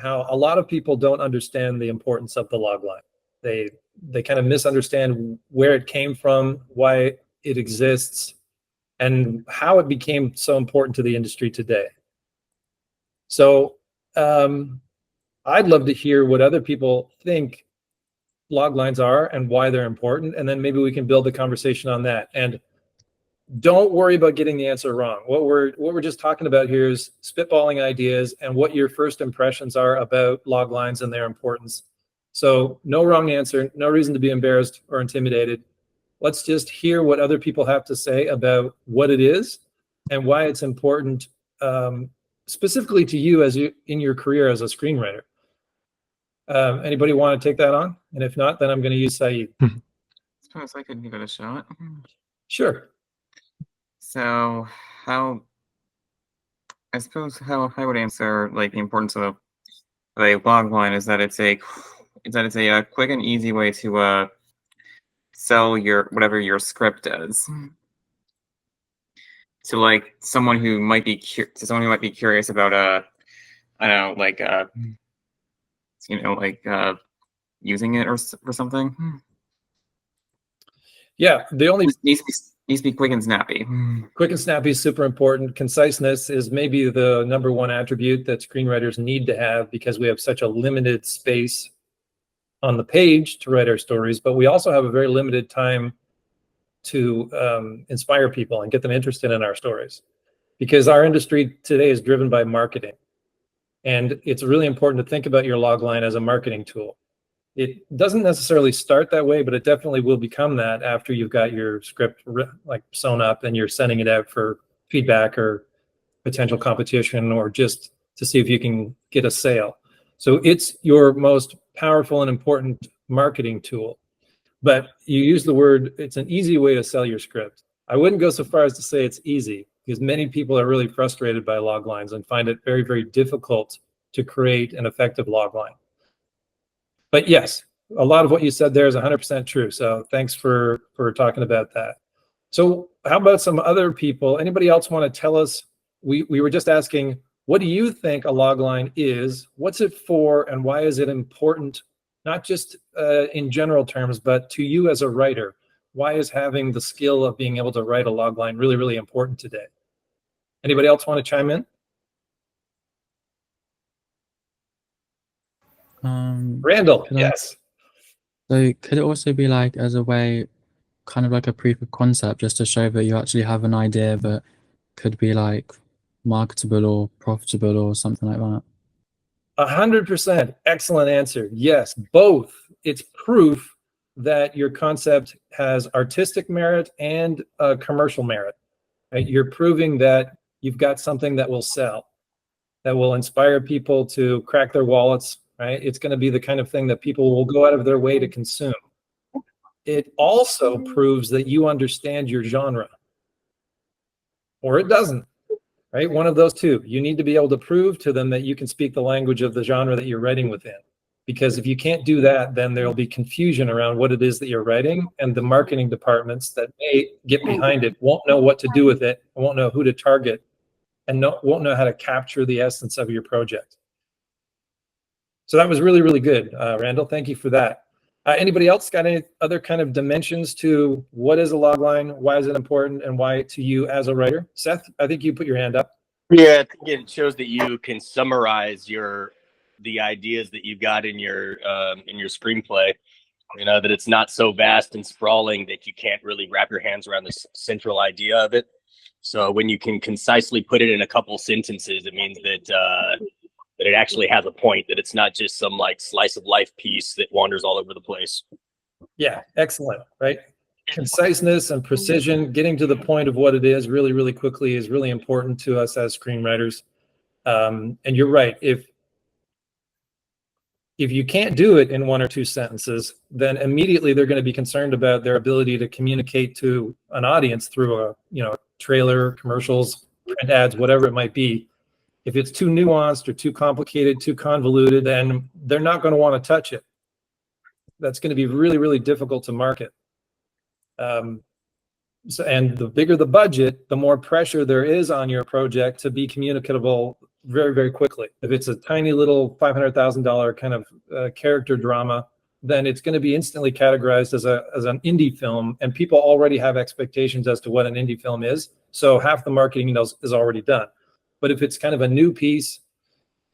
how a lot of people don't understand the importance of the log line. They kind of misunderstand where it came from, why it exists, and how it became so important to the industry today. So I'd love to hear what other people think log lines are and why they're important, and then maybe we can build the conversation on that. And don't worry about getting the answer wrong. What we're just talking about here is spitballing ideas and what your first impressions are about log lines and their importance. So no wrong answer, no reason to be embarrassed or intimidated. Let's just hear what other people have to say about what it is and why it's important, specifically to you as you in your career as a screenwriter. Anybody want to take that on? And if not, then I'm going to use Saeed. I suppose I could give it a shot. Sure. So how I would answer like the importance of a log line is that it's a quick and easy way to sell your whatever your script is to like someone who might be curious about I don't know, like using it or something. Yeah, the only needs to be quick and snappy. Quick and snappy is super important. Conciseness is maybe the number one attribute that screenwriters need to have because we have such a limited space on the page to write our stories, but we also have a very limited time to inspire people and get them interested in our stories, because our industry today is driven by marketing. And it's really important to think about your log line as a marketing tool. It doesn't necessarily start that way, but it definitely will become that after you've got your script like sewn up and you're sending it out for feedback or potential competition or just to see if you can get a sale. So it's your most powerful and important marketing tool. But you use the word, it's an easy way to sell your script. I wouldn't go so far as to say it's easy, because many people are really frustrated by log lines and find it very, very difficult to create an effective log line. But yes, a lot of what you said there is 100% true. So thanks for talking about that. So how about some other people? Anybody else want to tell us? We were just asking, what do you think a log line is? What's it for? And why is it important? Not just in general terms, but to you as a writer. Why is having the skill of being able to write a log line really, really important today? Anybody else want to chime in? Randall, yes. So could it also be like as a way, kind of like a proof of concept, just to show that you actually have an idea that could be like marketable or profitable or something like that? 100%. Excellent answer. Yes, both. It's proof that your concept has artistic merit and commercial merit. Right? You're proving that you've got something that will sell, that will inspire people to crack their wallets. Right? It's going to be the kind of thing that people will go out of their way to consume. It also proves that you understand your genre, or it doesn't. Right? One of those two. You need to be able to prove to them that you can speak the language of the genre that you're writing within. Because if you can't do that, then there'll be confusion around what it is that you're writing, and the marketing departments that may get behind it won't know what to do with it, won't know who to target, and won't know how to capture the essence of your project. So that was really, really good, Randall. Thank you for that. Anybody else got any other kind of dimensions to what is a log line, why is it important, and why to you as a writer? Seth, I think you put your hand up. Yeah, I think it shows that you can summarize the ideas that you've got in your screenplay. You know, that it's not so vast and sprawling that you can't really wrap your hands around the central idea of it. So when you can concisely put it in a couple sentences, it means that that it actually has a point, that it's not just some like slice of life piece that wanders all over the place. Yeah, excellent, right? Conciseness and precision, getting to the point of what it is really, really quickly is really important to us as screenwriters. And you're right. If you can't do it in one or two sentences, then immediately they're going to be concerned about their ability to communicate to an audience through a trailer, commercials, print ads, whatever it might be. If it's too nuanced or too complicated, too convoluted, then they're not going to want to touch it. That's going to be really, really difficult to market. And the bigger the budget, the more pressure there is on your project to be communicable very, very quickly. If it's a tiny little $500,000 kind of character drama, then it's going to be instantly categorized as an indie film, and people already have expectations as to what an indie film is. So half the marketing is already done. But if it's kind of a new piece,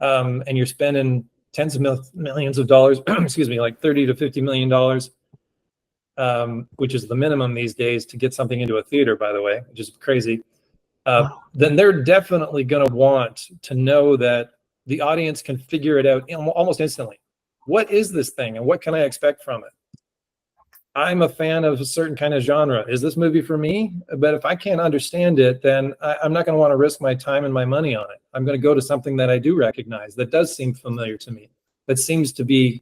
and you're spending tens of millions of dollars, excuse me, like $30 to $50 million, which is the minimum these days to get something into a theater, by the way, which is crazy. Then they're definitely going to want to know that the audience can figure it out almost instantly. What is this thing and what can I expect from it? I'm a fan of a certain kind of genre. Is this movie for me? But if I can't understand it, then I'm not going to want to risk my time and my money on it. I'm going to go to something that I do recognize, that does seem familiar to me, that seems to be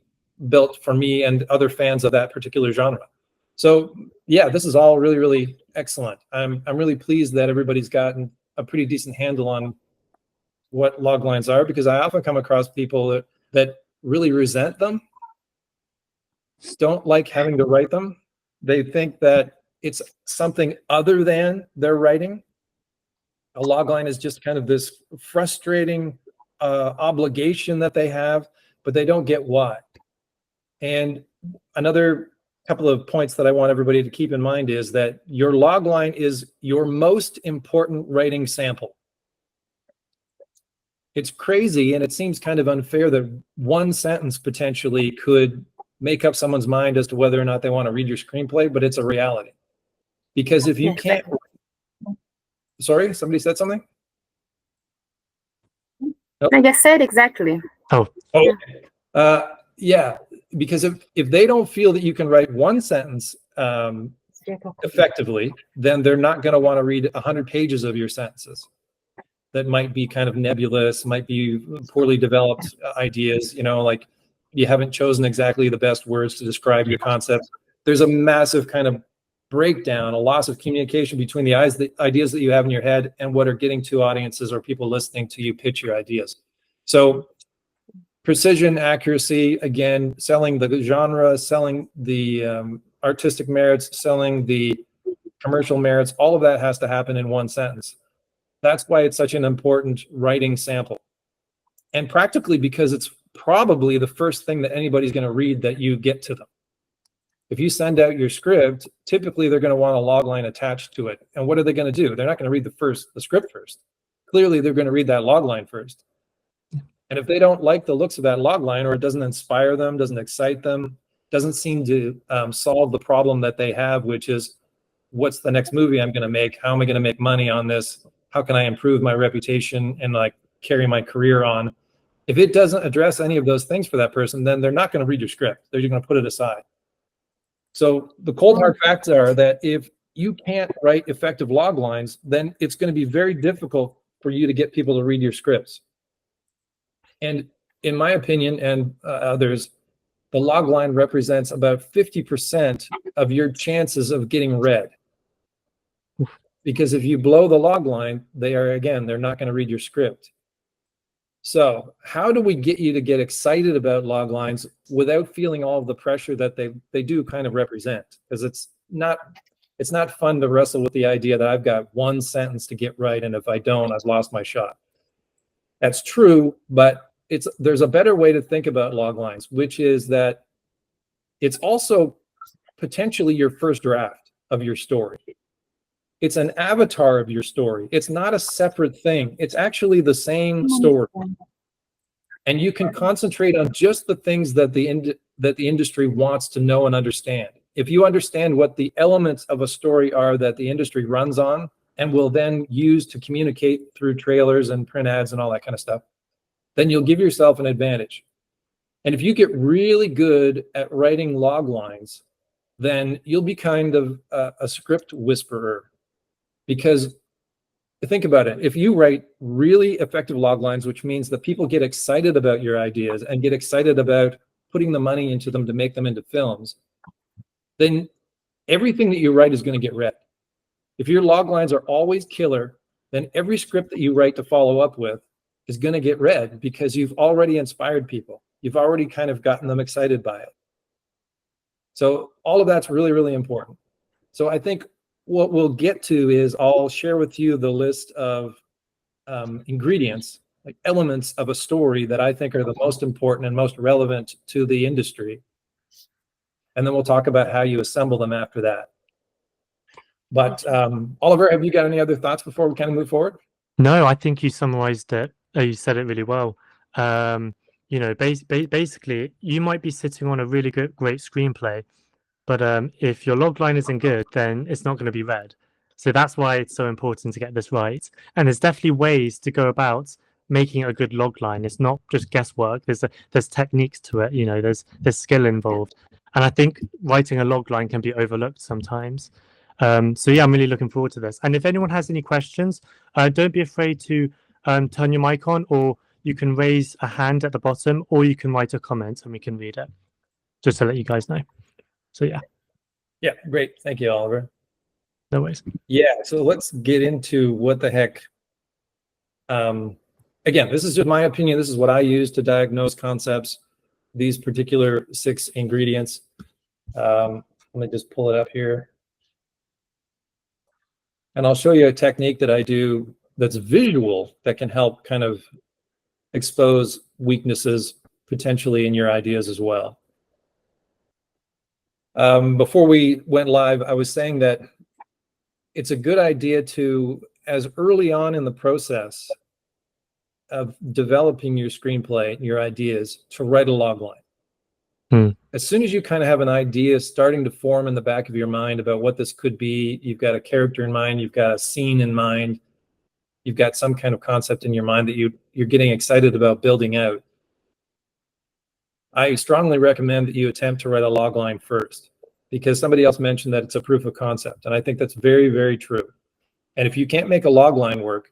built for me and other fans of that particular genre. So yeah, this is all really, really excellent. I'm really pleased that everybody's gotten a pretty decent handle on what log lines are, because I often come across people that really resent them, don't like having to write them. They think that it's something other than their writing. A log line is just kind of this frustrating obligation that they have, but they don't get why. And another couple of points that I want everybody to keep in mind is that your log line is your most important writing sample. It's crazy, and it seems kind of unfair that one sentence potentially could make up someone's mind as to whether or not they want to read your screenplay, but it's a reality. Because if you can't, sorry, somebody said something? Nope. I just said exactly. Oh, yeah, because if they don't feel that you can write one sentence effectively, then they're not going to want to read 100 pages of your sentences. That might be kind of nebulous, might be poorly developed ideas, you know, like you haven't chosen exactly the best words to describe your concept. There's a massive kind of breakdown, a loss of communication between the ideas that you have in your head and what are getting to audiences or people listening to you pitch your ideas. So precision, accuracy, again, selling the genre, selling the artistic merits, selling the commercial merits, all of that has to happen in one sentence. That's why it's such an important writing sample. And practically because it's probably the first thing that anybody's going to read that you get to them. If you send out your script, typically they're going to want a log line attached to it. And what are they going to do? They're not going to read the script first. Clearly, they're going to read that log line first. And if they don't like the looks of that log line, or it doesn't inspire them, doesn't excite them, doesn't seem to solve the problem that they have, which is, what's the next movie I'm going to make? How am I going to make money on this? How can I improve my reputation and like carry my career on? If it doesn't address any of those things for that person, then they're not going to read your script. They're just going to put it aside. So the cold hard facts are that if you can't write effective log lines, then it's going to be very difficult for you to get people to read your scripts. And in my opinion and others, the log line represents about 50% of your chances of getting read. Because if you blow the log line, they're not going to read your script. So how do we get you to get excited about log lines without feeling all of the pressure that they do kind of represent? Because it's not fun to wrestle with the idea that I've got one sentence to get right, and if I don't, I've lost my shot. That's true, but there's a better way to think about log lines, which is that it's also potentially your first draft of your story. It's an avatar of your story. It's not a separate thing. It's actually the same story. And you can concentrate on just the things that the industry wants to know and understand. If you understand what the elements of a story are that the industry runs on and will then use to communicate through trailers and print ads and all that kind of stuff, then you'll give yourself an advantage. And if you get really good at writing log lines, then you'll be kind of a script whisperer. Because think about it, if you write really effective log lines, which means that people get excited about your ideas and get excited about putting the money into them to make them into films, then everything that you write is going to get read. If your log lines are always killer, then every script that you write to follow up with is going to get read because you've already inspired people. You've already kind of gotten them excited by it. So all of that's really, really important. So I think what we'll get to is I'll share with you the list of ingredients like elements of a story that I think are the most important and most relevant to the industry. And then we'll talk about how you assemble them after that. But Oliver, have you got any other thoughts before we kind of move forward? No, I think you summarized it. You said it really well. You know, basically, you might be sitting on a really great screenplay, but if your logline isn't good, then it's not going to be read. So that's why it's so important to get this right. And there's definitely ways to go about making a good logline. It's not just guesswork. There's techniques to it. You know, there's skill involved. And I think writing a logline can be overlooked sometimes. So yeah, I'm really looking forward to this. And if anyone has any questions, don't be afraid to turn your mic on, or you can raise a hand at the bottom, or you can write a comment and we can read it, just to let you guys know. So yeah. Yeah, great. Thank you, Oliver. No worries. Yeah, so let's get into what the heck. Again, this is just my opinion. This is what I use to diagnose concepts, these particular 6 ingredients. Let me just pull it up here. And I'll show you a technique that I do that's visual that can help kind of expose weaknesses potentially in your ideas as well. Before we went live, I was saying that it's a good idea to, as early on in the process of developing your screenplay, your ideas, to write a log line. As soon as you kind of have an idea starting to form in the back of your mind about what this could be, you've got a character in mind, you've got a scene in mind, you've got some kind of concept in your mind that you're getting excited about building out, I strongly recommend that you attempt to write a log line first, because somebody else mentioned that it's a proof of concept. And I think that's very, very true. And if you can't make a log line work,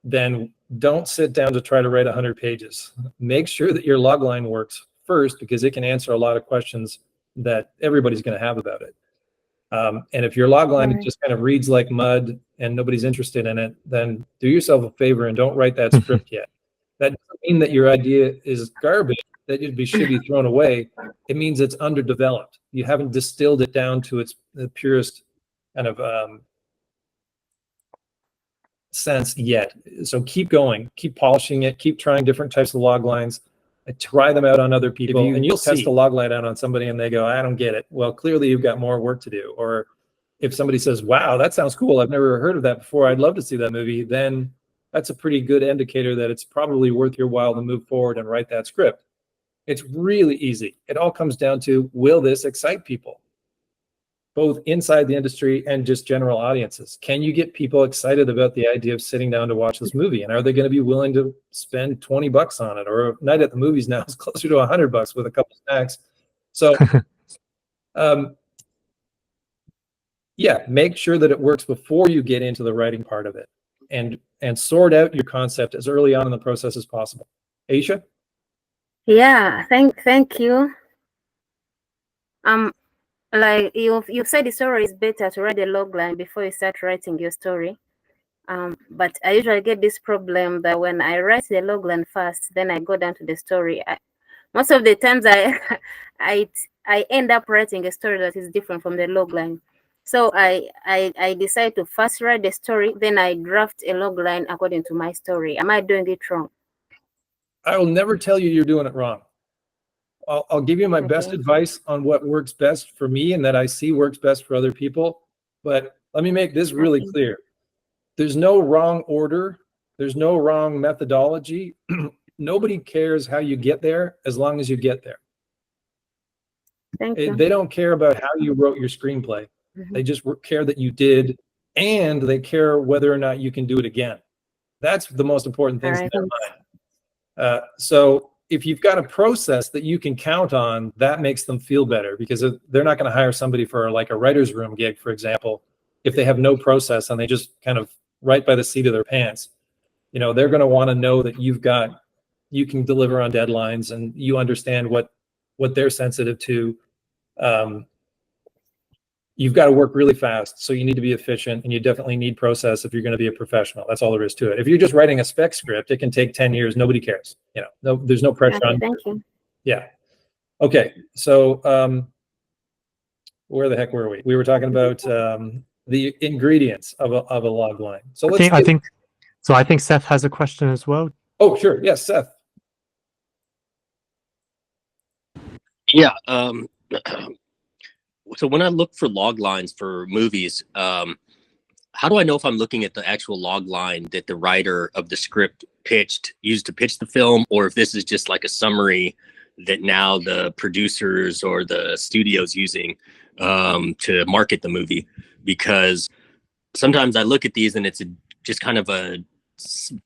then don't sit down to try to write 100 pages. Make sure that your log line works first, because it can answer a lot of questions that everybody's going to have about it. And if your log line just kind of reads like mud and nobody's interested in it, then do yourself a favor and don't write that script yet. That doesn't mean that your idea is garbage, that should be thrown away. It means it's underdeveloped. You haven't distilled it down to its purest kind of sense yet. So keep going, keep polishing it, keep trying different types of log lines, try them out on other people, and you'll test a log line out on somebody and they go, I don't get it. Well, clearly you've got more work to do. Or if somebody says, wow, that sounds cool, I've never heard of that before, I'd love to see that movie, then that's a pretty good indicator that it's probably worth your while to move forward and write that script. It's really easy. It all comes down to, will this excite people, both inside the industry and just general audiences? Can you get people excited about the idea of sitting down to watch this movie? And are they going to be willing to spend $20 on it? Or a night at the movies now is closer to $100 with a couple snacks. So, yeah, make sure that it works before you get into the writing part of it, and sort out your concept as early on in the process as possible. Aisha? Yeah, thank you. Like you've said, it's always better to write a log line before you start writing your story. But I usually get this problem that when I write the log line first, then I go down to the story. Most of the times I end up writing a story that is different from the log line. So I decide to first write the story, then I draft a log line according to my story. Am I doing it wrong? I will never tell you you're doing it wrong. I'll give you my best advice on what works best for me and that I see works best for other people. But let me make this really clear. There's no wrong order. There's no wrong methodology. Nobody cares how you get there as long as you get there. Thank you. They don't care about how you wrote your screenplay. They just care that you did, and they care whether or not you can do it again. That's the most important thing in their mind. So if you've got a process that you can count on, that makes them feel better, because they're not going to hire somebody for like a writer's room gig, for example, if they have no process and they just kind of write by the seat of their pants. You know, they're going to want to know that you can deliver on deadlines and you understand what they're sensitive to. You've got to work really fast, so you need to be efficient, and you definitely need process if you're going to be a professional. That's all there is to it. If you're just writing a spec script, it can take 10 years. Nobody cares. You know, there's no pressure on. Thank you. Yeah. Okay. So where the heck were we? We were talking about the ingredients of a log line. So I think Seth has a question as well. Oh, sure. Yes, Seth. Yeah. So when I look for log lines for movies, how do I know if I'm looking at the actual log line that the writer of the script used to pitch the film, or if this is just like a summary that now the producers or the studio's using to market the movie? Because sometimes I look at these and it's just kind of a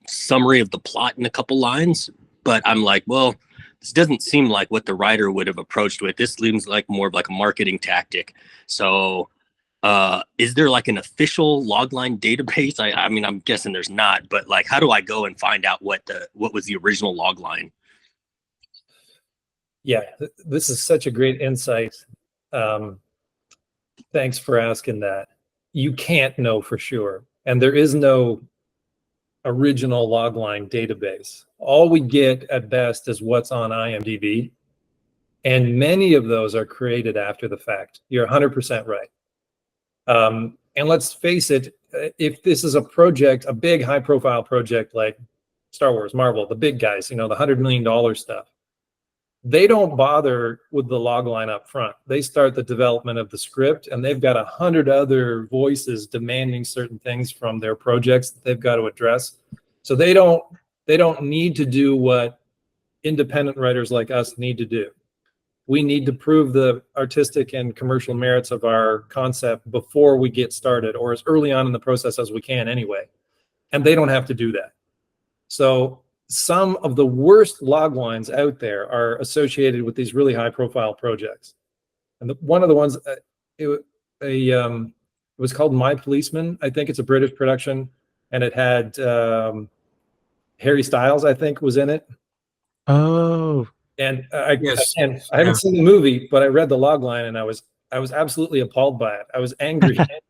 summary of the plot in a couple lines, but I'm like, well, this doesn't seem like what the writer would have approached with. This seems like more of like a marketing tactic. So is there like an official logline database? I mean, I'm guessing there's not, but like, how do I go and find out what was the original logline? Yeah, this is such a great insight. Thanks for asking that. You can't know for sure, and there is no original logline database. All we get at best is what's on IMDb, and many of those are created after the fact. You're 100% right. And let's face it, if this is a project, a big high-profile project like Star Wars, Marvel, the big guys, you know, the $100 million stuff, they don't bother with the log line up front. They start the development of the script, and they've got 100 other voices demanding certain things from their projects that they've got to address. So they don't need to do what independent writers like us need to do. We need to prove the artistic and commercial merits of our concept before we get started, or as early on in the process as we can anyway. And they don't have to do that. So some of the worst log lines out there are associated with these really high profile projects. And one of the ones, it was called My Policeman. I think it's a British production, and it had Harry Styles, I think, was in it. Oh, And Yes. I haven't seen the movie, but I read the log line and I was absolutely appalled by it. I was angry. It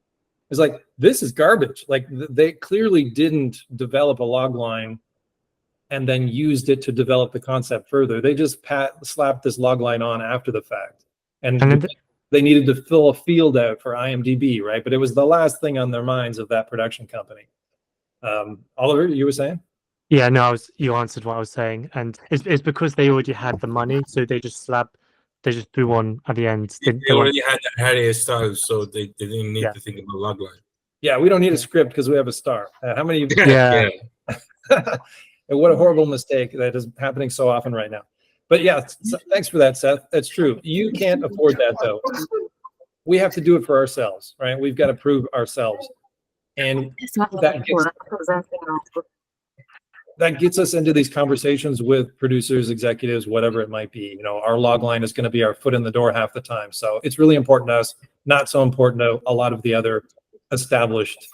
was like, this is garbage. Like they clearly didn't develop a log line and then used it to develop the concept further. They just slapped this log line on after the fact. And they needed to fill a field out for IMDb, right? But it was the last thing on their minds of that production company. Oliver, you were saying? yeah, no, you answered what I was saying, and it's because they already had the money, so they just threw on at the end. They already had Harry Styles, so they didn't need to think about logline. Yeah, we don't need a script because we have a star. How many? Yeah. And what a horrible mistake that is happening so often right now. But yeah, thanks for that, Seth. That's true. You can't afford that though. We have to do it for ourselves, right? We've got to prove ourselves, and that gets us into these conversations with producers, executives, whatever it might be. You know, our log line is going to be our foot in the door half the time. So it's really important to us, not so important to a lot of the other established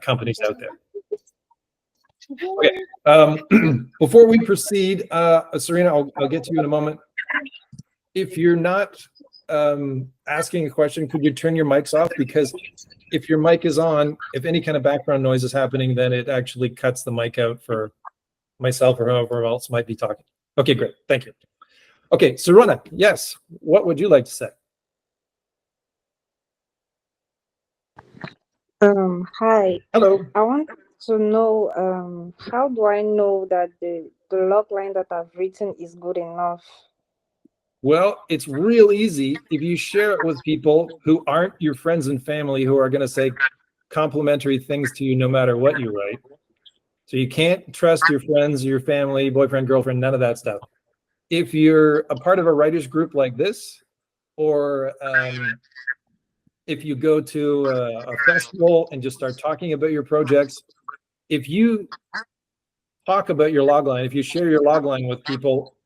companies out there. Okay. Before we proceed, Serena, I'll get to you in a moment. If you're not asking a question, could you turn your mics off? Because if your mic is on, if any kind of background noise is happening, then it actually cuts the mic out for myself or whoever else might be talking. Okay, great. Thank you. Okay, Serena, yes. What would you like to say? Hi. Hello. I want to know how do I know that the log line that I've written is good enough? Well, it's real easy if you share it with people who aren't your friends and family who are going to say complimentary things to you no matter what you write. So you can't trust your friends, your family, boyfriend, girlfriend, none of that stuff. If you're a part of a writers group like this, or if you go to a festival and just start talking about your projects, if you talk about your logline, if you share your logline with people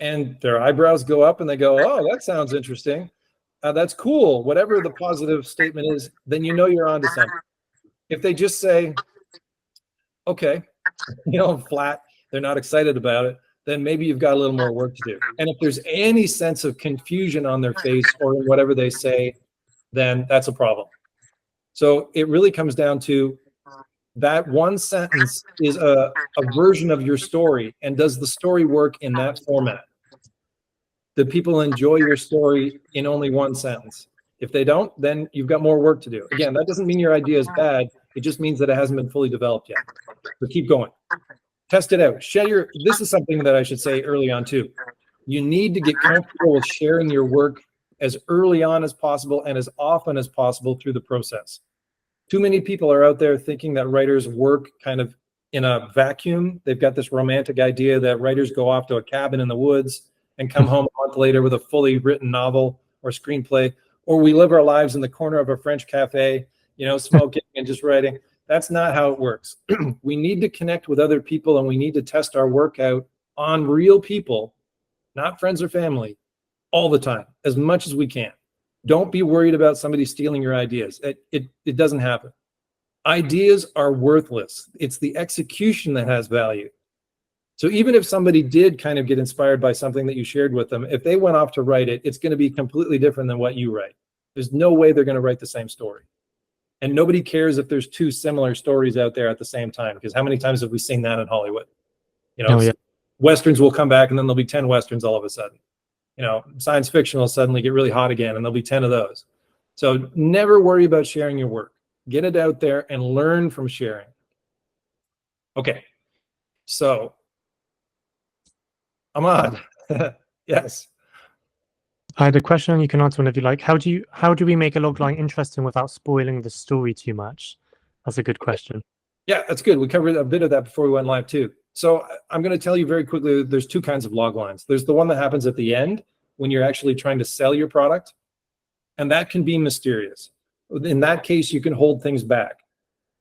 and their eyebrows go up and they go, oh, that sounds interesting. That's cool. Whatever the positive statement is, then you know you're onto something. If they just say, okay, you know, flat, they're not excited about it, then maybe you've got a little more work to do. And if there's any sense of confusion on their face or in whatever they say, then that's a problem. So it really comes down to that one sentence is a version of your story. And does the story work in that format? Do people enjoy your story in only one sentence? If they don't, then you've got more work to do. Again, that doesn't mean your idea is bad. It just means that it hasn't been fully developed yet. So keep going. Test it out. This is something that I should say early on too. You need to get comfortable with sharing your work as early on as possible and as often as possible through the process. Too many people are out there thinking that writers work kind of in a vacuum. They've got this romantic idea that writers go off to a cabin in the woods and come home a month later with a fully written novel or screenplay, or we live our lives in the corner of a French cafe, smoking and just writing. That's not how it works. We need to connect with other people, and we need to test our work out on real people, not friends or family, all the time, as much as we can. Don't be worried about somebody stealing your ideas. It doesn't happen. Ideas are worthless. It's the execution that has value. So even if somebody did kind of get inspired by something that you shared with them, if they went off to write it, it's going to be completely different than what you write. There's no way they're going to write the same story. And nobody cares if there's two similar stories out there at the same time, because how many times have we seen that in Hollywood? Westerns will come back and then there'll be 10 Westerns all of a sudden. Science fiction will suddenly get really hot again and there'll be 10 of those. So never worry about sharing your work. Get it out there and learn from sharing. Okay, so Ahmad, yes. I had a question you can answer whenever you like. How do we make a logline interesting without spoiling the story too much? That's a good question. Yeah, that's good. We covered a bit of that before we went live too. So I'm going to tell you very quickly, there's two kinds of log lines. There's the one that happens at the end when you're actually trying to sell your product, and that can be mysterious. In that case, you can hold things back.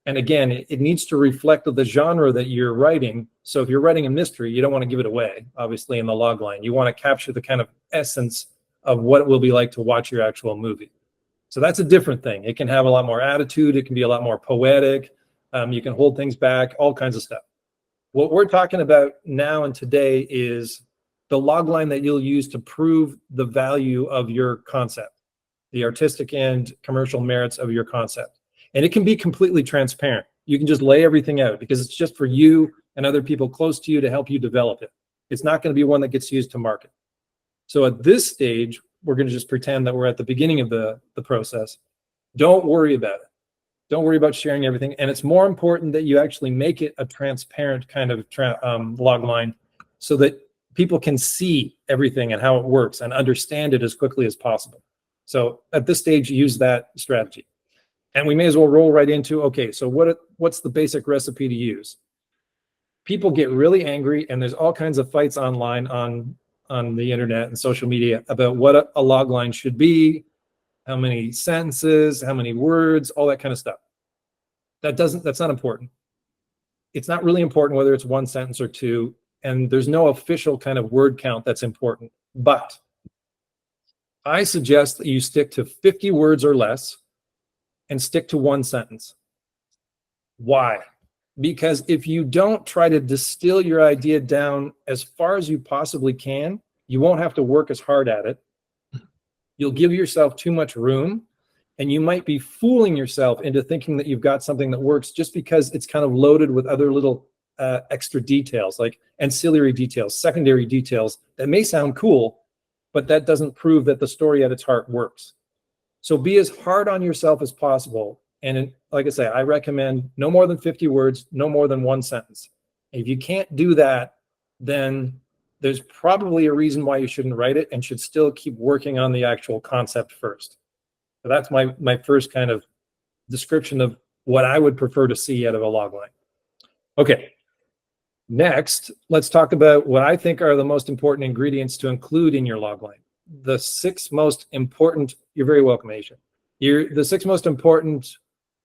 And again, it needs to reflect the genre that you're writing. So if you're writing a mystery, you don't want to give it away, obviously, in the log line. You want to capture the kind of essence of what it will be like to watch your actual movie. So that's a different thing. It can have a lot more attitude. It can be a lot more poetic. You can hold things back, all kinds of stuff. What we're talking about now and today is the log line that you'll use to prove the value of your concept, the artistic and commercial merits of your concept. And it can be completely transparent. You can just lay everything out because it's just for you and other people close to you to help you develop it. It's not going to be one that gets used to market. So at this stage, we're going to just pretend that we're at the beginning of the process. Don't worry about it. Don't worry about sharing everything. And it's more important that you actually make it a transparent kind of log line so that people can see everything and how it works and understand it as quickly as possible. So at this stage, use that strategy. And we may as well roll right into, okay, so what's the basic recipe to use? People get really angry, and there's all kinds of fights online on the internet and social media about what a log line should be, how many sentences, how many words, all that kind of stuff. That's not important. It's not really important whether it's one sentence or two, and there's no official kind of word count that's important. But I suggest that you stick to 50 words or less and stick to one sentence. Why? Because if you don't try to distill your idea down as far as you possibly can, you won't have to work as hard at it. You'll give yourself too much room, and you might be fooling yourself into thinking that you've got something that works just because it's kind of loaded with other little extra details, like ancillary details, secondary details that may sound cool, but that doesn't prove that the story at its heart works. So be as hard on yourself as possible. And like I say, I recommend no more than 50 words, no more than one sentence. If you can't do that, then there's probably a reason why you shouldn't write it and should still keep working on the actual concept first. So that's my first kind of description of what I would prefer to see out of a log line. Okay, next, let's talk about what I think are the most important ingredients to include in your log line. The 6 most important, you're very welcome, Aisha. The 6 most important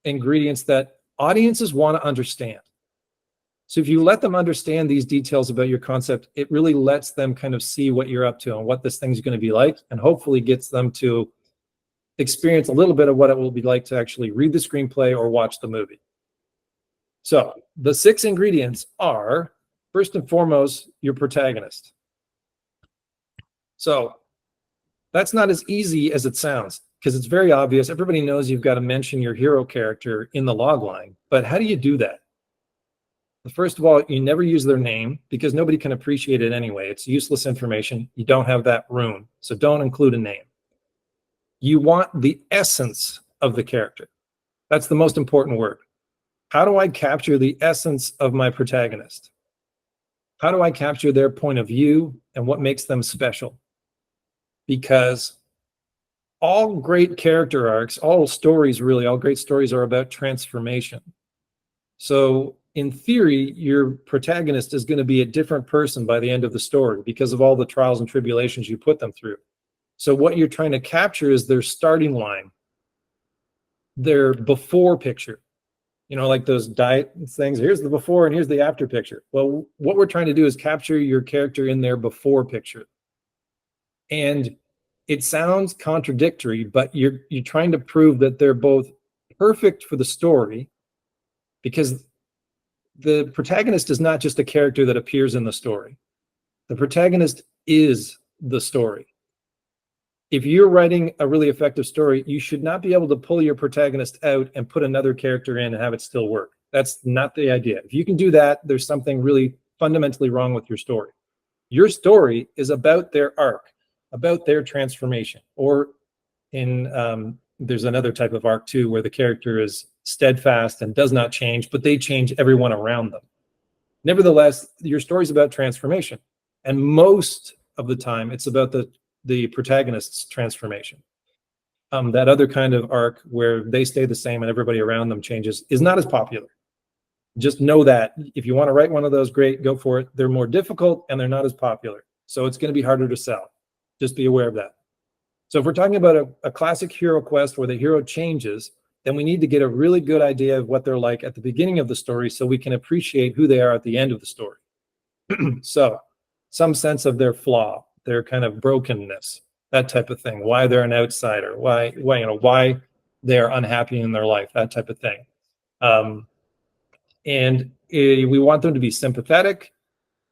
ingredients that audiences want to understand. So if you let them understand these details about your concept, it really lets them kind of see what you're up to and what this thing's going to be like, and hopefully gets them to experience a little bit of what it will be like to actually read the screenplay or watch the movie. So the 6 ingredients are, first and foremost, your protagonist. So that's not as easy as it sounds, because it's very obvious. Everybody knows you've got to mention your hero character in the log line, but how do you do that? First of all, you never use their name because nobody can appreciate it anyway. It's useless information. You don't have that room, so don't include a name. You want the essence of the character. That's the most important word. How do I capture the essence of my protagonist? How do I capture their point of view and what makes them special? Because all great character arcs, all stories really, all great stories are about transformation. So in theory, your protagonist is going to be a different person by the end of the story because of all the trials and tribulations you put them through. So what you're trying to capture is their starting line, their before picture. You know, like those diet things, here's the before and here's the after picture. Well, what we're trying to do is capture your character in their before picture. And it sounds contradictory, but you're trying to prove that they're both perfect for the story, because the protagonist is not just a character that appears in the story. The protagonist is the story. If you're writing a really effective story, you should not be able to pull your protagonist out and put another character in and have it still work. That's not the idea. If you can do that, there's something really fundamentally wrong with your story. Your story is about their arc, about their transformation. Or in there's another type of arc too, where the character is steadfast and does not change, but they change everyone around them. Nevertheless, your story is about transformation, and most of the time it's about the protagonist's transformation. That other kind of arc where they stay the same and everybody around them changes is not as popular. Just know that. If you want to write one of those, great, go for it. They're more difficult and they're not as popular. So it's going to be harder to sell. Just be aware of that. So if we're talking about a classic hero quest where the hero changes, then we need to get a really good idea of what they're like at the beginning of the story so we can appreciate who they are at the end of the story. So some sense of their flaw, their kind of brokenness, that type of thing, why they're an outsider, why they're unhappy in their life, that type of thing. And we want them to be sympathetic,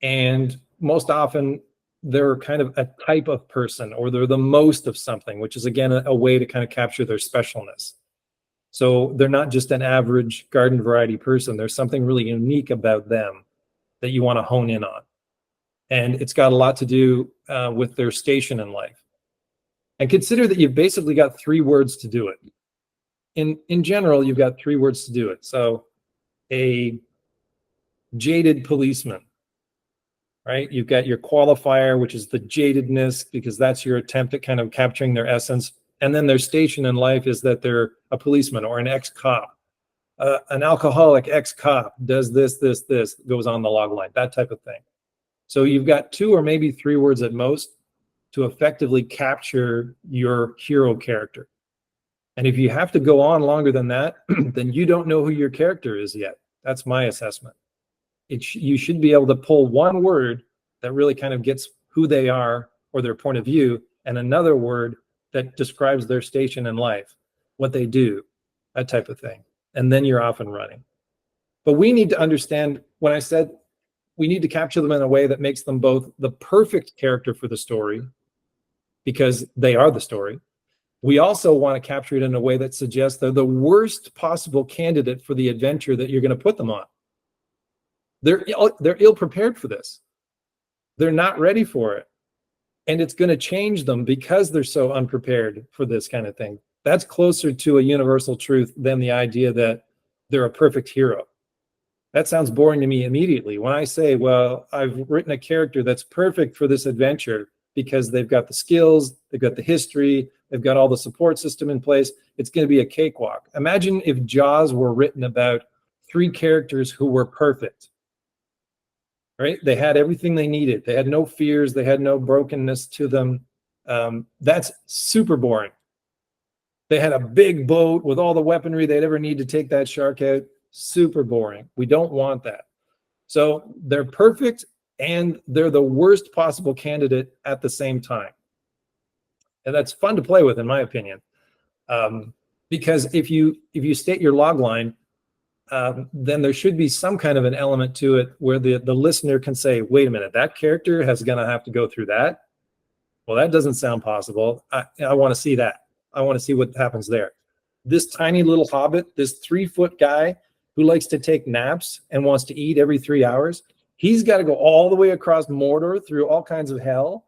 and most often they're kind of a type of person, or they're the most of something, which is again a way to kind of capture their specialness. So they're not just an average garden variety person. There's something really unique about them that you want to hone in on. And it's got a lot to do with their station in life. And consider that you've basically got 3 words to do it. In general, you've got 3 words to do it. So a jaded policeman, right? You've got your qualifier, which is the jadedness, because that's your attempt at kind of capturing their essence. And then their station in life is that they're a policeman or an ex-cop. An alcoholic ex-cop does this, goes on the log line, that type of thing. So you've got 2 or maybe 3 words at most to effectively capture your hero character. And if you have to go on longer than that, then you don't know who your character is yet. That's my assessment. You should be able to pull 1 word that really kind of gets who they are or their point of view, and another word that describes their station in life, what they do, that type of thing. And then you're off and running. But we need to understand, when I said we need to capture them in a way that makes them both the perfect character for the story, because they are the story. We also want to capture it in a way that suggests they're the worst possible candidate for the adventure that you're going to put them on. They're ill prepared for this. They're not ready for it. And it's going to change them because they're so unprepared for this kind of thing. That's closer to a universal truth than the idea that they're a perfect hero. That sounds boring to me immediately. When I say, well, I've written a character that's perfect for this adventure because they've got the skills, they've got the history, they've got all the support system in place, it's going to be a cakewalk. Imagine if Jaws were written about 3 characters who were perfect. Right? They had everything they needed. They had no fears. They had no brokenness to them. That's super boring. They had a big boat with all the weaponry they'd ever need to take that shark out. Super boring. We don't want that. So they're perfect and they're the worst possible candidate at the same time. And that's fun to play with, in my opinion. Because if you state your log line, then there should be some kind of an element to it where the listener can say, wait a minute, that character is going to have to go through that? Well, that doesn't sound possible. I want to see that. I want to see what happens there. This tiny little hobbit, this 3-foot guy who likes to take naps and wants to eat every 3 hours, he's got to go all the way across Mordor through all kinds of hell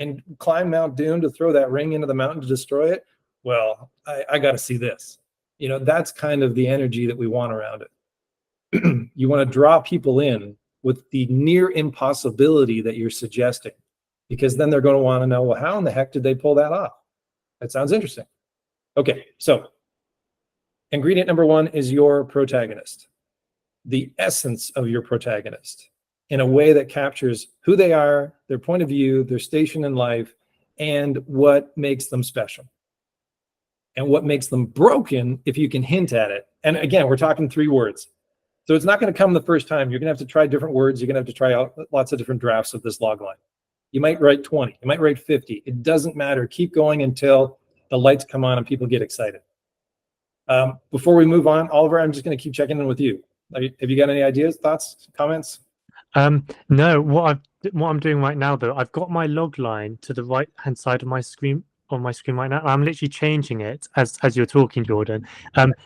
and climb Mount Doom to throw that ring into the mountain to destroy it. Well, I got to see this. You know, that's kind of the energy that we want around it. You want to draw people in with the near impossibility that you're suggesting, because then they're going to want to know, well, how in the heck did they pull that off? That sounds interesting. Okay, so ingredient number one is your protagonist, the essence of your protagonist, in a way that captures who they are, their point of view, their station in life, and what makes them special. And what makes them broken, if you can hint at it. And again, we're talking 3 words. So it's not going to come the first time. You're going to have to try different words. You're going to have to try out lots of different drafts of this log line. You might write 20. You might write 50. It doesn't matter. Keep going until the lights come on and people get excited. Before we move on, Oliver, I'm just going to keep checking in with you. Have you got any ideas, thoughts, comments? No, what I'm doing right now though, I've got my log line to the right hand side of my screen right now. I'm literally changing it as you're talking, Jordan.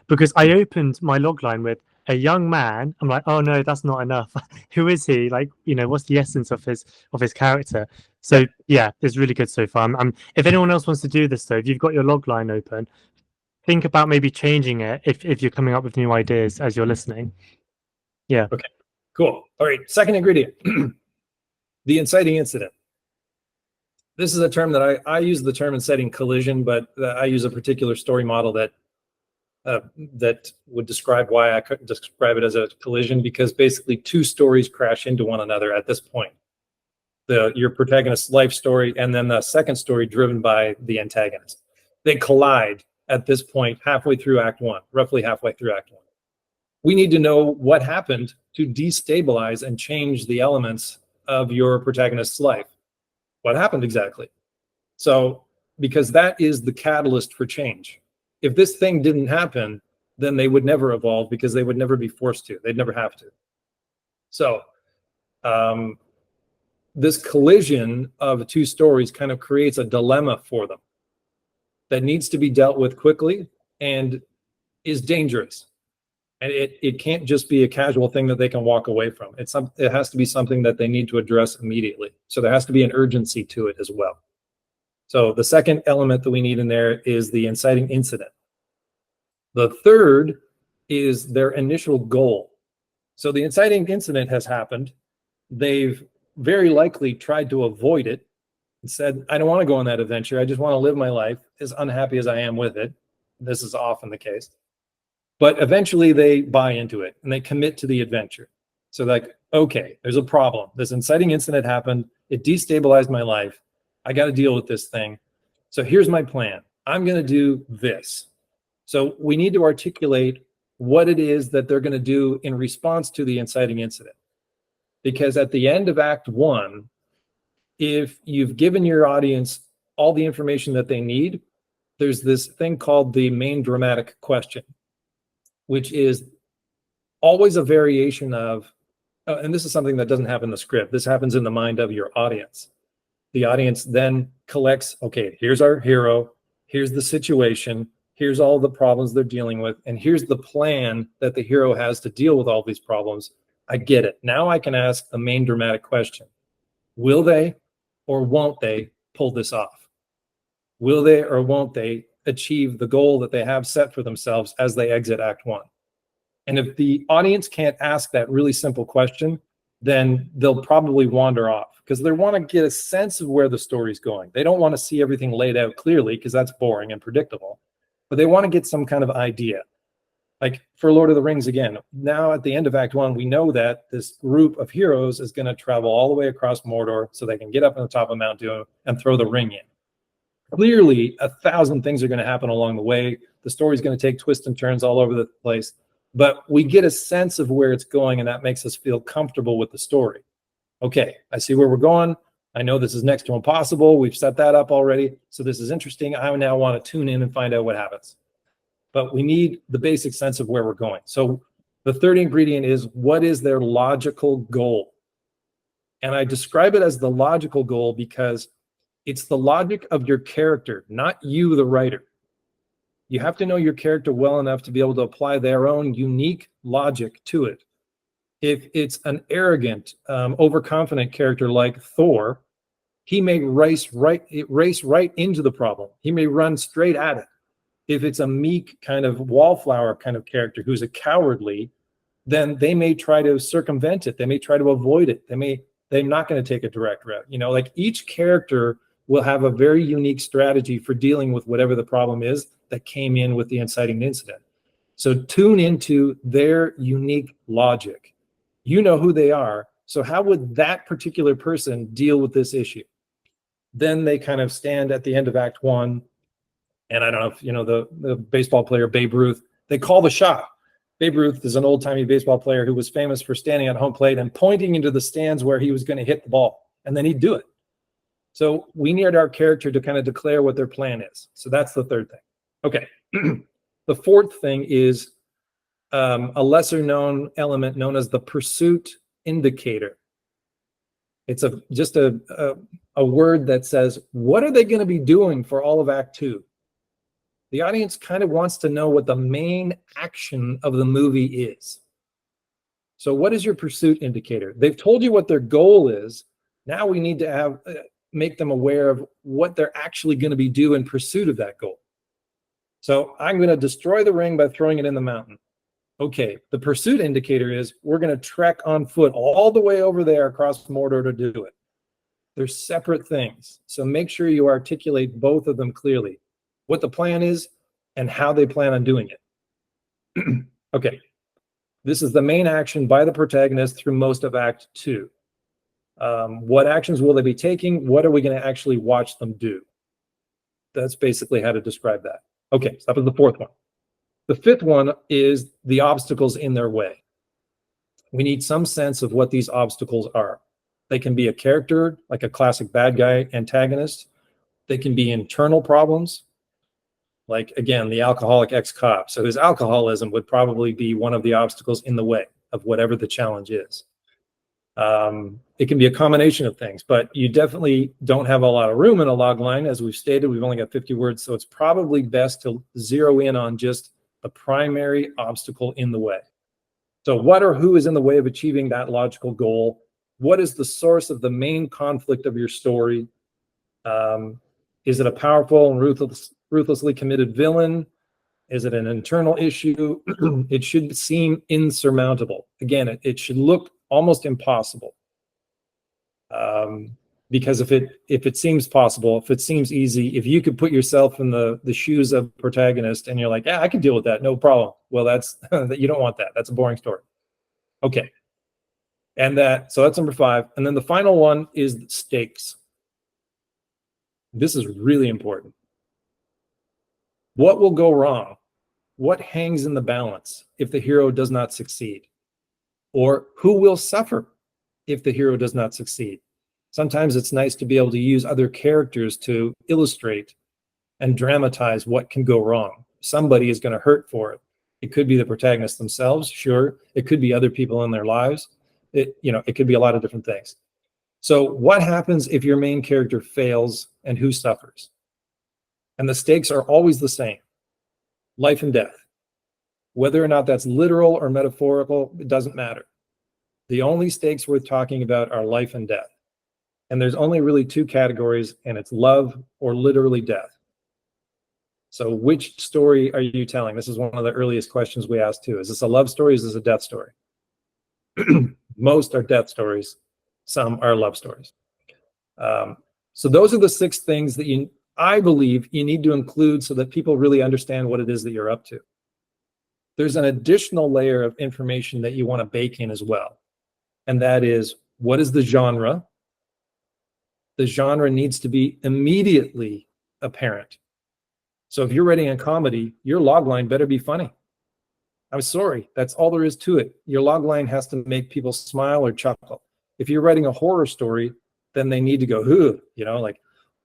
Because I opened my log line with a young man. I'm like, oh no, that's not enough. Who is he? Like, you know, what's the essence of his character? So yeah, it's really good so far. If anyone else wants to do this though, if you've got your log line open, think about maybe changing it if you're coming up with new ideas as you're listening. Yeah. Okay, cool. All right, second ingredient, the inciting incident. This is a term that I use the term inciting collision, but I use a particular story model that would describe why I couldn't describe it as a collision, because basically 2 stories crash into one another at this point. Your protagonist's life story and then the second story driven by the antagonist. They collide at this point halfway through Act 1, roughly halfway through Act 1. We need to know what happened to destabilize and change the elements of your protagonist's life. What happened exactly? So, because that is the catalyst for change. If this thing didn't happen, then they would never evolve, because they would never be forced to. They'd never have to. So, this collision of 2 stories kind of creates a dilemma for them that needs to be dealt with quickly and is dangerous. And it can't just be a casual thing that they can walk away from. It has to be something that they need to address immediately. So there has to be an urgency to it as well. So the second element that we need in there is the inciting incident. The third is their initial goal. So the inciting incident has happened. They've very likely tried to avoid it and said, I don't want to go on that adventure. I just want to live my life, as unhappy as I am with it. This is often the case. But eventually they buy into it and they commit to the adventure. So like, okay, there's a problem. This inciting incident happened. It destabilized my life. I got to deal with this thing. So here's my plan. I'm going to do this. So we need to articulate what it is that they're going to do in response to the inciting incident. Because at the end of Act 1, if you've given your audience all the information that they need, there's this thing called the main dramatic question, which is always a variation of, and this is something that doesn't happen in the script. This happens in the mind of your audience. The audience then collects, okay, here's our hero, here's the situation, here's all the problems they're dealing with, and here's the plan that the hero has to deal with all these problems. I get it. Now I can ask the main dramatic question. Will they or won't they pull this off? Will they or won't they achieve the goal that they have set for themselves as they exit Act 1? And if the audience can't ask that really simple question, then they'll probably wander off, because they want to get a sense of where the story's going. They don't want to see everything laid out clearly, because that's boring and predictable, but they want to get some kind of idea. Like for Lord of the Rings, again, now at the end of Act 1, we know that this group of heroes is going to travel all the way across Mordor so they can get up on the top of Mount Doom and throw the ring in. Clearly, 1,000 things are going to happen along the way. The story's going to take twists and turns all over the place, but we get a sense of where it's going, and that makes us feel comfortable with the story. Okay, I see where we're going. I know this is next to impossible. We've set that up already, so this is interesting. I now want to tune in and find out what happens. But we need the basic sense of where we're going. So the third ingredient is, what is their logical goal? And I describe it as the logical goal because it's the logic of your character, not you, the writer. You have to know your character well enough to be able to apply their own unique logic to it. If it's an arrogant, overconfident character like Thor, he may race right into the problem. He may run straight at it. If it's a meek kind of wallflower kind of character who's a cowardly, then they may try to circumvent it. They may try to avoid it. They're not going to take a direct route. You know, like each character will have a very unique strategy for dealing with whatever the problem is that came in with the inciting incident. So tune into their unique logic. You know who they are. So how would that particular person deal with this issue? Then they kind of stand at the end of Act 1. And I don't know if you know the baseball player Babe Ruth, they call the shot. Babe Ruth is an old-timey baseball player who was famous for standing at home plate and pointing into the stands where he was going to hit the ball, and then he'd do it. So we need our character to kind of declare what their plan is. So that's the third thing. Okay. The fourth thing is a lesser-known element known as the pursuit indicator. It's just a word that says, what are they going to be doing for all of Act 2? The audience kind of wants to know what the main action of the movie is. So what is your pursuit indicator? They've told you what their goal is. Now we need to make them aware of what they're actually going to be doing in pursuit of that goal. So I'm going to destroy the ring by throwing it in the mountain. Okay, the pursuit indicator is we're going to trek on foot all the way over there across Mordor to do it. They're separate things. So make sure you articulate both of them clearly. What the plan is and how they plan on doing it. Okay, this is the main action by the protagonist through most of Act 2. What actions will they be taking? What are we going to actually watch them do? That's basically how to describe that. Okay, so that was the fourth one. The fifth one is the obstacles in their way. We need some sense of what these obstacles are. They can be a character, like a classic bad guy antagonist. They can be internal problems, like, again, the alcoholic ex-cop. So his alcoholism would probably be one of the obstacles in the way of whatever the challenge is. It can be a combination of things, but you definitely don't have a lot of room in a log line. As we've stated, we've only got 50 words, so it's probably best to zero in on just the primary obstacle in the way. So what or who is in the way of achieving that logical goal? What is the source of the main conflict of your story? Is it a powerful and ruthlessly committed villain? Is it an internal issue? It should seem insurmountable. Again, it should look almost impossible. Because if it seems possible, if it seems easy, if you could put yourself in the shoes of the protagonist and you're like, yeah, I can deal with that, no problem. Well, that's you don't want that. That's a boring story. Okay. And so that's number 5. And then the final one is stakes. This is really important. What will go wrong? What hangs in the balance if the hero does not succeed? Or who will suffer if the hero does not succeed? Sometimes it's nice to be able to use other characters to illustrate and dramatize what can go wrong. Somebody is going to hurt for it. It could be the protagonists themselves, sure. It could be other people in their lives. It could be a lot of different things. So what happens if your main character fails and who suffers? And the stakes are always the same. Life and death. Whether or not that's literal or metaphorical, it doesn't matter. The only stakes worth talking about are life and death. And there's only really 2 categories, and it's love or literally death. So which story are you telling? This is one of the earliest questions we asked too. Is this a love story? Is this a death story? Most are death stories. Some are love stories. So those are the 6 things that I believe you need to include so that people really understand what it is that you're up to. There's an additional layer of information that you want to bake in as well. And that is, what is the genre? The genre needs to be immediately apparent. So if you're writing a comedy, your logline better be funny. I'm sorry, that's all there is to it. Your logline has to make people smile or chuckle. If you're writing a horror story, then they need to go, "Ooh,"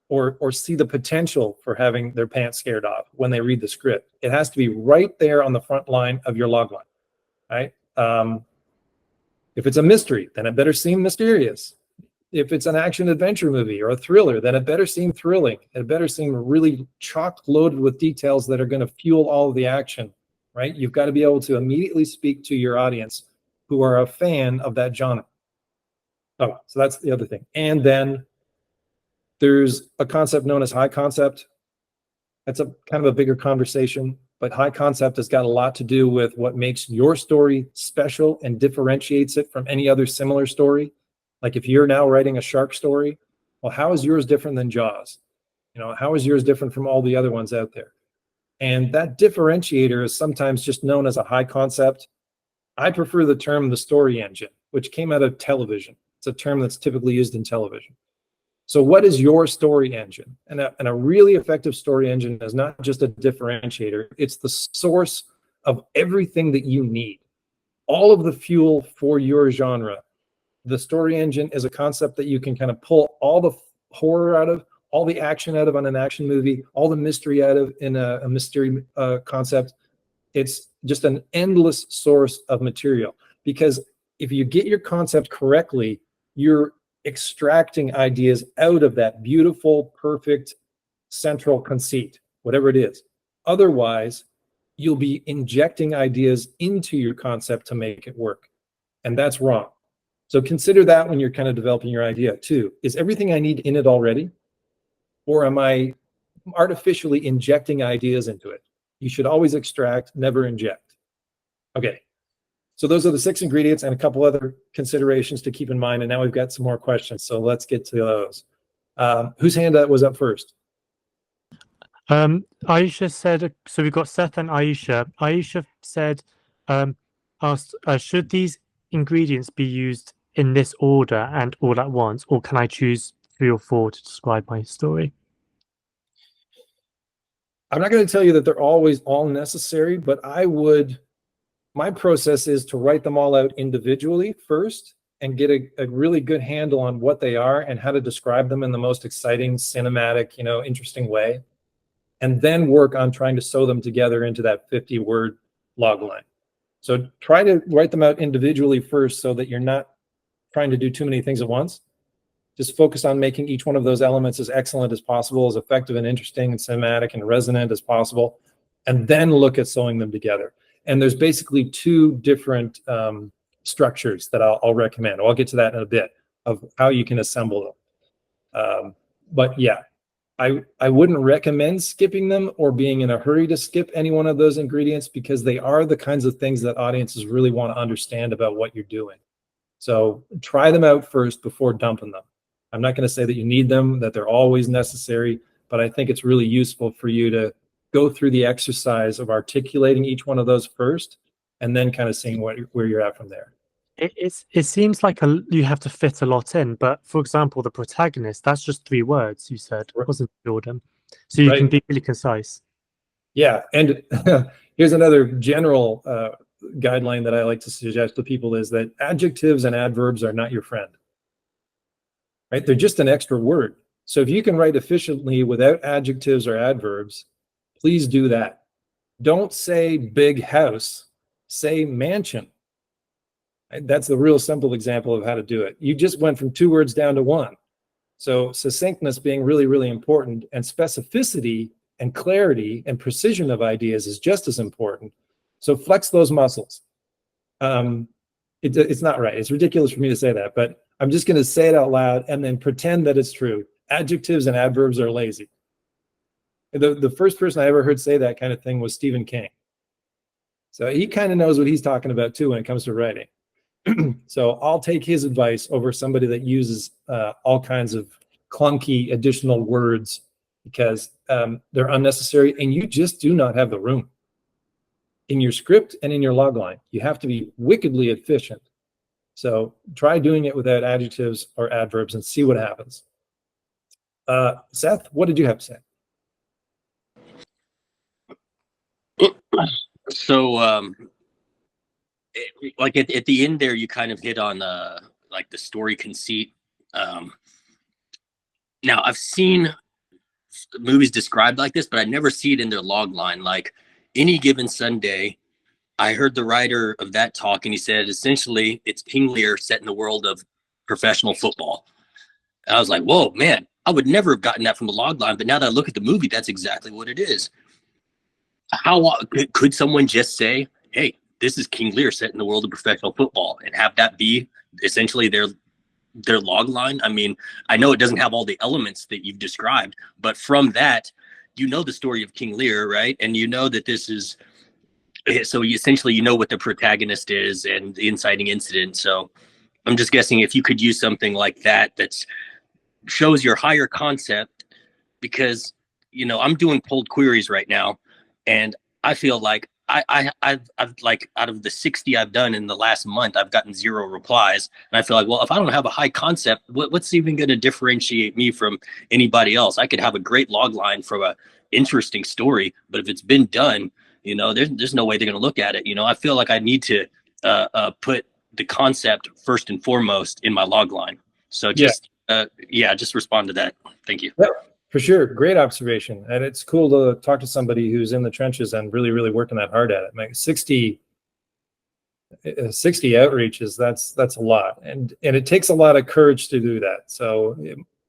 or see the potential for having their pants scared off when they read the script. It has to be right there on the front line of your logline, right? If it's a mystery, then it better seem mysterious. If it's an action adventure movie or a thriller, then it better seem thrilling. It better seem really chock-loaded with details that are going to fuel all of the action, right? You've got to be able to immediately speak to your audience who are a fan of that genre. Oh, so that's the other thing. And then there's a concept known as high concept. That's a kind of a bigger conversation. but high concept has got a lot to do with what makes your story special and differentiates it from any other similar story. Like if you're now writing a shark story, well, how is yours different than Jaws? You know, how is yours different from all the other ones out there? And that differentiator is sometimes just known as a high concept. I prefer the term the story engine, which came out of television. It's a term that's typically used in television. So what is your story engine? And a really effective story engine is not just a differentiator. It's the source of everything that you need. All of the fuel for your genre. The story engine is a concept that you can kind of pull all the horror out of, all the action out of on an action movie, all the mystery out of in a mystery concept. It's just an endless source of material, because if you get your concept correctly, you're extracting ideas out of that beautiful, perfect central conceit, whatever it is. Otherwise, you'll be injecting ideas into your concept to make it work. And that's wrong. So consider that when you're kind of developing your idea too. Is everything I need in it already? Or am I artificially injecting ideas into it? You should always extract, never inject. Okay. So those are the 6 ingredients and a couple other considerations to keep in mind. And now we've got some more questions. So let's get to those. Whose hand was up first? Aisha said, so we've got Seth and Aisha. Aisha said, asked, should these ingredients be used in this order and all at once, or can I choose 3 or 4 to describe my story? I'm not going to tell you that they're always all necessary, but my process is to write them all out individually first and get a really good handle on what they are and how to describe them in the most exciting, cinematic, interesting way. And then work on trying to sew them together into that 50-word log line. So try to write them out individually first so that you're not trying to do too many things at once. Just focus on making each one of those elements as excellent as possible, as effective and interesting and cinematic and resonant as possible, and then look at sewing them together. And there's basically 2 different structures that I'll recommend. I'll get to that in a bit, of how you can assemble them. But yeah, I wouldn't recommend skipping them or being in a hurry to skip any one of those ingredients, because they are the kinds of things that audiences really want to understand about what you're doing. So try them out first before dumping them. I'm not going to say that you need them, that they're always necessary, but I think it's really useful for you to go through the exercise of articulating each one of those first, and then kind of seeing where you're at from there. It seems like you have to fit a lot in, but for example, the protagonist, that's just 3 words you said, wasn't Jordan? So you can be really concise. Yeah, and here's another general guideline that I like to suggest to people, is that adjectives and adverbs are not your friend. Right? They're just an extra word. So if you can write efficiently without adjectives or adverbs, please do that. Don't say big house, say mansion. That's the real simple example of how to do it. You just went from 2 words down to 1. So succinctness being really, really important, and specificity and clarity and precision of ideas is just as important. So flex those muscles. It's not right. It's ridiculous for me to say that, but I'm just going to say it out loud and then pretend that it's true. Adjectives and adverbs are lazy. The first person I ever heard say that kind of thing was Stephen King. So he kind of knows what he's talking about too when it comes to writing. So I'll take his advice over somebody that uses all kinds of clunky additional words, because they're unnecessary, and you just do not have the room in your script and in your logline. You have to be wickedly efficient. So try doing it without adjectives or adverbs and see what happens. Seth, what did you have to say? So, like at the end there, you kind of hit on like the story conceit. Now I've seen movies described like this, but I never see it in their log line. Like Any Given Sunday, I heard the writer of that talk, and he said essentially it's King Lear set in the world of professional football. And I was like, whoa, man, I would never have gotten that from the log line, but now that I look at the movie, that's exactly what it is. How could someone just say, hey, this is King Lear set in the world of professional football, and have that be essentially their log line? I mean, I know it doesn't have all the elements that you've described, but from that you know the story of King Lear, right? And you know that this is, so essentially you know what the protagonist is and the inciting incident. So I'm just guessing if you could use something like that that shows your higher concept, because I'm doing cold queries right now, and I feel like I've like, out of the 60 I've done in the last month, I've gotten 0 replies, and I feel like, well, if I don't have a high concept, what's even going to differentiate me from anybody else? I could have a great log line from a interesting story, but if it's been done, there's no way they're going to look at it. I feel like I need to put the concept first and foremost in my log line. So just just respond to that. Thank you. Yeah, for sure. Great observation. And it's cool to talk to somebody who's in the trenches and really, really working that hard at it. Like 60 outreaches, that's a lot. And it takes a lot of courage to do that. So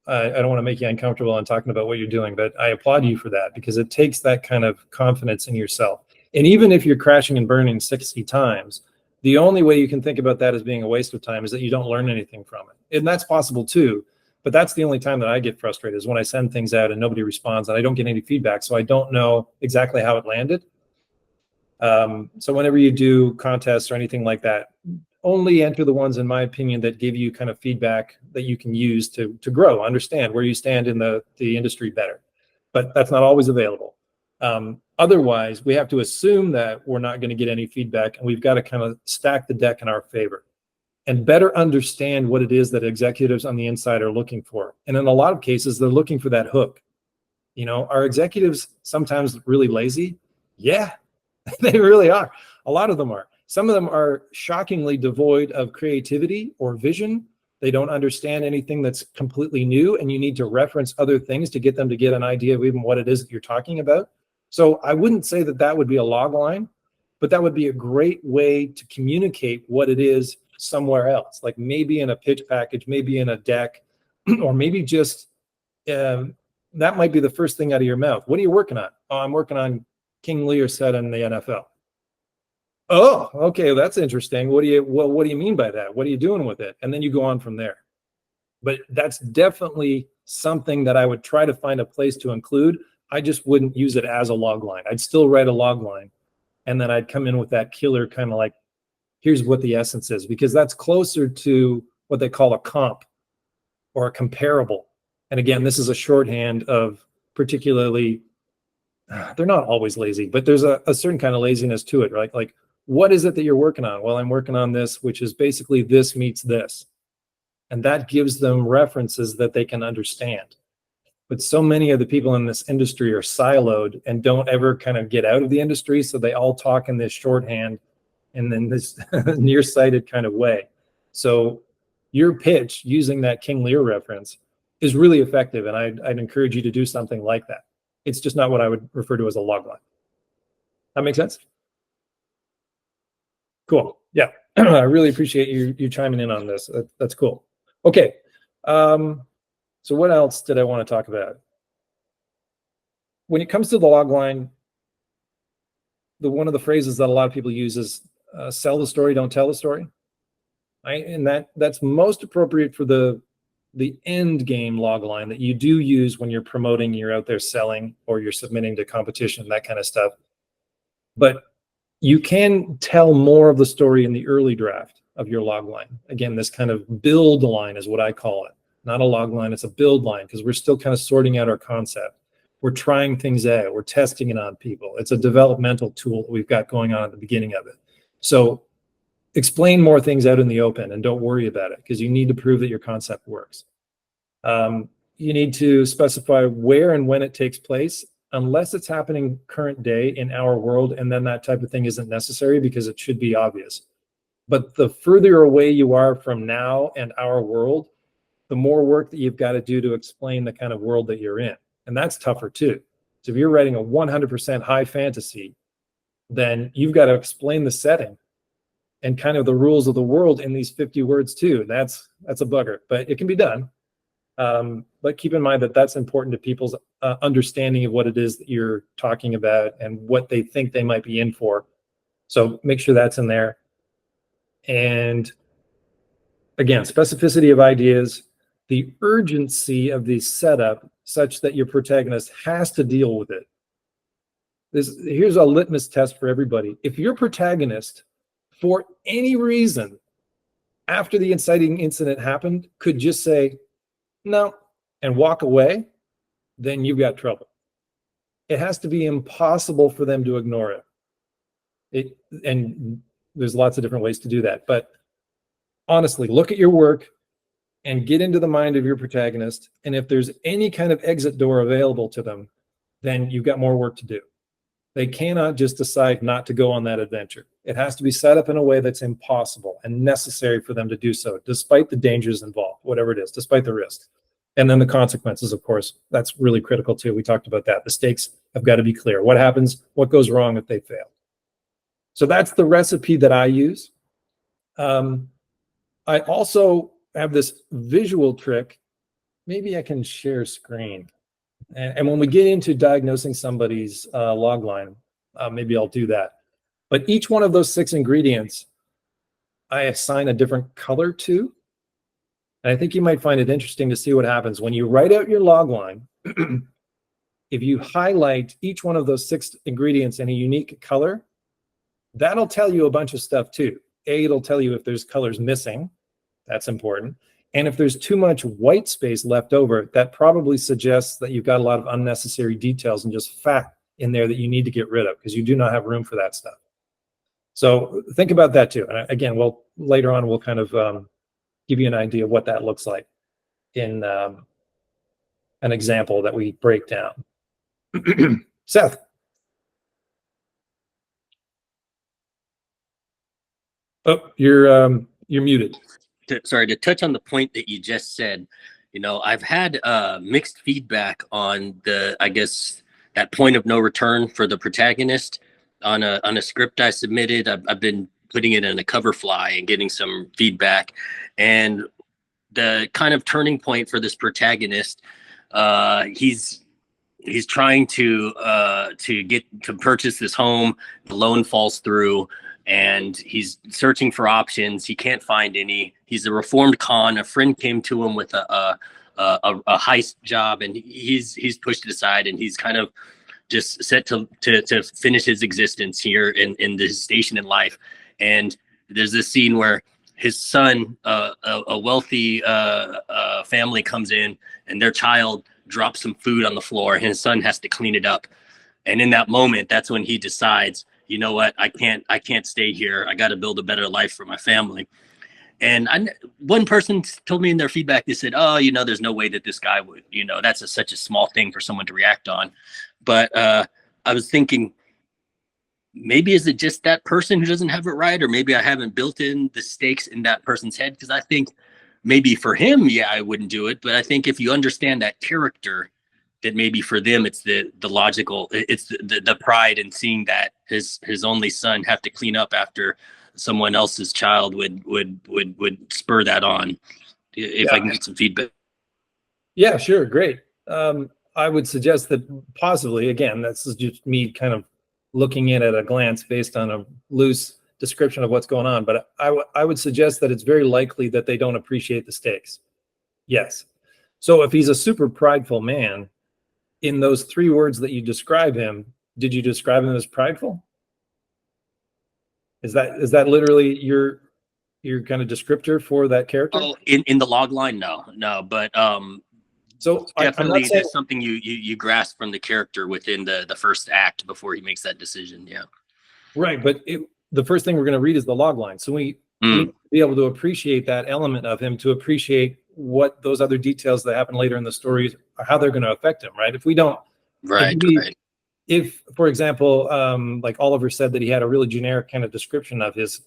I don't want to make you uncomfortable on talking about what you're doing, but I applaud you for that, because it takes that kind of confidence in yourself. And even if you're crashing and burning 60 times, the only way you can think about that as being a waste of time is that you don't learn anything from it. And that's possible too. But that's the only time that I get frustrated, is when I send things out and nobody responds and I don't get any feedback. So I don't know exactly how it landed. So whenever you do contests or anything like that, only enter the ones, in my opinion, that give you kind of feedback that you can use to grow, understand where you stand in the industry better. But that's not always available. Otherwise, we have to assume that we're not going to get any feedback, and we've got to kind of stack the deck in our favor and better understand what it is that executives on the inside are looking for. And in a lot of cases, they're looking for that hook. Are executives sometimes really lazy? Yeah, they really are. A lot of them are. Some of them are shockingly devoid of creativity or vision. They don't understand anything that's completely new, and you need to reference other things to get them to get an idea of even what it is that you're talking about. So I wouldn't say that that would be a log line, but that would be a great way to communicate what it is somewhere else, like maybe in a pitch package, maybe in a deck, or maybe just that might be the first thing out of your mouth. What are you working on? Oh, I'm working on King Lear set in the NFL. Oh, okay, that's interesting. What do you mean by that? What are you doing with it? And then you go on from there. But that's definitely something that I would try to find a place to include. I just wouldn't use it as a log line. I'd still write a log line, and then I'd come in with that killer kind of like, here's what the essence is, because that's closer to what they call a comp or a comparable. And again, this is a shorthand of particularly, they're not always lazy, but there's a certain kind of laziness to it, right? Like, what is it that you're working on? Well, I'm working on this, which is basically this meets this. And that gives them references that they can understand. But so many of the people in this industry are siloed and don't ever kind of get out of the industry. So they all talk in this shorthand and then this nearsighted kind of way. So your pitch using that King Lear reference is really effective. And I'd encourage you to do something like that. It's just not what I would refer to as a log line. That makes sense? Cool. Yeah. I really appreciate you chiming in on this. That's cool. Okay. So what else did I want to talk about? When it comes to the log line, one of the phrases that a lot of people use is sell the story, don't tell the story. And that's most appropriate for the end game log line that you do use when you're promoting, you're out there selling, or you're submitting to competition, that kind of stuff. But you can tell more of the story in the early draft of your log line. Again, this kind of build line is what I call it. Not a log line, it's a build line, because we're still kind of sorting out our concept. We're trying things out. We're testing it on people. It's a developmental tool that we've got going on at the beginning of it. So explain more things out in the open and don't worry about it, because you need to prove that your concept works. You need to specify where and when it takes place, unless it's happening current day in our world, and then that type of thing isn't necessary because it should be obvious. But the further away you are from now and our world, the more work that you've got to do to explain the kind of world that you're in. And that's tougher too. So if you're writing a 100% high fantasy, then you've got to explain the setting and kind of the rules of the world in these 50 words too. That's a bugger, but it can be done. But keep in mind that that's important to people's understanding of what it is that you're talking about and what they think they might be in for. So make sure that's in there. And again, specificity of ideas. the urgency of the setup such that your protagonist has to deal with it. Here's a litmus test for everybody. If your protagonist, for any reason, after the inciting incident happened, could just say, no, and walk away, then you've got trouble. It has to be impossible for them to ignore it. And there's lots of different ways to do that. But honestly, look at your work and get into the mind of your protagonist. And if there's any kind of exit door available to them, then you've got more work to do. They cannot just decide not to go on that adventure. It has to be set up in a way that's impossible and necessary for them to do so, despite the dangers involved, whatever it is, despite the risk. And then the consequences, of course, that's really critical too. We talked about that. The stakes have got to be clear. What happens? What goes wrong if they fail? So that's the recipe that I use. I also have this visual trick. Maybe I can share screen. And when we get into diagnosing somebody's log line, maybe I'll do that. But each one of those 6 ingredients, I assign a different color to. And I think you might find it interesting to see what happens when you write out your log line. If you highlight each one of those 6 ingredients in a unique color, that'll tell you a bunch of stuff too. It'll tell you if there's colors missing. That's important. And if there's too much white space left over, that probably suggests that you've got a lot of unnecessary details and just fat in there that you need to get rid of because you do not have room for that stuff. So think about that too. And again, later on, we'll kind of give you an idea of what that looks like in an example that we break down. Seth. Oh, you're muted. Sorry, to touch on the point that you just said, I've had mixed feedback on I guess, that point of no return for the protagonist on a script I submitted. I've been putting it in a cover fly and getting some feedback. And the kind of turning point for this protagonist, he's trying to purchase this home. The loan falls through. And he's searching for options. He can't find any. He's a reformed con. A friend came to him with a heist job, and he's pushed it aside, and he's kind of just set to finish his existence here in this station in life. And there's this scene where his son, a wealthy family, comes in, and their child drops some food on the floor, and his son has to clean it up. And in that moment, that's when he decides, you know what, I can't stay here. I got to build a better life for my family. And one person told me in their feedback, they said, oh, there's no way that this guy would, that's such a small thing for someone to react on. But I was thinking, maybe is it just that person who doesn't have it right? Or maybe I haven't built in the stakes in that person's head. Because I think maybe for him, yeah, I wouldn't do it. But I think if you understand that character, that maybe for them it's the logical, it's the pride in seeing that his only son have to clean up after someone else's child would spur that on. If I can get some feedback. Yeah, sure, great. I would suggest that possibly, again, this is just me kind of looking in at a glance based on a loose description of what's going on, but I would suggest that it's very likely that they don't appreciate the stakes. Yes. So if he's a super prideful man, in those 3 words that you describe him, did you describe him as prideful? Is that literally your kind of descriptor for that character? Oh, in the log line, no, but so definitely there's something you grasp from the character within the first act before he makes that decision. Yeah, right. But the first thing we're going to read is the log line, so we need to be able to appreciate that element of him, to appreciate what those other details that happen later in the story, how they're going to affect him, right? If we don't, right. If, for example, like Oliver said that he had a really generic kind of description of his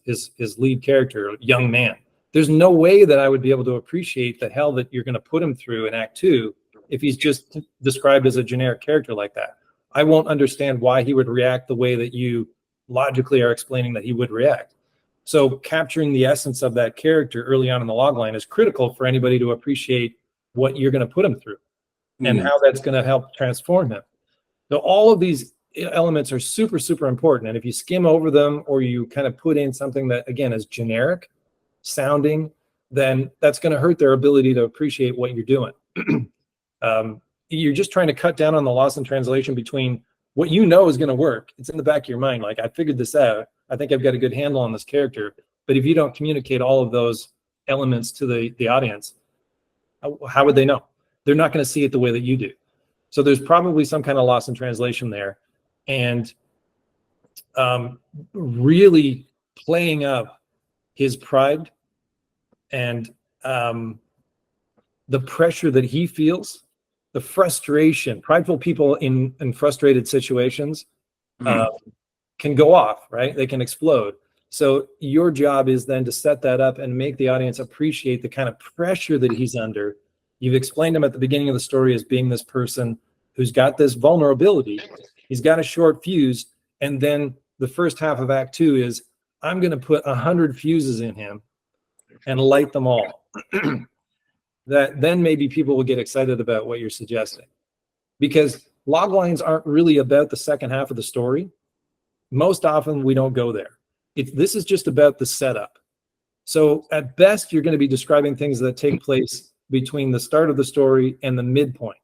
lead character, young man, there's no way that I would be able to appreciate the hell that you're going to put him through in Act 2 if he's just described as a generic character like that. I won't understand why he would react the way that you logically are explaining that he would react. So capturing the essence of that character early on in the logline is critical for anybody to appreciate what you're going to put him through and how that's going to help transform him. So all of these elements are super, super important. And if you skim over them or you kind of put in something that, again, is generic sounding then that's going to hurt their ability to appreciate what you're doing. You're just trying to cut down on the loss in translation between what you know is going to work. It's in the back of your mind. Like, I figured this out. I think I've got a good handle on this character. But if you don't communicate all of those elements to the audience, how would they know? They're not going to see it the way that you do. So there's probably some kind of loss in translation there. And really playing up his pride and the pressure that he feels, the frustration. Prideful people in frustrated situations can go off, right? They can explode. So your job is then to set that up and make the audience appreciate the kind of pressure that he's under. You've explained him at the beginning of the story as being this person who's got this vulnerability. He's got a short fuse. And then the first half of Act 2 is, I'm going to put 100 fuses in him and light them all. That then maybe people will get excited about what you're suggesting. Because log lines aren't really about the second half of the story. Most often we don't go there. This is just about the setup. So at best, you're going to be describing things that take place between the start of the story and the midpoint.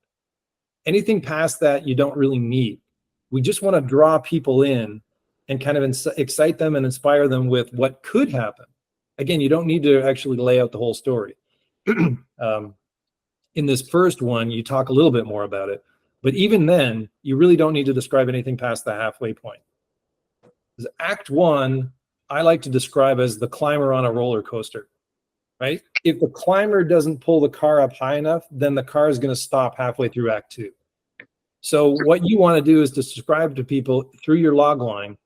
Anything past that, you don't really need. We just want to draw people in and kind of excite them and inspire them with what could happen. Again, you don't need to actually lay out the whole story. In this first one, you talk a little bit more about it. But even then, you really don't need to describe anything past the halfway point. Act 1, I like to describe as the climber on a roller coaster, right? If the climber doesn't pull the car up high enough, then the car is going to stop halfway through Act 2. So what you want to do is to describe to people through your log line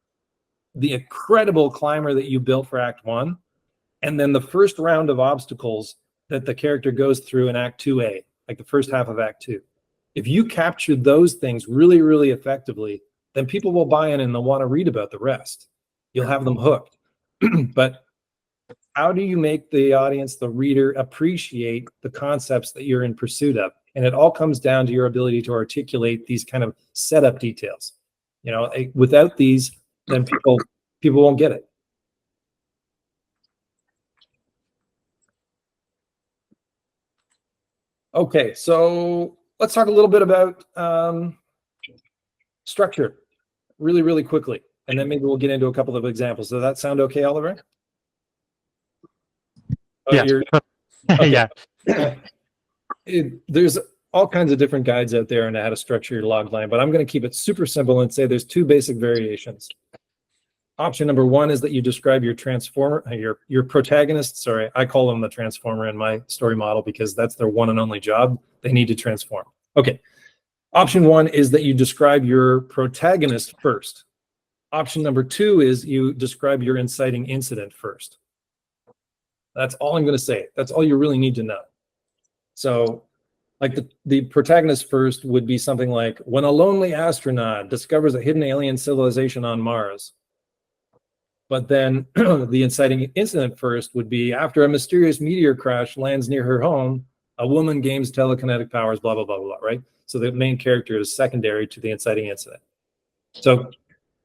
the incredible climber that you built for Act 1, and then the first round of obstacles that the character goes through in Act 2A, like the first half of Act 2. If you capture those things really, really effectively, then people will buy in and they'll want to read about the rest. You'll have them hooked. But how do you make the audience, the reader, appreciate the concepts that you're in pursuit of? And it all comes down to your ability to articulate these kind of setup details. You know, without these, then people won't get it. Okay, so let's talk a little bit about structure really, really quickly. And then maybe we'll get into a couple of examples. Does that sound okay, Oliver? Yeah. Okay. Yeah. There's all kinds of different guides out there on how to structure your log line, but I'm going to keep it super simple and say there's two basic variations. Option number 1 is that you describe your transformer, your protagonist. Sorry, I call them the transformer in my story model because that's their one and only job. They need to transform. Okay. Option 1 is that you describe your protagonist first. Option number 2 is you describe your inciting incident first. That's all I'm going to say. That's all you really need to know. So, like the protagonist first would be something like, when a lonely astronaut discovers a hidden alien civilization on Mars. But then the inciting incident first would be, after a mysterious meteor crash lands near her home, a woman gains telekinetic powers, blah, blah, blah, blah, right? So the main character is secondary to the inciting incident. So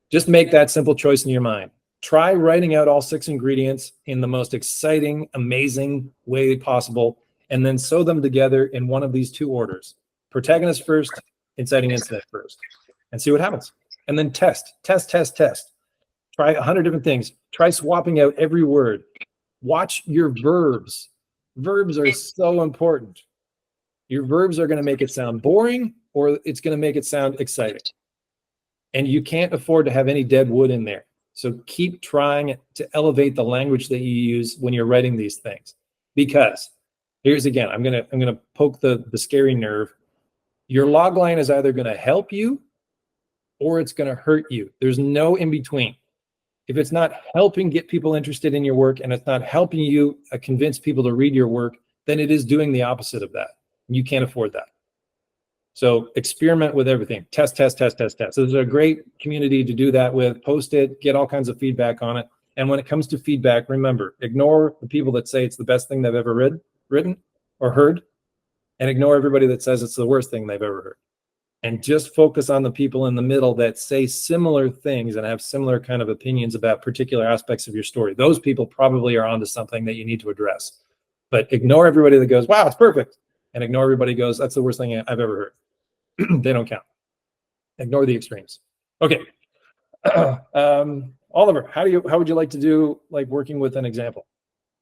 just make that simple choice in your mind. Try writing out all 6 ingredients in the most exciting, amazing way possible, and then sew them together in one of these 2 orders. Protagonist first, inciting incident first, and see what happens. And then test. Try 100 different things. Try swapping out every word. Watch your verbs. Verbs are so important. Your verbs are going to make it sound boring, or it's going to make it sound exciting. And you can't afford to have any dead wood in there. So keep trying to elevate the language that you use when you're writing these things. Because here's again, I'm gonna poke the scary nerve. Your log line is either going to help you or it's going to hurt you. There's no in between. If it's not helping get people interested in your work and it's not helping you convince people to read your work, then it is doing the opposite of that. You can't afford that. So experiment with everything. Test. So there's a great community to do that with. Post it, get all kinds of feedback on it. And when it comes to feedback, remember, ignore the people that say it's the best thing they've ever written or heard, and ignore everybody that says it's the worst thing they've ever heard. And just focus on the people in the middle that say similar things and have similar kind of opinions about particular aspects of your story. Those people probably are onto something that you need to address. But ignore everybody that goes, wow, it's perfect. And ignore everybody who goes, that's the worst thing I've ever heard. They don't count. Ignore the extremes. Okay. Oliver, how would you like to do like working with an example?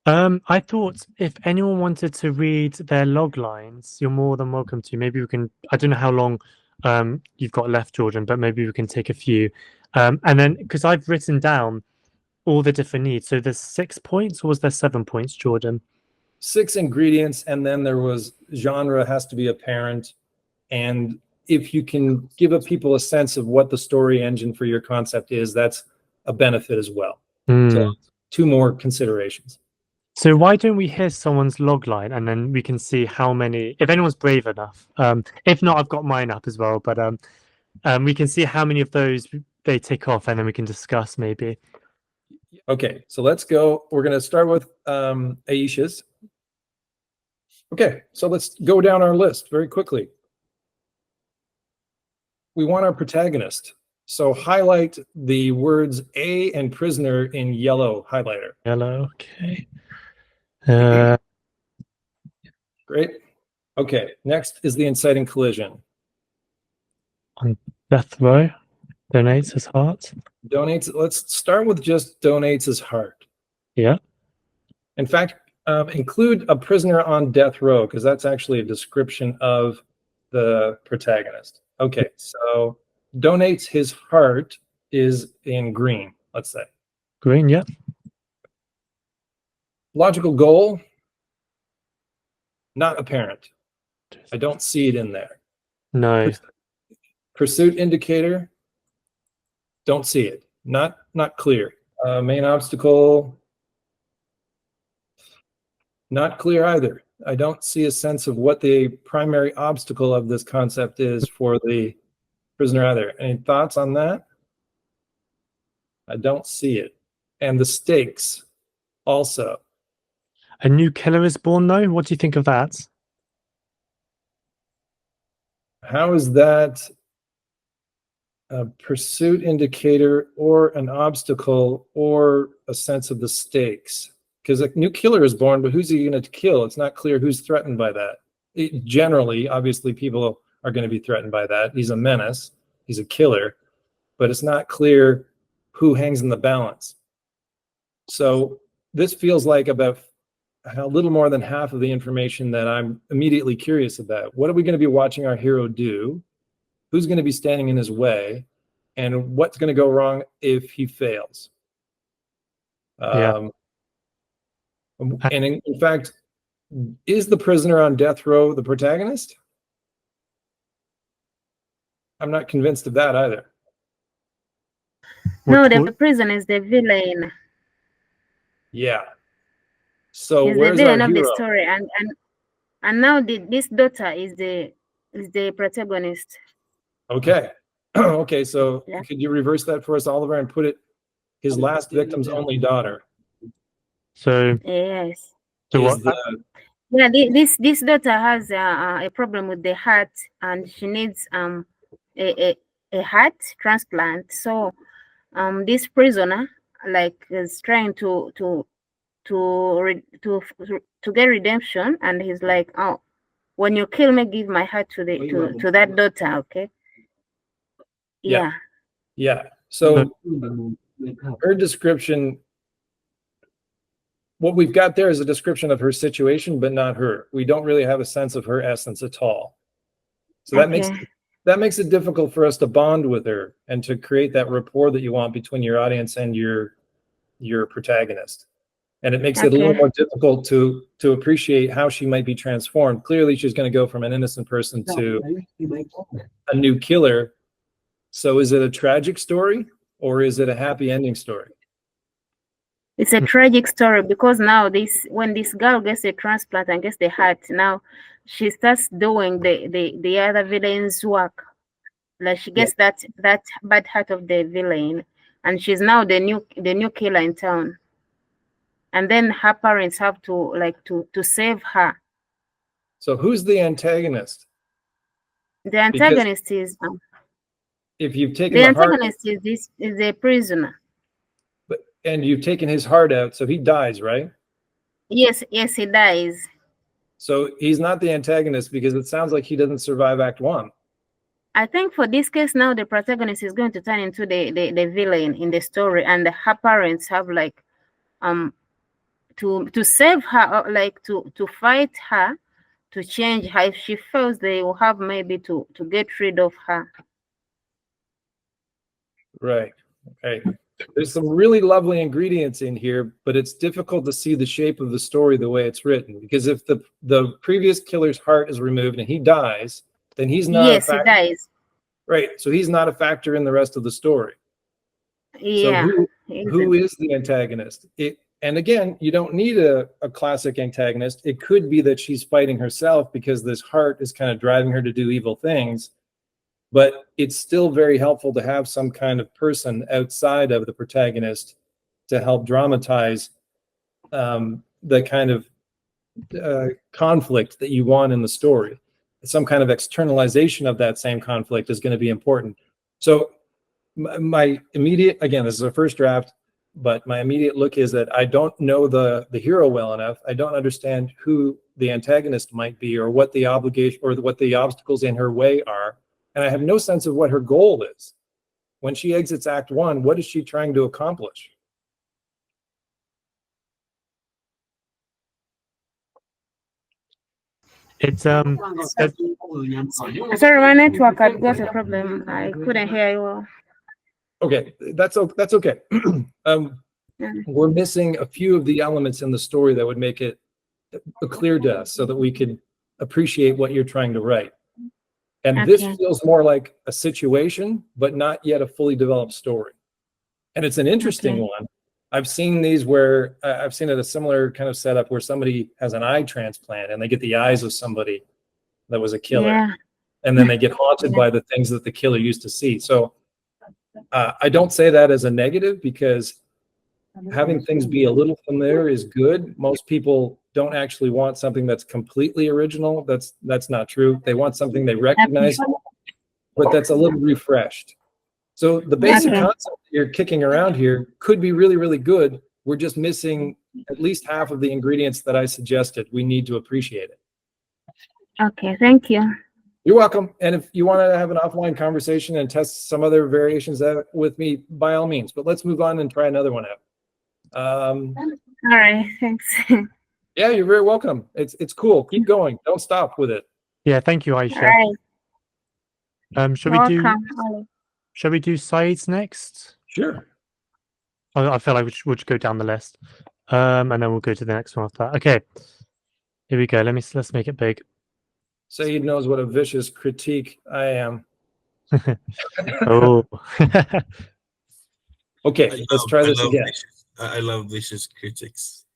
I thought if anyone wanted to read their log lines, you're more than welcome to. Maybe we can, I don't know how long you've got left, Jordan, but maybe we can take a few. And then, because I've written down all the different needs. So there's 6 points, or was there 7 points, Jordan? 6 ingredients, and then there was genre has to be apparent. And if you can give people a sense of what the story engine for your concept is, that's a benefit as well. So 2 more considerations. So why don't we hear someone's log line, and then we can see how many, if anyone's brave enough. If not, I've got mine up as well, but we can see how many of those they tick off, and then we can discuss maybe. Okay, so let's go. We're going to start with Aisha's. Okay, so let's go down our list very quickly. We want our protagonist. So highlight the words A and prisoner in yellow highlighter. Yellow, okay. Great. Okay, next is the inciting collision. On death row, donates his heart. Donates, let's start with just donates his heart. Yeah. In fact, include a prisoner on death row, because that's actually a description of the protagonist. Okay, so donates his heart is in green, let's say. Green, yeah. Logical goal, not apparent. I don't see it in there. No. Pursuit indicator, don't see it. Not clear. Main obstacle, not clear either. I don't see a sense of what the primary obstacle of this concept is for the prisoner either. Any thoughts on that? I don't see it. And the stakes also. A new killer is born, though. What do you think of that? How is that a pursuit indicator or an obstacle or a sense of the stakes? Because a new killer is born, but who's he going to kill? It's not clear who's threatened by that. Generally, obviously, people are going to be threatened by that. He's a menace. He's a killer. But it's not clear who hangs in the balance. So this feels like about a little more than half of the information that I'm immediately curious about. What are we going to be watching our hero do? Who's going to be standing in his way? And what's going to go wrong if he fails? Yeah. And in fact, is the prisoner on death row the protagonist? I'm not convinced of that either. No, the prison is the villain. Yeah. So He's the where's our villain of the hero? story, and now this daughter is the protagonist. Okay. Okay, so Yeah. could you reverse that for us, Oliver, and put it his last victim's only daughter? So, Yes. so Is what? Yeah, this daughter has a problem with the heart, and she needs a heart transplant. So this prisoner is trying to get redemption, and he's like, oh, when you kill me, give my heart to that daughter. Okay. Yeah. Yeah. So her description, what we've got there is a description of her situation, but not her. We don't really have a sense of her essence at all. So that makes it difficult for us to bond with her and to create that rapport that you want between your audience and your protagonist. And it makes it a little more difficult to appreciate how she might be transformed. Clearly, she's going to go from an innocent person to a new killer. So is it a tragic story or is it a happy ending story? It's a tragic story, because now when this girl gets a transplant and gets the heart, now she starts doing the other villain's work. Like she gets that bad heart of the villain, and she's now the new killer in town. And then her parents have to save her. So who's the antagonist? The antagonist is if you've taken the the heart, antagonist is a prisoner. and you've taken his heart out, so he dies, right? Yes, yes, he dies. So he's not the antagonist because it sounds like he doesn't survive Act 1. I think for this case now, the protagonist is going to turn into the villain in the story, and her parents have like to save her, or like to fight her, to change her. If she fails, they will have maybe to get rid of her. Right. Okay. There's some really lovely ingredients in here, but it's difficult to see the shape of the story the way it's written. Because if the previous killer's heart is removed and he dies, then he's not a Yes, he factor. dies. Right. So he's not a factor in the rest of the story. Yeah. So who is the antagonist? And again, you don't need a classic antagonist. It could be that she's fighting herself because this heart is kind of driving her to do evil things. But it's still very helpful to have some kind of person outside of the protagonist to help dramatize the kind of conflict that you want in the story. Some kind of externalization of that same conflict is going to be important. So my immediate, again, this is a first draft, but my immediate look is that I don't know the hero well enough. I don't understand who the antagonist might be or what the obligation or what the obstacles in her way are. And I have no sense of what her goal is. When she exits Act 1, what is she trying to accomplish? It's Sorry, my network had got a problem. I couldn't hear you well. Okay, that's okay. We're missing a few of the elements in the story that would make it clear to us so that we could appreciate what you're trying to write. And this feels more like a situation, but not yet a fully developed story. And it's an interesting one. I've seen these where I've seen it a similar kind of setup where somebody has an eye transplant and they get the eyes of somebody that was a killer. Yeah. And then they get haunted by the things that the killer used to see. So I don't say that as a negative because having things be a little familiar is good. Most people don't actually want something that's completely original. That's not true. They want something they recognize, but that's a little refreshed. So the basic concept you're kicking around here could be really, really good. We're just missing at least half of the ingredients that I suggested. We need to appreciate it. Okay, thank you. You're welcome. And if you want to have an offline conversation and test some other variations out with me, by all means. But let's move on and try another one out. All right, thanks. Yeah, you're very welcome. It's cool. Keep going. Don't stop with it. yeah, thank you, Aisha. Right. Shall we do sides next? Sure. I feel like we'll just go down the list. And then we'll go to the next one after that. Okay. Here we go. Let's make it big. Saeed knows what a vicious critique I am. Oh. Okay, let's try this again. I love vicious critics.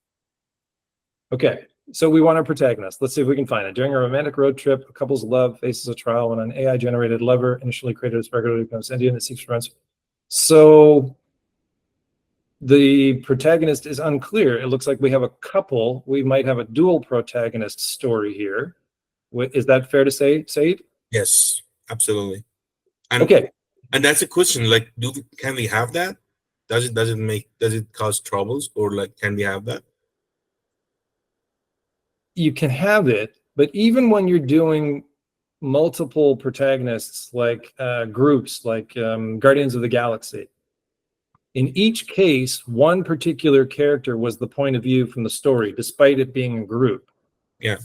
Okay, so we want our protagonist. Let's see if we can find it. During a romantic road trip, a couple's love faces a trial when an AI-generated lover, initially created as regularly, becomes sentient and seeks revenge. So the protagonist is unclear. It looks like we have a couple. We might have a dual protagonist story here. Is that fair to say, Saeed? Yes, absolutely. And, okay. And that's a question. Like, can we have that? Does it cause troubles, or like, can we have that? You can have it, but even when you're doing multiple protagonists, like groups, like Guardians of the Galaxy, in each case, one particular character was the point of view from the story, despite it being a group. Yeah.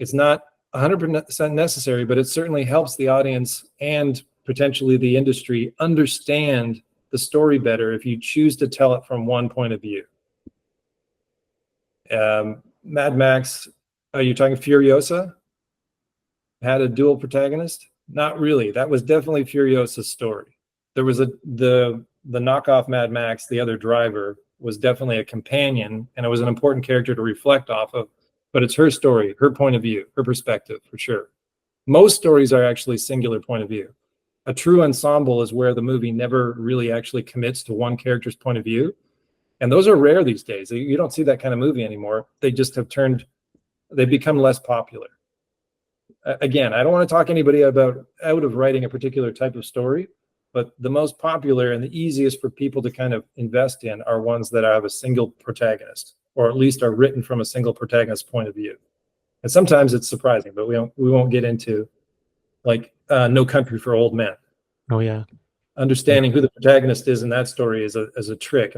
It's not 100% necessary, but it certainly helps the audience and potentially the industry understand the story better if you choose to tell it from one point of view. Mad Max, are you talking Furiosa? Had a dual protagonist? Not really. That was definitely Furiosa's story. There was the knockoff Mad Max, the other driver, was definitely a companion, and it was an important character to reflect off of, but it's her story, her point of view, her perspective, for sure. Most stories are actually singular point of view. A true ensemble is where the movie never really actually commits to one character's point of view. And those are rare these days. You don't see that kind of movie anymore. They just have they've become less popular. Again, I don't want to talk anybody out of writing a particular type of story, but the most popular and the easiest for people to kind of invest in are ones that have a single protagonist. or at least are written from a single protagonist point of view. And sometimes it's surprising, but we won't get into like No Country for Old Men. Oh yeah. Understanding who the protagonist is in that story is a trick,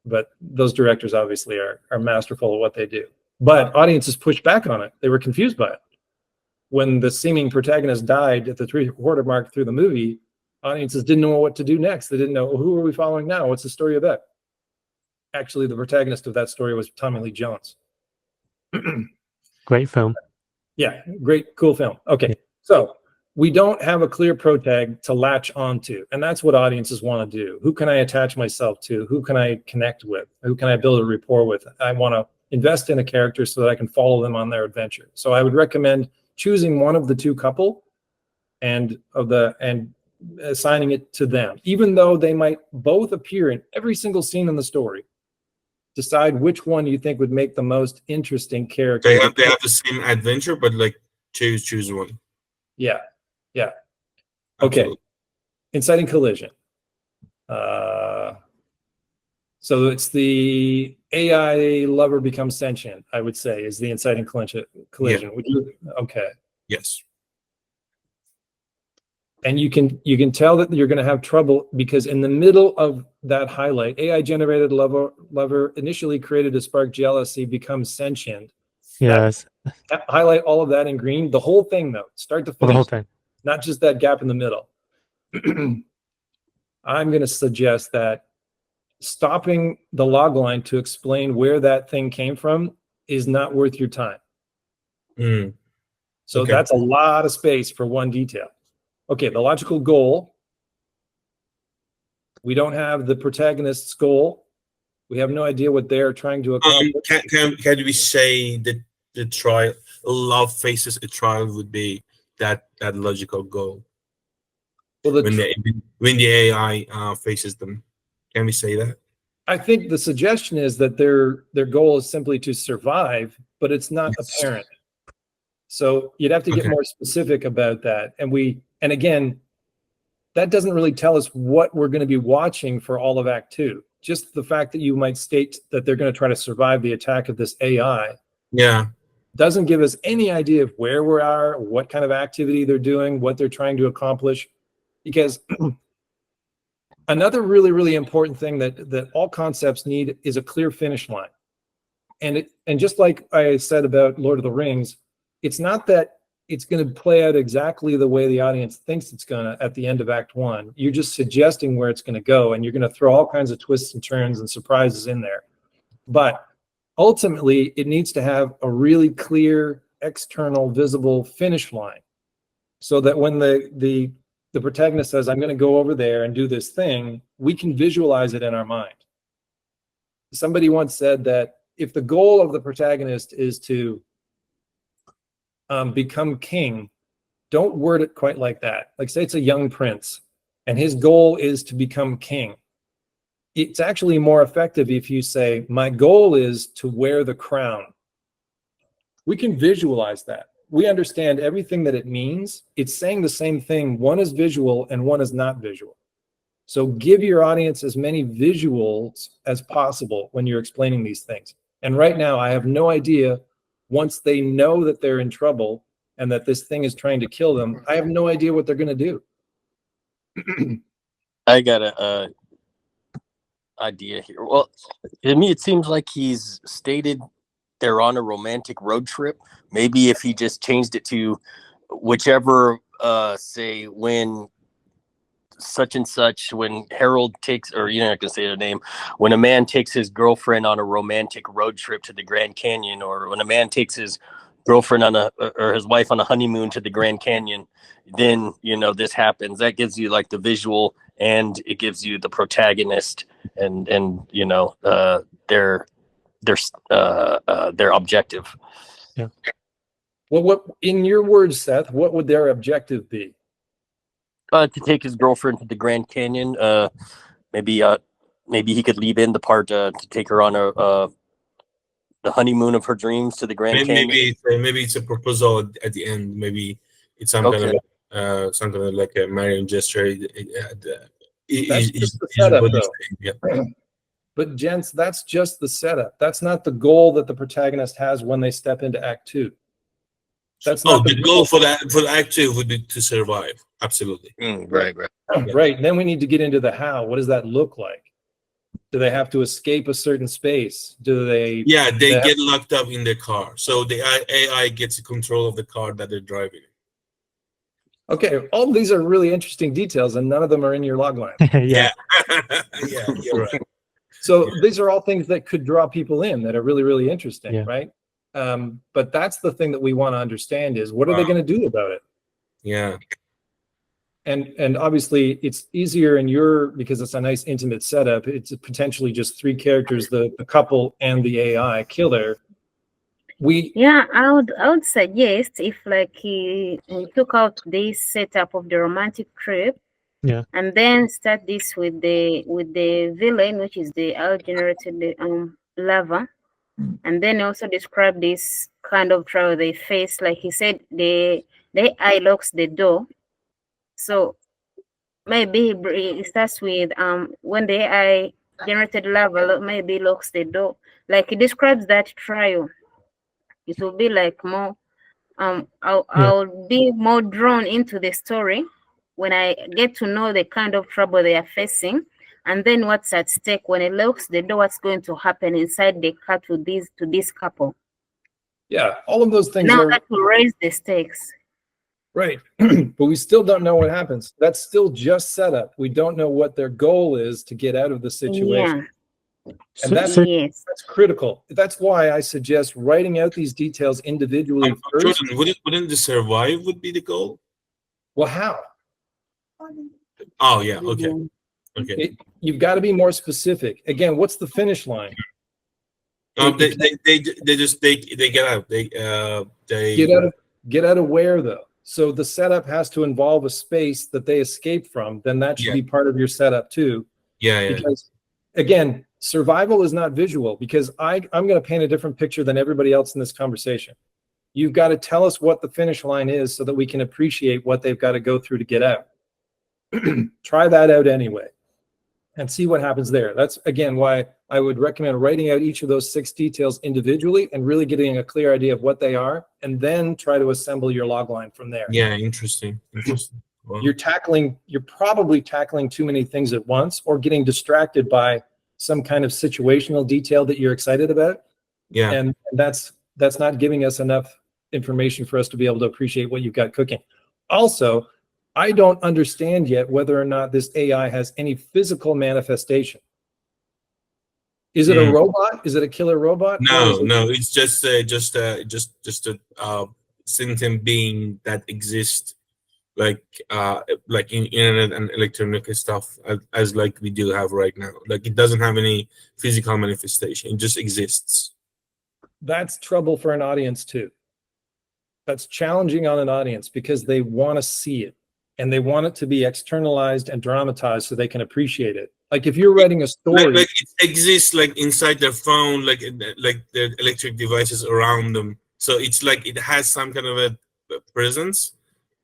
but those directors obviously are masterful at what they do. But audiences pushed back on it. They were confused by it. When the seeming protagonist died at the 3/4 mark through the movie, audiences didn't know what to do next. They didn't know, well, who are we following now? What's the story about? Actually, the protagonist of that story was Tommy Lee Jones. Great film. Yeah, great, cool film. Okay, Yeah. so we don't have a clear protag to latch onto, and that's what audiences want to do. Who can I attach myself to? Who can I connect with? Who can I build a rapport with? I want to invest in a character so that I can follow them on their adventure. So I would recommend choosing one of the two couple and assigning it to them, even though they might both appear in every single scene in the story. Decide which one you think would make the most interesting character. They have the same adventure, but like choose one. Yeah. Okay. Absolutely. Inciting collision. So it's the AI lover becomes sentient, I would say, is the inciting collision. Would you? Okay. Yes. And you can tell that you're going to have trouble because in the middle of that highlight, AI generated lover initially created to spark jealousy, becomes sentient. Yes. Highlight all of that in green. The whole thing, though, start to For finish, the whole thing. not just that gap in the middle. I'm going to suggest that stopping the log line to explain where that thing came from is not worth your time. So Okay. that's a lot of space for one detail. Okay, the logical goal. We don't have the protagonist's goal. We have no idea what they're trying to accomplish. Can we say that the trial love faces a trial would be that logical goal? Well, when the AI faces them, can we say that? I think the suggestion is that their goal is simply to survive, but it's not Yes. apparent. So you'd have to get Okay. more specific about that. And again, that doesn't really tell us what we're going to be watching for all of Act 2. Just the fact that you might state that they're going to try to survive the attack of this AI Yeah. doesn't give us any idea of where we are, what kind of activity they're doing, what they're trying to accomplish. Because another really, really important thing that all concepts need is a clear finish line. And just like I said about Lord of the Rings, it's not that it's going to play out exactly the way the audience thinks it's going to at the end of Act 1. You're just suggesting where it's going to go, and you're going to throw all kinds of twists and turns and surprises in there. But ultimately, it needs to have a really clear, external, visible finish line, so that when the protagonist says, "I'm going to go over there and do this thing," we can visualize it in our mind. Somebody once said that if the goal of the protagonist is to become king, don't word it quite like that. Like, say it's a young prince and his goal is to become king. It's actually more effective if you say, my goal is to wear the crown. We can visualize that. We understand everything that it means. It's saying the same thing. One is visual and one is not visual. So give your audience as many visuals as possible when you're explaining these things. And right now, I have no idea. Once they know that they're in trouble and that this thing is trying to kill them, I have no idea what they're going to do. I got a idea here. Well, to me, it seems like he's stated they're on a romantic road trip. Maybe if he just changed it to whichever, say, when such and such, when Harold takes, or you're not gonna say their name, when a man takes his girlfriend on a romantic road trip to the Grand Canyon, or when a man takes his girlfriend or his wife on a honeymoon to the Grand Canyon, then this happens. That gives you like the visual, and it gives you the protagonist and their objective. Yeah. Well, what, in your words, Seth, what would their objective be? To take his girlfriend to the Grand Canyon. Maybe he could leave in the part to take her on the honeymoon of her dreams to the Grand Canyon. Maybe it's a proposal at the end. Maybe it's some kind of like a marriage gesture. That's just the setup, though. Yeah. But gents, that's just the setup. That's not the goal that the protagonist has when they step into Act 2. That's Oh, not the goal for the Act 2 would be to survive. Absolutely. Right. Right. Then we need to get into the how. What does that look like? Do they have to escape a certain space? Do they? Yeah, they have- get locked up in their car. So the AI gets control of the car that they're driving. Okay, all these are really interesting details, and none of them are in your logline. Yeah. Yeah, you're right. So these are all things that could draw people in that are really, really interesting, Yeah. right? But that's the thing that we want to understand is what are they Wow. going to do about it? Yeah. And obviously it's easier in your, because it's a nice intimate setup. It's potentially just 3 characters, the couple and the AI killer. Yeah, I would suggest if like he took out this setup of the romantic trip, Yeah. and then start this with the villain, which is the generated lava, and then also describe this kind of trial they face. Like he said, the AI locks the door, so maybe it starts with when the AI generated lava maybe locks the door. Like he describes that trial, it will be like more I'll be more drawn into the story when I get to know the kind of trouble they are facing, and then what's at stake when it locks the door. What's going to happen inside the car to this couple? Yeah, all of those things Now are that will raise the stakes. right. But we still don't know what happens. That's still just setup. We don't know what their goal is to get out of the situation. And that's Yes. critical. That's why I suggest writing out these details individually first. Jordan, wouldn't the survive would be the goal? Well, how? Oh yeah, okay. You've got to be more specific. Again, what's the finish line? They get out. They Get out of where though? So the setup has to involve a space that they escape from. Then that should be part of your setup too. Yeah. Because again, survival is not visual, because I'm going to paint a different picture than everybody else in this conversation. You've got to tell us what the finish line is so that we can appreciate what they've got to go through to get out. Try that out anyway and see what happens there. That's again why I would recommend writing out each of those 6 details individually and really getting a clear idea of what they are, and then try to assemble your log line from there. Yeah, interesting. Wow. You're probably tackling too many things at once, or getting distracted by some kind of situational detail that you're excited about. Yeah. And that's not giving us enough information for us to be able to appreciate what you've got cooking. Also, I don't understand yet whether or not this AI has any physical manifestation. Is it a robot? Is it a killer robot? No, it's just a sentient being that exists, like in internet and electronic stuff, as like we do have right now. Like it doesn't have any physical manifestation. It just exists. That's trouble for an audience too. That's challenging on an audience because they want to see it and they want it to be externalized and dramatized so they can appreciate it. Like if you're writing a story, like it exists like inside their phone, like the electric devices around them. So it's like it has some kind of a presence,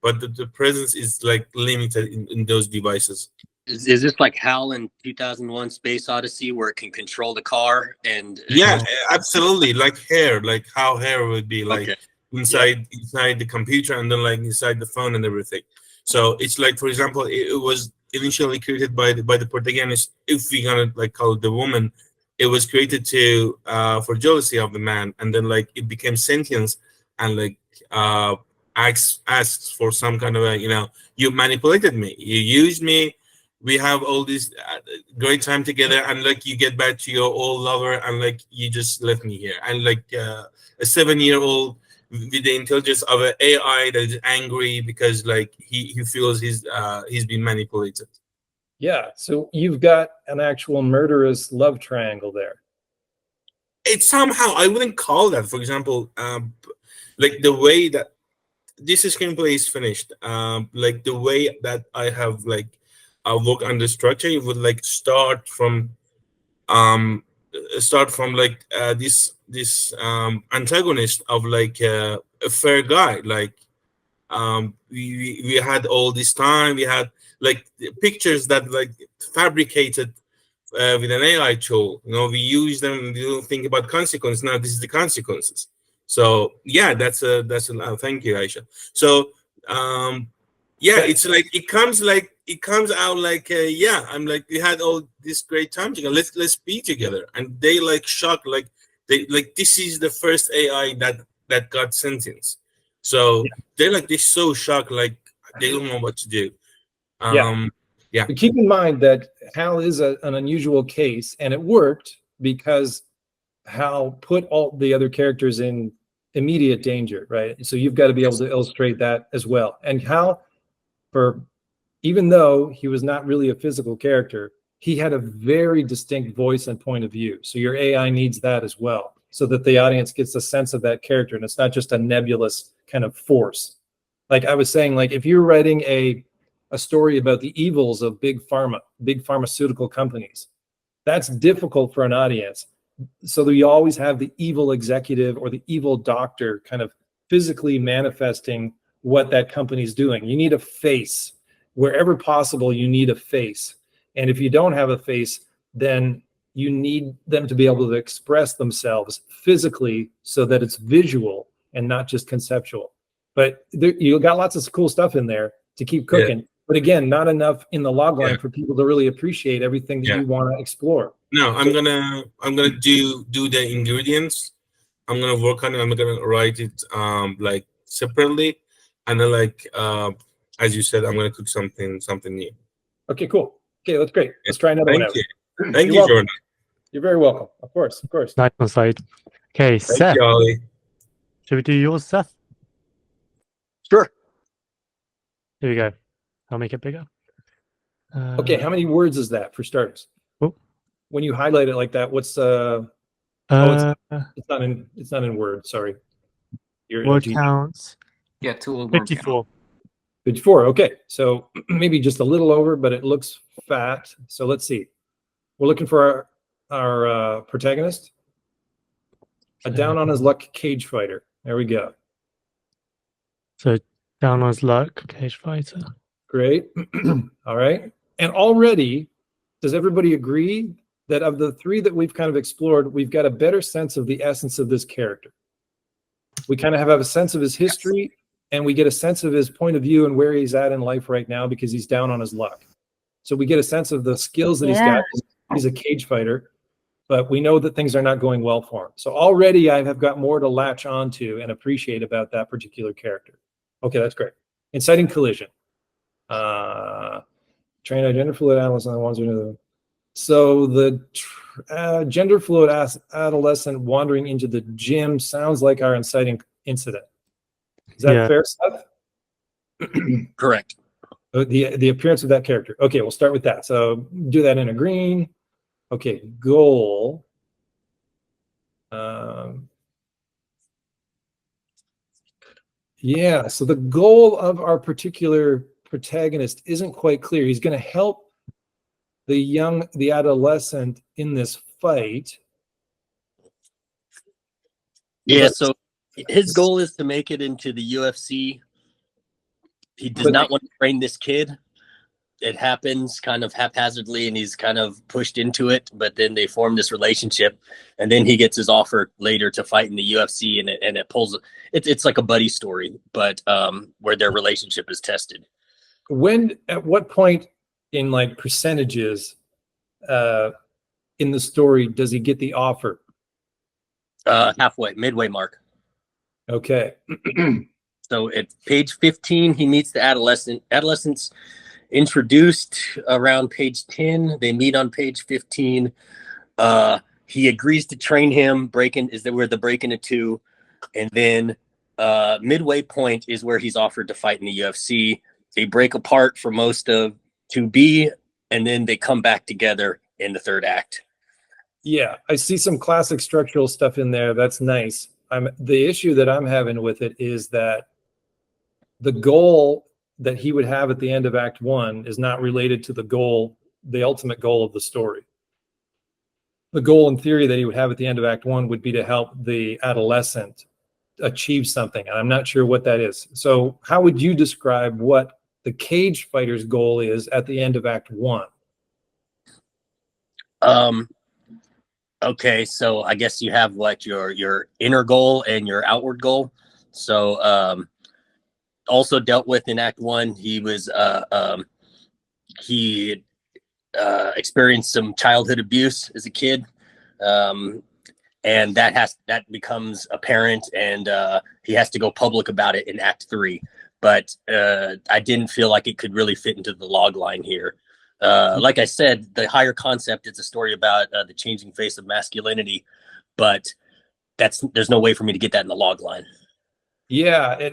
but the presence is like limited in those devices. Is this like HAL in 2001 Space Odyssey, where it can control the car? And yeah, absolutely, like hair, like how hair would be like Okay. inside the computer and then like inside the phone and everything. So it's like, for example, it was initially created by the protagonist. If we're gonna like call it the woman, it was created to for jealousy of the man, and then like it became sentience and like asks for some kind of a, you manipulated me, you used me, we have all this great time together, and like you get back to your old lover and like you just left me here. And like a 7-year-old with the intelligence of an AI that is angry because like he feels he's been manipulated. yeah. So you've got an actual murderous love triangle there. It's somehow, I wouldn't call that, for example, like the way that this screenplay is finished, like the way that I have like work on the structure, it would like start from like this antagonist of like a fair guy. Like we had all this time, we had like pictures that like fabricated with an AI tool. We use them. We don't think about consequences. Now this is the consequences. So yeah, that's a thank you, Aisha. So yeah, it's like it comes out like yeah, I'm like, we had all this great time together. Let's be together, and they like shocked, like they like, this is the first AI that got sentenced. So they're so shocked, like they don't know what to do. Yeah. But keep in mind that Hal is an unusual case, and it worked because Hal put all the other characters in immediate danger, right? So you've got to be able to illustrate that as well. And Hal, even though he was not really a physical character, he had a very distinct voice and point of view. So your AI needs that as well, so that the audience gets a sense of that character, and it's not just a nebulous kind of force. Like I was saying, like if you're writing a story about the evils of big pharmaceutical companies, that's difficult for an audience. So that you always have the evil executive or the evil doctor kind of physically manifesting what that company's doing. You need a face. Wherever possible, you need a face. And if you don't have a face, then you need them to be able to express themselves physically so that it's visual and not just conceptual. But you got lots of cool stuff in there to keep cooking. Yeah. But again, not enough in the log line for people to really appreciate everything that you want to explore. No, I'm gonna do the ingredients. I'm gonna work on it. I'm gonna write it like separately, and then like as you said, I'm gonna cook something new. Okay, cool. Okay, that's great. Let's try another one out. Thank you, Jordan. You're very welcome. Of course. Nice one, Said. Okay, Seth. You, Ollie. Should we do yours, Seth? Sure. Here we go. I'll make it bigger. Okay, how many words is that for starters? Oh. When you highlight it like that, what's it's not in Word, sorry. Word counts. Yeah, 54. 54, okay. So maybe just a little over, but it looks fat. So let's see. We're looking for our protagonist. A down on his luck cage fighter. There we go. So down on his luck cage fighter. Great. All right. And already, does everybody agree that of the three that we've kind of explored, we've got a better sense of the essence of this character? We kind of have a sense of his history, and we get a sense of his point of view and where he's at in life right now because he's down on his luck. So we get a sense of the skills that he's got. He's a cage fighter, but we know that things are not going well for him. So already I have got more to latch onto and appreciate about that particular character. Okay, that's great. Inciting collision. Train a gender fluid adolescent wants to know. So the gender fluid adolescent wandering into the gym sounds like our inciting incident. Is that fair, Seth? Correct. The appearance of that character. Okay, we'll start with that. So do that in a green. Okay, goal. Yeah, so the goal of our particular protagonist isn't quite clear. He's going to help the adolescent in this fight. Yeah, so his goal is to make it into the UFC. He does not want to train this kid. It happens kind of haphazardly, and he's kind of pushed into it, but then they form this relationship, and then he gets his offer later to fight in the UFC, and it pulls it's like a buddy story, but where their relationship is tested. At what point in like percentages in the story does he get the offer? Midway mark. Okay. So at page 15, he meets the adolescent's introduced around page 10. They meet on page 15. He agrees to train him. Where the break into two, and then midway point is where he's offered to fight in the UFC. They break apart for most of 2B, and then they come back together in the third act. Yeah, I see some classic structural stuff in there. That's nice. The issue that I'm having with it is that the goal that he would have at the end of Act 1 is not related to the ultimate goal of the story. The goal in theory that he would have at the end of Act 1 would be to help the adolescent achieve something, and I'm not sure what that is. So how would you describe what the cage fighter's goal is at the end of Act 1? Okay, so I guess you have what your inner goal and your outward goal. So also dealt with in Act 1, he experienced some childhood abuse as a kid. And that becomes apparent, and he has to go public about it in Act 3. But I didn't feel like it could really fit into the log line here. Like I said, the higher concept is a story about the changing face of masculinity, but there's no way for me to get that in the log line. Yeah,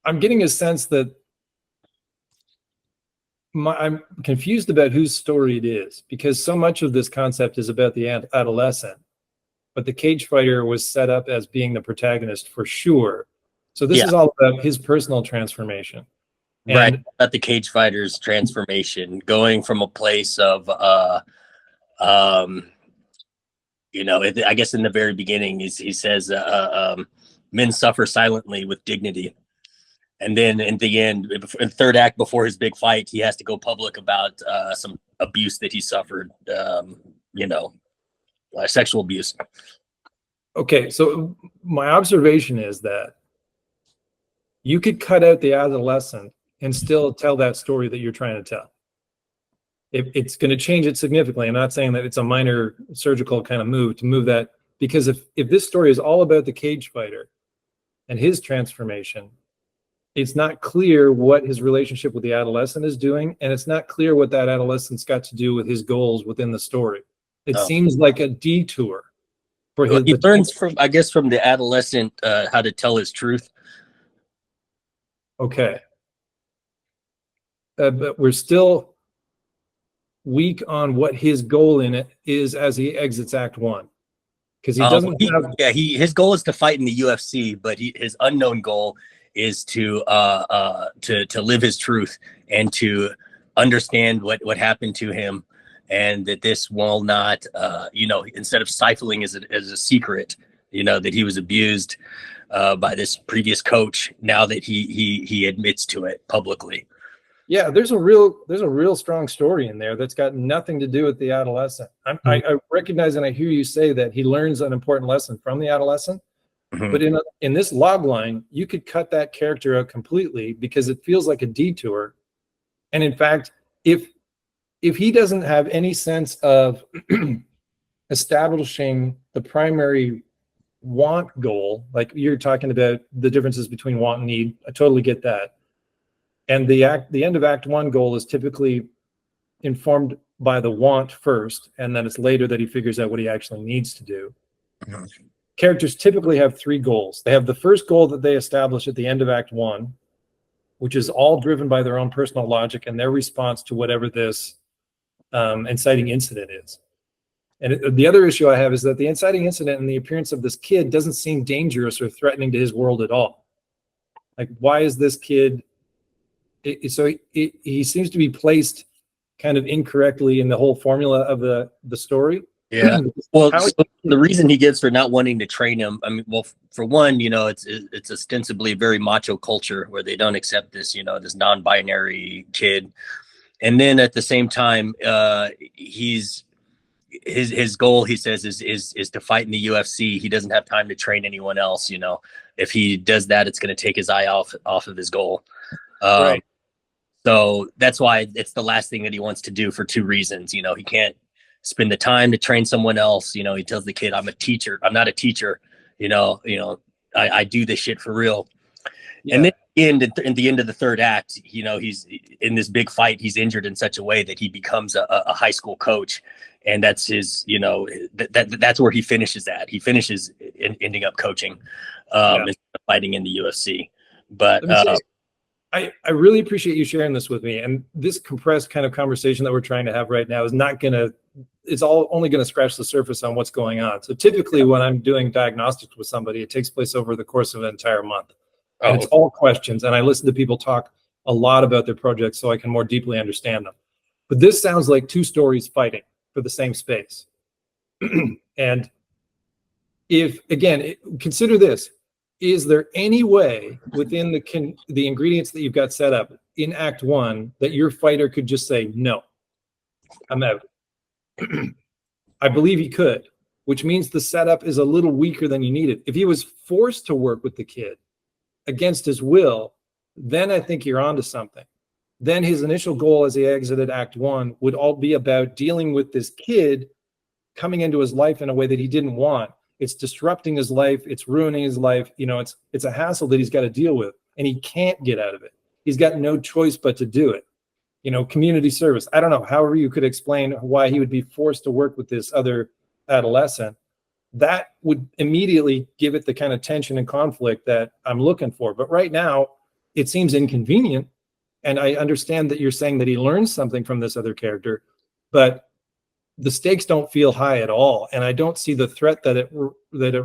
I'm getting a sense that I'm confused about whose story it is, because so much of this concept is about the adolescent, but the cage fighter was set up as being the protagonist for sure. So this is all about his personal transformation. Right, about the cage fighter's transformation, going from a place of I guess in the very beginning he says men suffer silently with dignity, and then in the end, in the third act, before his big fight, he has to go public about some abuse that he suffered, sexual abuse. Okay, so my observation is that you could cut out the adolescent and still tell that story that you're trying to tell. It's going to change it significantly. I'm not saying that it's a minor surgical kind of move to move that, because if this story is all about the cage fighter and his transformation, it's not clear what his relationship with the adolescent is doing, and it's not clear what that adolescent's got to do with his goals within the story. It seems like a detour for his. He learns from the adolescent how to tell his truth. Okay. But we're still weak on what his goal in it is as he exits Act 1. Because he doesn't his goal is to fight in the UFC, but his unknown goal is to live his truth and to understand what happened to him, and that this will not instead of stifling as a secret, that he was abused by this previous coach, now that he admits to it publicly. Yeah, there's a real strong story in there that's got nothing to do with the adolescent. I recognize and I hear you say that he learns an important lesson from the adolescent, but in this log line, you could cut that character out completely, because it feels like a detour. And in fact, if he doesn't have any sense of establishing the primary want goal, like you're talking about the differences between want and need, I totally get that. And the end of Act 1 goal is typically informed by the want first, and then it's later that he figures out what he actually needs to do. Characters typically have 3 goals. They have the first goal that they establish at the end of Act 1, which is all driven by their own personal logic and their response to whatever this inciting incident is. And the other issue I have is that the inciting incident and the appearance of this kid doesn't seem dangerous or threatening to his world at all. Like, why is this kid... So he seems to be placed kind of incorrectly in the whole formula of the story. Yeah. Well, the reason he gives for not wanting to train him, I mean, well, for one, it's ostensibly a very macho culture where they don't accept this, this non-binary kid. And then at the same time, his goal, he says, is to fight in the UFC. He doesn't have time to train anyone else. If he does that, it's going to take his eye off of his goal. Right. So that's why it's the last thing that he wants to do, for 2 reasons. He can't spend the time to train someone else. He tells the kid, I'm a teacher. I'm not a teacher. I do this shit for real. Yeah. And then in the end of the third act, he's in this big fight. He's injured in such a way that he becomes a high school coach. And that's his, that's where he finishes at. He finishes ending up coaching, instead of fighting in the UFC. But I really appreciate you sharing this with me. And this compressed kind of conversation that we're trying to have right now is it's only going to scratch the surface on what's going on. So typically when I'm doing diagnostics with somebody, it takes place over the course of an entire month. And it's all questions. And I listen to people talk a lot about their projects so I can more deeply understand them. But this sounds like 2 stories fighting for the same space. And consider this. Is there any way within the ingredients that you've got set up in Act 1 that your fighter could just say, no, I'm out? I believe he could, which means the setup is a little weaker than you needed. If he was forced to work with the kid against his will, then I think you're onto something. Then his initial goal as he exited Act 1 would all be about dealing with this kid coming into his life in a way that he didn't want. It's disrupting his life. It's ruining his life. You know, it's a hassle that he's got to deal with, and he can't get out of it. He's got no choice but to do it. You know, community service. I don't know, however you could explain why he would be forced to work with this other adolescent. That would immediately give it the kind of tension and conflict that I'm looking for. But right now, it seems inconvenient. And I understand that you're saying that he learns something from this other character, but the stakes don't feel high at all. And I don't see the threat that it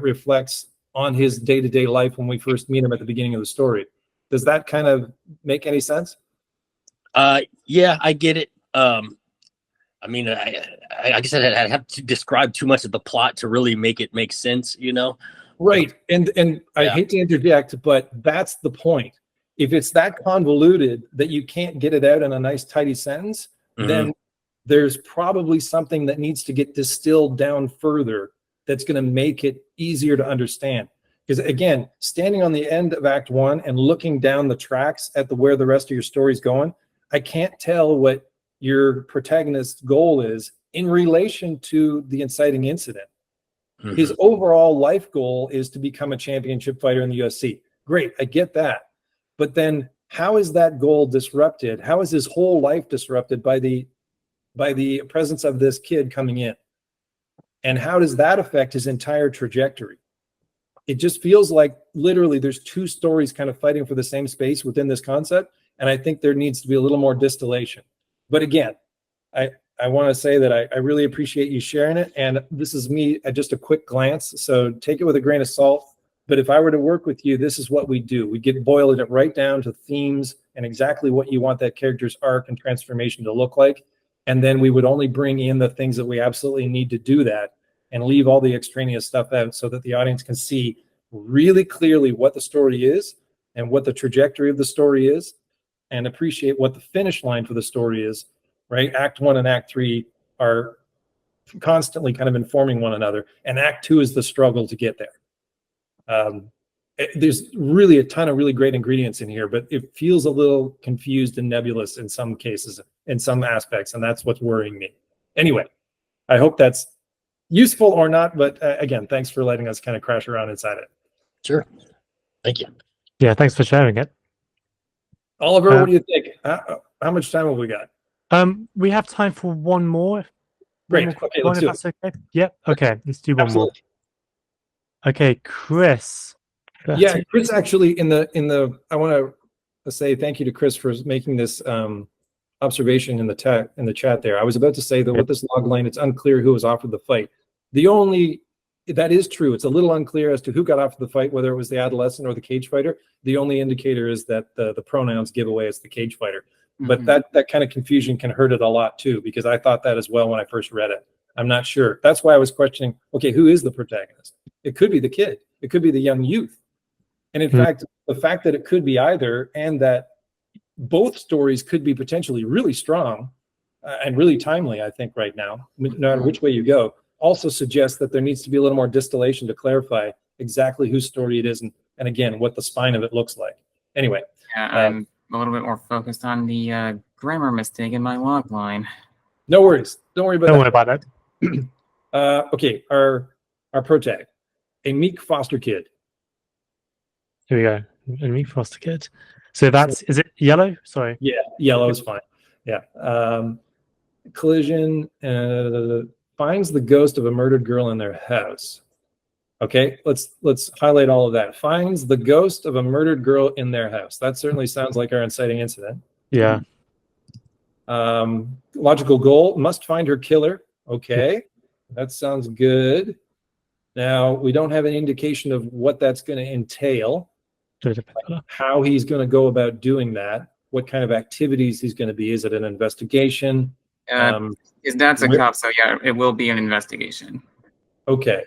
reflects on his day-to-day life when we first meet him at the beginning of the story. Does that kind of make any sense? Yeah, I get it. I mean, I guess I'd have to describe too much of the plot to really make it make sense, you know? Right. And I hate to interject, but that's the point. If it's that convoluted that you can't get it out in a nice, tidy sentence, then there's probably something that needs to get distilled down further that's going to make it easier to understand. Because again, standing on the end of Act 1 and looking down the tracks at where the rest of your story's going, I can't tell what your protagonist's goal is in relation to the inciting incident. His overall life goal is to become a championship fighter in the UFC. Great, I get that. But then how is that goal disrupted? How is his whole life disrupted by the presence of this kid coming in? And how does that affect his entire trajectory? It just feels like literally there's two stories kind of fighting for the same space within this concept. And I think there needs to be a little more distillation. But again, I want to say that I really appreciate you sharing it. And this is me at just a quick glance. So take it with a grain of salt. But if I were to work with you, this is what we do. We boil it right down to themes and exactly what you want that character's arc and transformation to look like. And then we would only bring in the things that we absolutely need to do that and leave all the extraneous stuff out so that the audience can see really clearly what the story is and what the trajectory of the story is and appreciate what the finish line for the story is, right? Act 1 and Act 3 are constantly kind of informing one another. And Act 2 is the struggle to get there. There's really a ton of really great ingredients in here, but it feels a little confused and nebulous in some cases, in some aspects, and that's what's worrying me. Anyway, I hope that's useful or not, but again, thanks for letting us kind of crash around inside it. Sure. Thank you. Yeah, thanks for sharing it. Oliver, what do you think? How much time have we got? We have time for one more. Great. Okay, let's do it. Okay. Yep. Okay, let's do one more. Okay, Chris. Yeah, Chris actually in the I want to say thank you to Chris for making this observation in the chat there. I was about to say that with this log line, it's unclear who was offered the fight. That is true. It's a little unclear as to who got offered the fight, whether it was the adolescent or the cage fighter. The only indicator is that the pronouns give away as the cage fighter. But that kind of confusion can hurt it a lot too, because I thought that as well when I first read it. I'm not sure. That's why I was questioning, okay, who is the protagonist? It could be the kid. It could be the young youth. And in fact, the fact that it could be either and that both stories could be potentially really strong and really timely, I think right now, no matter which way you go, also suggests that there needs to be a little more distillation to clarify exactly whose story it is and again, what the spine of it looks like. Anyway. Yeah, I'm a little bit more focused on the grammar mistake in my log line. No worries. Don't worry about that. Don't worry about that. Okay, our protag, a meek foster kid. Here we go. A meek foster kid. So is it yellow? Sorry. Yeah, yellow is fine. Yeah. Collision finds the ghost of a murdered girl in their house. Okay, let's highlight all of that. Finds the ghost of a murdered girl in their house. That certainly sounds like our inciting incident. Yeah. Logical goal, must find her killer. Okay, that sounds good. Now, we don't have an indication of what that's going to entail, how he's going to go about doing that, what kind of activities he's going to be. Is it an investigation? His dad's a cop, so yeah, it will be an investigation. Okay.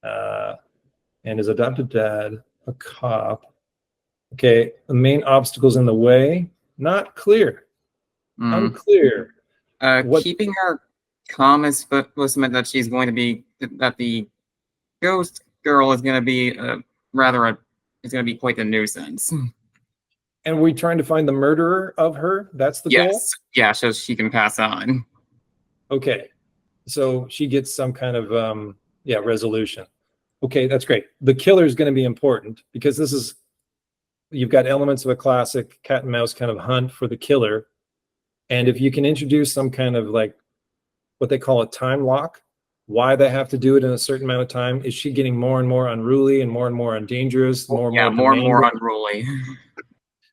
And his adopted dad, a cop. Okay, the main obstacles in the way, not clear. Unclear. Keeping her was meant that she's going to be that the ghost girl is going to be is going to be quite a nuisance. And we're trying to find the murderer of her. That's the goal. Yes, yeah, so she can pass on. Okay, so she gets some kind of resolution. Okay, that's great. The killer is going to be important because you've got elements of a classic cat and mouse kind of hunt for the killer. And if you can introduce some kind of like what they call a time lock, why they have to do it in a certain amount of time, is she getting more and more unruly and more dangerous, more and more demanding? unruly.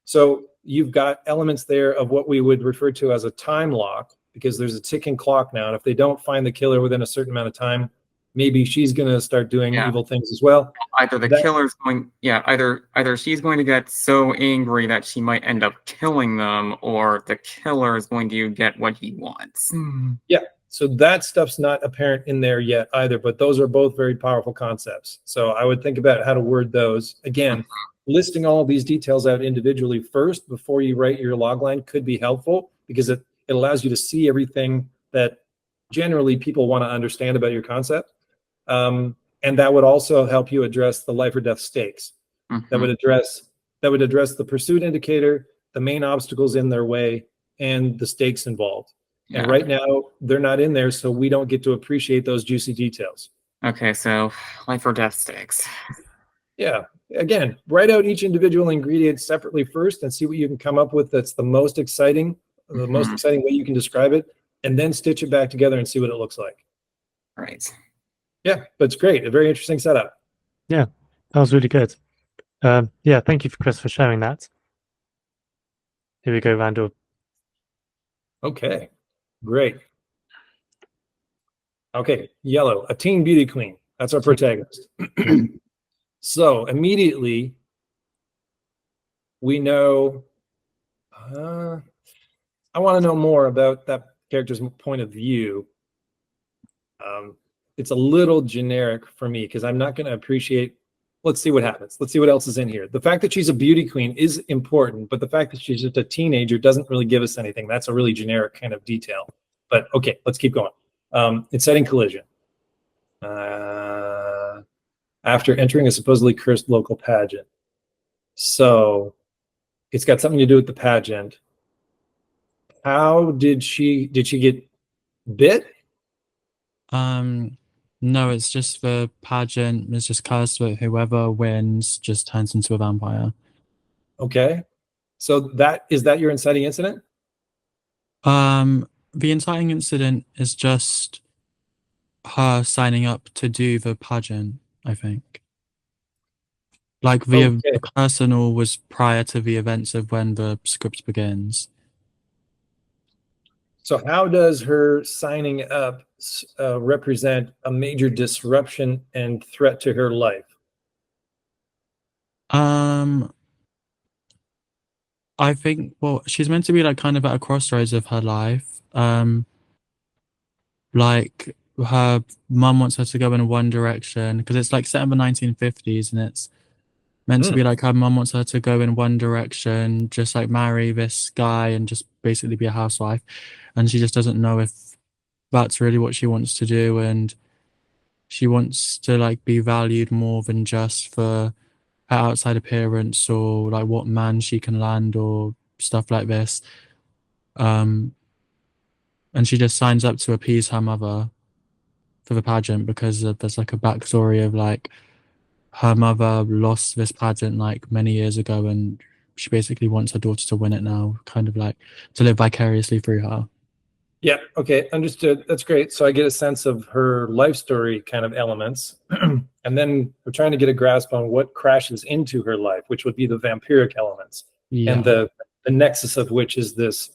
So you've got elements there of what we would refer to as a time lock, because there's a ticking clock now. And if they don't find the killer within a certain amount of time, maybe she's going to start doing evil things as well. Either she's going to get so angry that she might end up killing them, or the killer is going to get what he wants. Yeah. So that stuff's not apparent in there yet either, but those are both very powerful concepts. So I would think about how to word those. Again, listing all of these details out individually first before you write your logline could be helpful, because it allows you to see everything that generally people want to understand about your concept. And that would also help you address the life or death stakes. That would address the pursuit indicator, the main obstacles in their way, and the stakes involved. And right now, they're not in there, so we don't get to appreciate those juicy details. Okay, so life or death stakes. Yeah. Again, write out each individual ingredient separately first and see what you can come up with that's the most exciting, the most exciting way you can describe it, and then stitch it back together and see what it looks like. Right. Yeah, but it's great. A very interesting setup. Yeah, that was really good. Yeah, thank you, Chris, for sharing that. Here we go, Randall. Okay, great. Okay, yellow, a teen beauty queen. That's our protagonist. So immediately we know, I want to know more about that character's point of view. It's a little generic for me because I'm not going to appreciate. Let's see what happens. Let's see what else is in here. The fact that she's a beauty queen is important, but the fact that she's just a teenager doesn't really give us anything. That's a really generic kind of detail. But okay, let's keep going. It's setting collision. After entering a supposedly cursed local pageant. So it's got something to do with the pageant. How did she get bit? No, it's just the pageant. It's just cursed, but whoever wins just turns into a vampire. Okay. So is that your inciting incident? The inciting incident is just her signing up to do the pageant, I think. Like the personal was prior to the events of when the script begins. So how does her signing up represent a major disruption and threat to her life? I think, well, she's meant to be like kind of at a crossroads of her life. Like her mum wants her to go in one direction because it's like set in the 1950s and it's meant to be like her mum wants her to go in one direction, just like marry this guy and just basically be a housewife. And she just doesn't know if that's really what she wants to do. And she wants to like be valued more than just for her outside appearance or like what man she can land or stuff like this. And she just signs up to appease her mother for the pageant because there's like a backstory of like her mother lost this pageant like many years ago and she basically wants her daughter to win it now, kind of like to live vicariously through her. Yeah, okay, understood. That's great. So I get a sense of her life story kind of elements. And then we're trying to get a grasp on what crashes into her life, which would be the vampiric elements. Yeah. And the nexus of which is this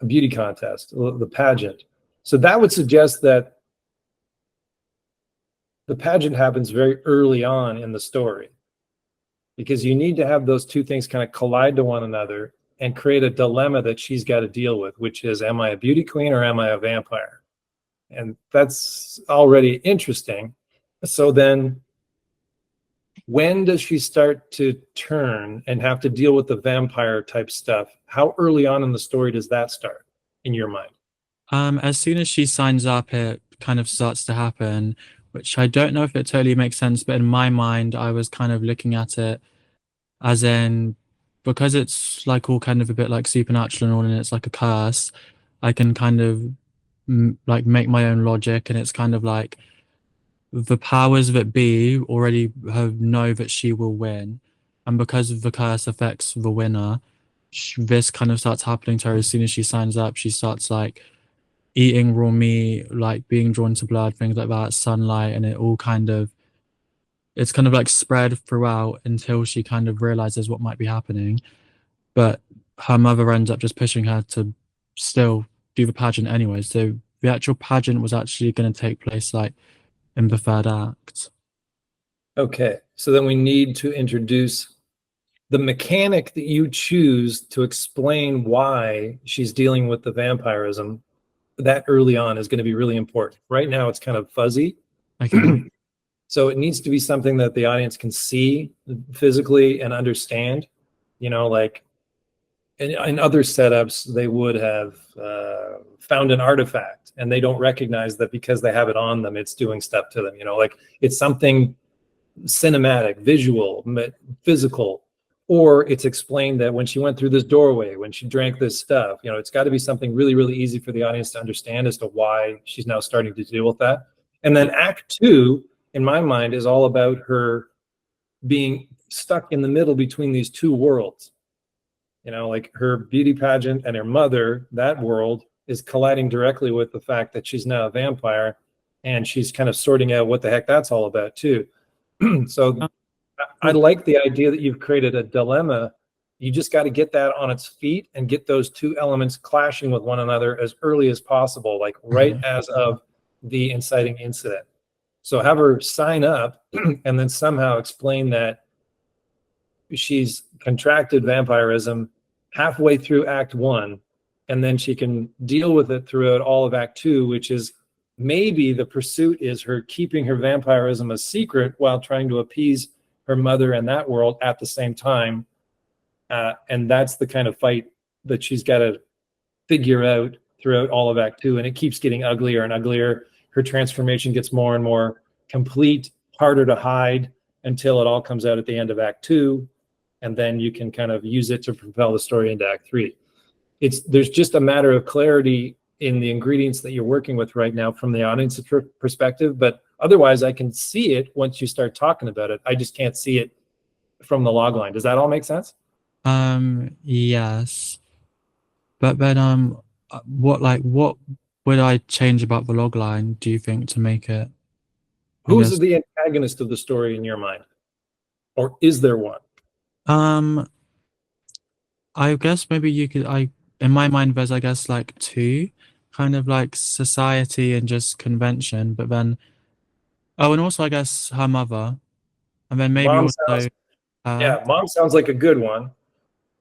beauty contest, the pageant. So that would suggest that the pageant happens very early on in the story, because you need to have those two things kind of collide to one another and create a dilemma that she's got to deal with, which is, am I a beauty queen or am I a vampire? And that's already interesting. So then when does she start to turn and have to deal with the vampire type stuff? How early on in the story does that start in your mind? As soon as she signs up, it kind of starts to happen, which I don't know if it totally makes sense, but in my mind, I was kind of looking at it as in, because it's like all kind of a bit like supernatural and all, and it's like a curse, I can kind of like make my own logic, and it's kind of like the powers that be already know that she will win, and because the curse affects the winner, this kind of starts happening to her as soon as she signs up. She starts like eating raw meat, like being drawn to blood, things like that, sunlight, and it all kind of, it's kind of like spread throughout until she kind of realizes what might be happening. But her mother ends up just pushing her to still do the pageant anyway. So the actual pageant was actually going to take place like in the third act. Okay, so then we need to introduce the mechanic that you choose to explain why she's dealing with the vampirism. That early on is going to be really important. Right now, it's kind of fuzzy. Okay. So it needs to be something that the audience can see physically and understand. You know, like in other setups, they would have found an artifact and they don't recognize that because they have it on them, it's doing stuff to them. You know, like it's something cinematic, visual, physical, or it's explained that when she went through this doorway, when she drank this stuff, you know, it's got to be something really, really easy for the audience to understand as to why she's now starting to deal with that. And then Act 2, in my mind, is all about her being stuck in the middle between these two worlds. You know, like her beauty pageant and her mother, that world is colliding directly with the fact that she's now a vampire, and she's kind of sorting out what the heck that's all about too. So I like the idea that you've created a dilemma. You just got to get that on its feet and get those two elements clashing with one another as early as possible, like right as of the inciting incident. So have her sign up and then somehow explain that she's contracted vampirism halfway through Act 1, and then she can deal with it throughout all of Act 2, which is maybe the pursuit is her keeping her vampirism a secret while trying to appease her mother in that world at the same time. And that's the kind of fight that she's got to figure out throughout all of Act 2. And it keeps getting uglier and uglier. Her transformation gets more and more complete, harder to hide until it all comes out at the end of Act 2. And then you can kind of use it to propel the story into Act 3. There's just a matter of clarity in the ingredients that you're working with right now from the audience perspective, but otherwise I can see it once you start talking about it. I just can't see it from the log line. Does that all make sense? Yes. But then what would I change about the log line, do you think, to make it? Who's the antagonist of the story in your mind? Or is there one? I guess maybe you could, in my mind, there's, I guess, like two, kind of like society and just convention, but then, and also, I guess, her mother, and then maybe Mom also, Mom sounds like a good one.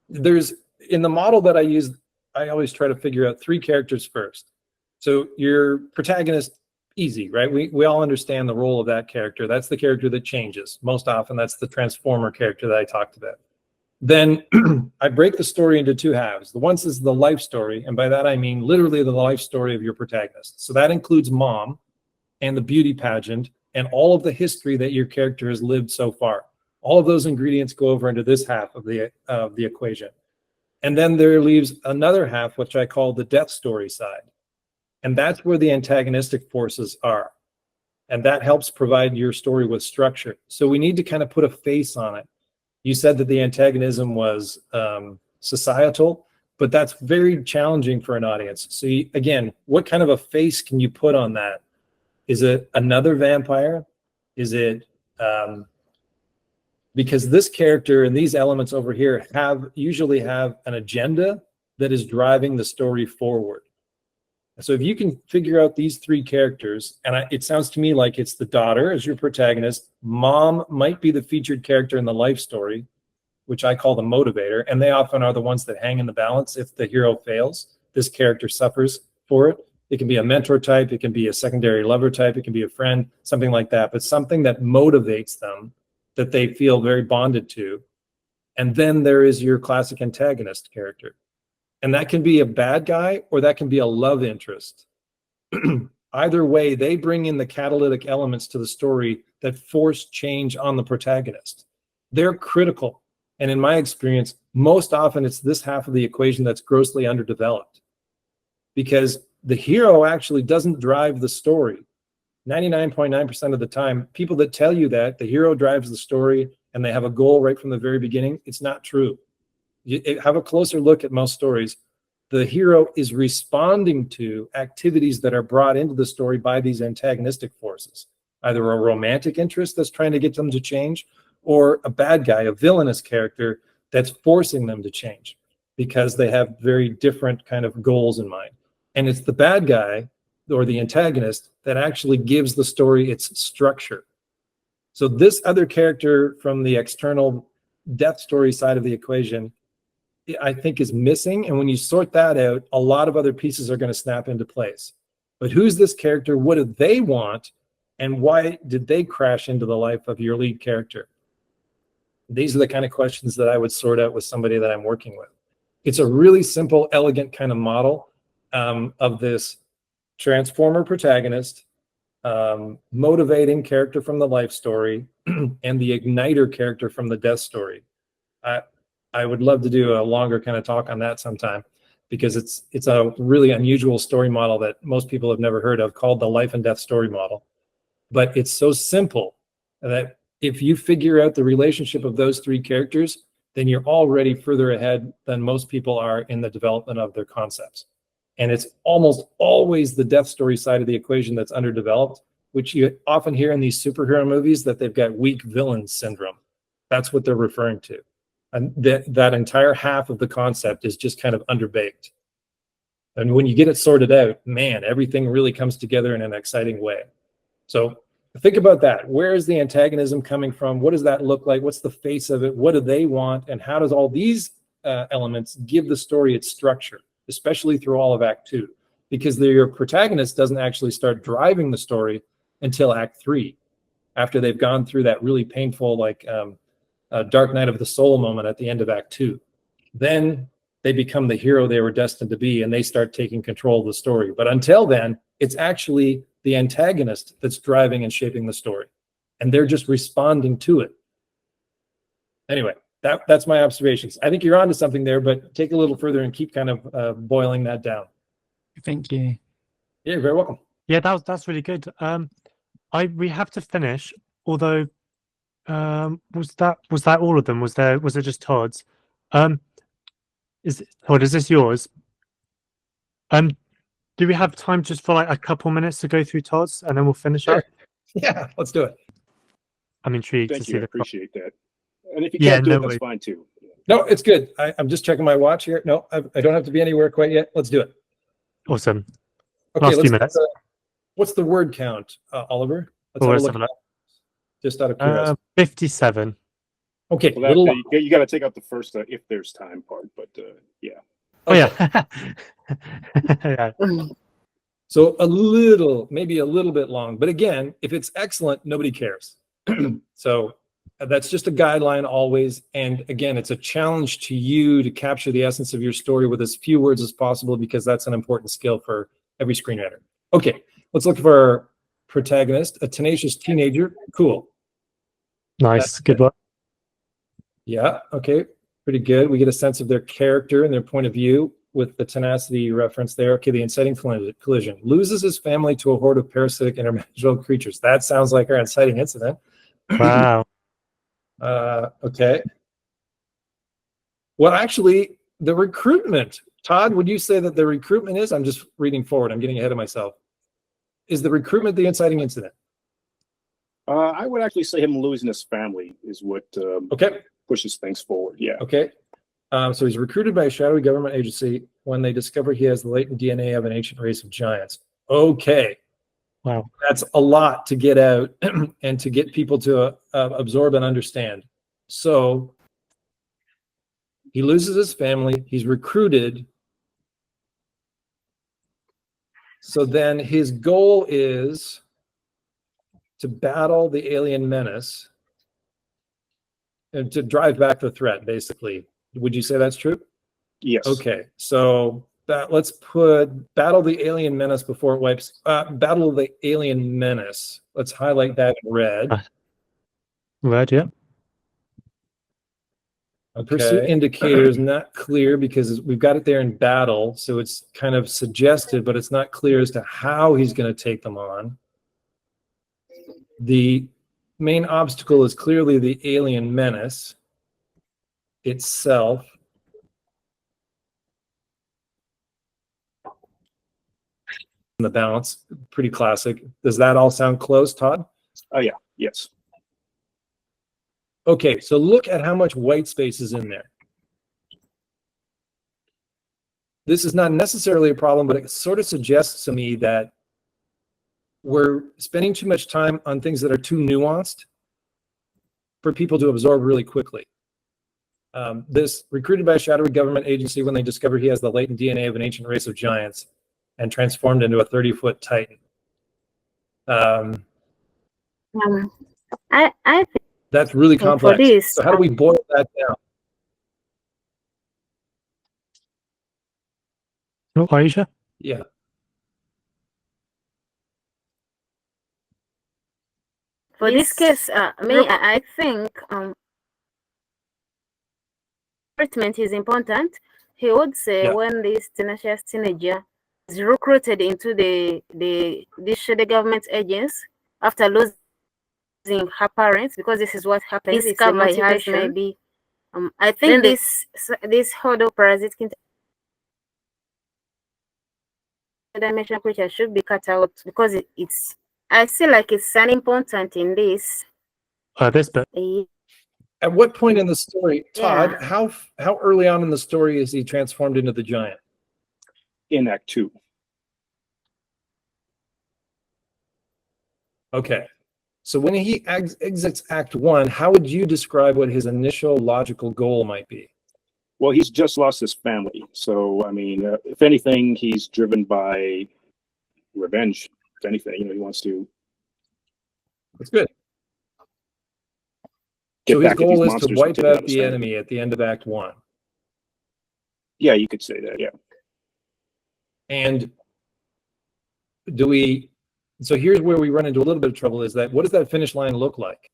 There's, in the model that I use, I always try to figure out three characters first. So your protagonist, easy, right? We all understand the role of that character. That's the character that changes. Most often, that's the transformer character that I talked about. Then I break the story into two halves. The one is the life story, and by that I mean literally the life story of your protagonist. So that includes Mom and the beauty pageant and all of the history that your character has lived so far. All of those ingredients go over into this half of the equation. And then there leaves another half, which I call the death story side. And that's where the antagonistic forces are. And that helps provide your story with structure. So we need to kind of put a face on it. You said that the antagonism was societal, but that's very challenging for an audience. So again, what kind of a face can you put on that? Is it another vampire? Is it because this character and these elements over here usually have an agenda that is driving the story forward. So if you can figure out these three characters, and it sounds to me like it's the daughter as your protagonist, Mom might be the featured character in the life story, which I call the motivator, and they often are the ones that hang in the balance. If the hero fails, this character suffers for it. It can be a mentor type, it can be a secondary lover type, it can be a friend, something like that, but something that motivates them, that they feel very bonded to. And then there is your classic antagonist character. And that can be a bad guy or that can be a love interest. Either way, they bring in the catalytic elements to the story that force change on the protagonist. They're critical. And in my experience, most often it's this half of the equation that's grossly underdeveloped, because the hero actually doesn't drive the story. 99.9% of the time, people that tell you that the hero drives the story and they have a goal right from the very beginning, it's not true. You have a closer look at most stories. The hero is responding to activities that are brought into the story by these antagonistic forces, either a romantic interest that's trying to get them to change, or a bad guy, a villainous character that's forcing them to change because they have very different kind of goals in mind. And it's the bad guy or the antagonist that actually gives the story its structure. So this other character from the external death story side of the equation, I think, is missing. And when you sort that out, a lot of other pieces are going to snap into place. But who's this character? What do they want? And why did they crash into the life of your lead character? These are the kind of questions that I would sort out with somebody that I'm working with. It's a really simple, elegant kind of model of this transformer protagonist, motivating character from the life story, and the igniter character from the death story. I would love to do a longer kind of talk on that sometime, because it's a really unusual story model that most people have never heard of, called the life and death story model. But it's so simple that if you figure out the relationship of those three characters, then you're already further ahead than most people are in the development of their concepts. And it's almost always the death story side of the equation that's underdeveloped, which you often hear in these superhero movies, that they've got weak villain syndrome. That's what they're referring to. And that entire half of the concept is just kind of underbaked. And when you get it sorted out, man, everything really comes together in an exciting way. So think about that. Where is the antagonism coming from? What does that look like? What's the face of it? What do they want? And how does all these elements give the story its structure, especially through all of Act 2? Because your protagonist doesn't actually start driving the story until Act 3, after they've gone through that really painful, like dark night of the soul moment at the end of Act 2. Then they become the hero they were destined to be, and they start taking control of the story. But until then, it's actually the antagonist that's driving and shaping the story, and they're just responding to it. Anyway, that's my observations. I think you're onto something there, but take a little further and keep kind of boiling that down. Thank you. Yeah, you're very welcome. Yeah, that's really good. We have to finish. Although, was that all of them? Was it just Todd's? Todd, is this yours? Do we have time just for like a couple minutes to go through Todd's, and then we'll finish up? Yeah, let's do it. I'm intrigued to Thank see you. I the. appreciate that. And if you Yeah, can't do no it, that's worries. fine too. No, it's good. I'm just checking my watch here. No, I don't have to be anywhere quite yet. Let's do it. Awesome. Okay, Last few let's minutes. what's the word count, Oliver? Let's Oh, have a let's look have a at that, just out of curiosity. 57. Okay, Well, little you got to take out the first if there's time part, but yeah. Oh okay. yeah. Yeah. So maybe a little bit long, but again, if it's excellent, nobody cares. So that's just a guideline always. And again, it's a challenge to you to capture the essence of your story with as few words as possible, because that's an important skill for every screenwriter. Okay, let's look for our protagonist, a tenacious teenager. Cool. Nice. Good work. Yeah, okay, pretty good. We get a sense of their character and their point of view with the tenacity reference there. Okay, the inciting collision. Loses his family to a horde of parasitic interdimensional creatures. That sounds like our inciting incident. Wow. Okay. Well, actually, the recruitment. Todd, would you say that the recruitment is? I'm just reading forward. I'm getting ahead of myself. Is the recruitment the inciting incident? I would actually say him losing his family is what Okay. pushes things forward. Yeah. Okay. So he's recruited by a shadowy government agency when they discover he has the latent DNA of an ancient race of giants. Okay. Wow. That's a lot to get out and to get people to absorb and understand. So he loses his family. He's recruited. So then his goal is to battle the alien menace and to drive back the threat, basically. Would you say that's true? Yes. Okay, so let's put battle the alien menace before it wipes. Battle the alien menace. Let's highlight that in red. Red, yeah. Pursuit Okay. indicator is not clear because we've got it there in battle, so it's kind of suggested, but it's not clear as to how he's going to take them on. The main obstacle is clearly the alien menace itself. The balance, pretty classic. Does that all sound close, Todd? Oh, yeah. Yes. Okay, so look at how much white space is in there. This is not necessarily a problem, but it sort of suggests to me that we're spending too much time on things that are too nuanced for people to absorb really quickly. This recruited by a shadowy government agency when they discover he has the latent DNA of an ancient race of giants and transformed into a 30-foot titan. I think That's really for complex. this, So how do we boil that down? Oh, Aisha? Yeah. for this case, I think recruitment is important. He would say Yeah. when this tenacious teenager is recruited into the shadow government agents after losing her parents, because this is what happens. It's the motivation, maybe. I think this Hodo parasite dimensional creature should be cut out because it's. I feel like it's an important in this. This bit. At what point in the story, Todd, Yeah. how early on in the story is he transformed into the giant? In Act 2. Okay. So when he exits Act 1, how would you describe what his initial logical goal might be? Well, he's just lost his family. So, I mean, if anything, he's driven by revenge. If anything, he wants to That's good. get So his back at these goal is to monsters and wipe take out out his the family. enemy at the end of Act 1. Yeah, you could say that. Yeah. And so here's where we run into a little bit of trouble, is that what does that finish line look like?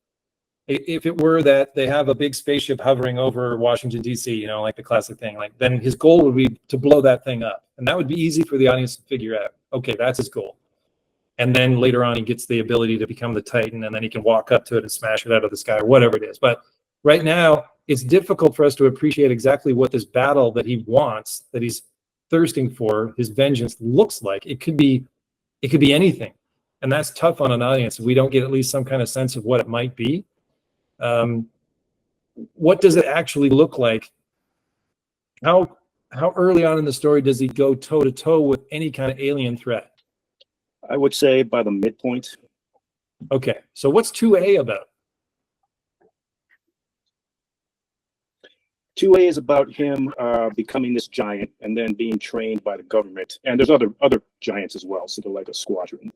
If it were that they have a big spaceship hovering over Washington, D.C., like the classic thing, then his goal would be to blow that thing up. And that would be easy for the audience to figure out. Okay, that's his goal. And then later on, he gets the ability to become the Titan, and then he can walk up to it and smash it out of the sky, or whatever it is. But right now, it's difficult for us to appreciate exactly what this battle that he wants, that he's thirsting for, his vengeance, looks like. It could be anything. And that's tough on an audience if we don't get at least some kind of sense of what it might be. What does it actually look like? How early on in the story does he go toe to toe with any kind of alien threat? I would say by the midpoint. Okay, so what's 2A about? 2A is about him becoming this giant and then being trained by the government. And there's other giants as well. So they're like a squadron.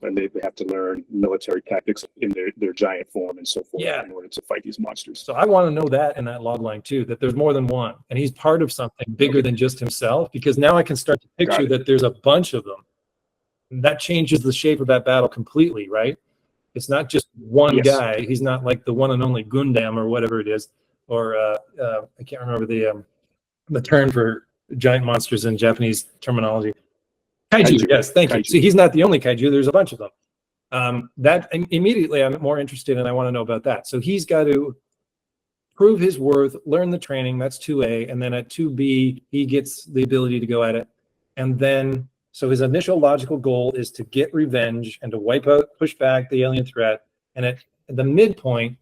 And they have to learn military tactics in their giant form and so forth in order to fight these monsters. So I want to know that in that log line too, that there's more than one, and he's part of something bigger than just himself, because now I can start to picture that there's a bunch of them. And that changes the shape of that battle completely, right? It's not just one guy. He's not like the one and only Gundam or whatever it is, or I can't remember the term for giant monsters in Japanese terminology. Kaiju, yes, thank you. See, he's not the only kaiju. There's a bunch of them. That immediately I'm more interested and I want to know about that. So he's got to prove his worth, learn the training. That's 2A. And then at 2B, he gets the ability to go at it. And then, so his initial logical goal is to get revenge and to wipe out, push back the alien threat. And at the midpoint,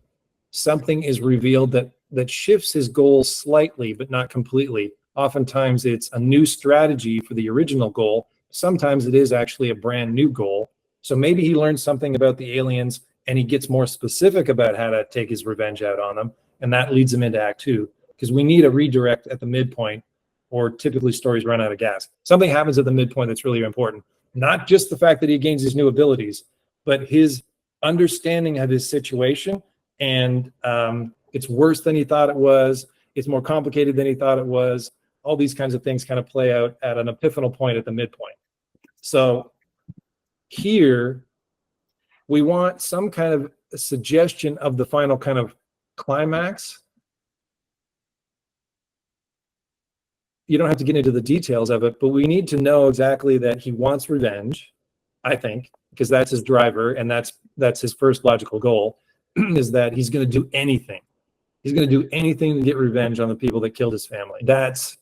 something is revealed that shifts his goal slightly, but not completely. Oftentimes it's a new strategy for the original goal. Sometimes it is actually a brand new goal. So maybe he learns something about the aliens and he gets more specific about how to take his revenge out on them. And that leads him into Act 2, because we need a redirect at the midpoint, or typically stories run out of gas. Something happens at the midpoint that's really important. Not just the fact that he gains his new abilities, but his understanding of his situation. And it's worse than he thought it was. It's more complicated than he thought it was. all these kinds of things kind of play out at an epiphanal point at the midpoint. So here we want some kind of suggestion of the final kind of climax. You don't have to get into the details of it, but we need to know exactly that he wants revenge, I think, because that's his driver, and that's his first logical goal, is that he's going to do anything. He's going to do anything to get revenge on the people that killed his family. That's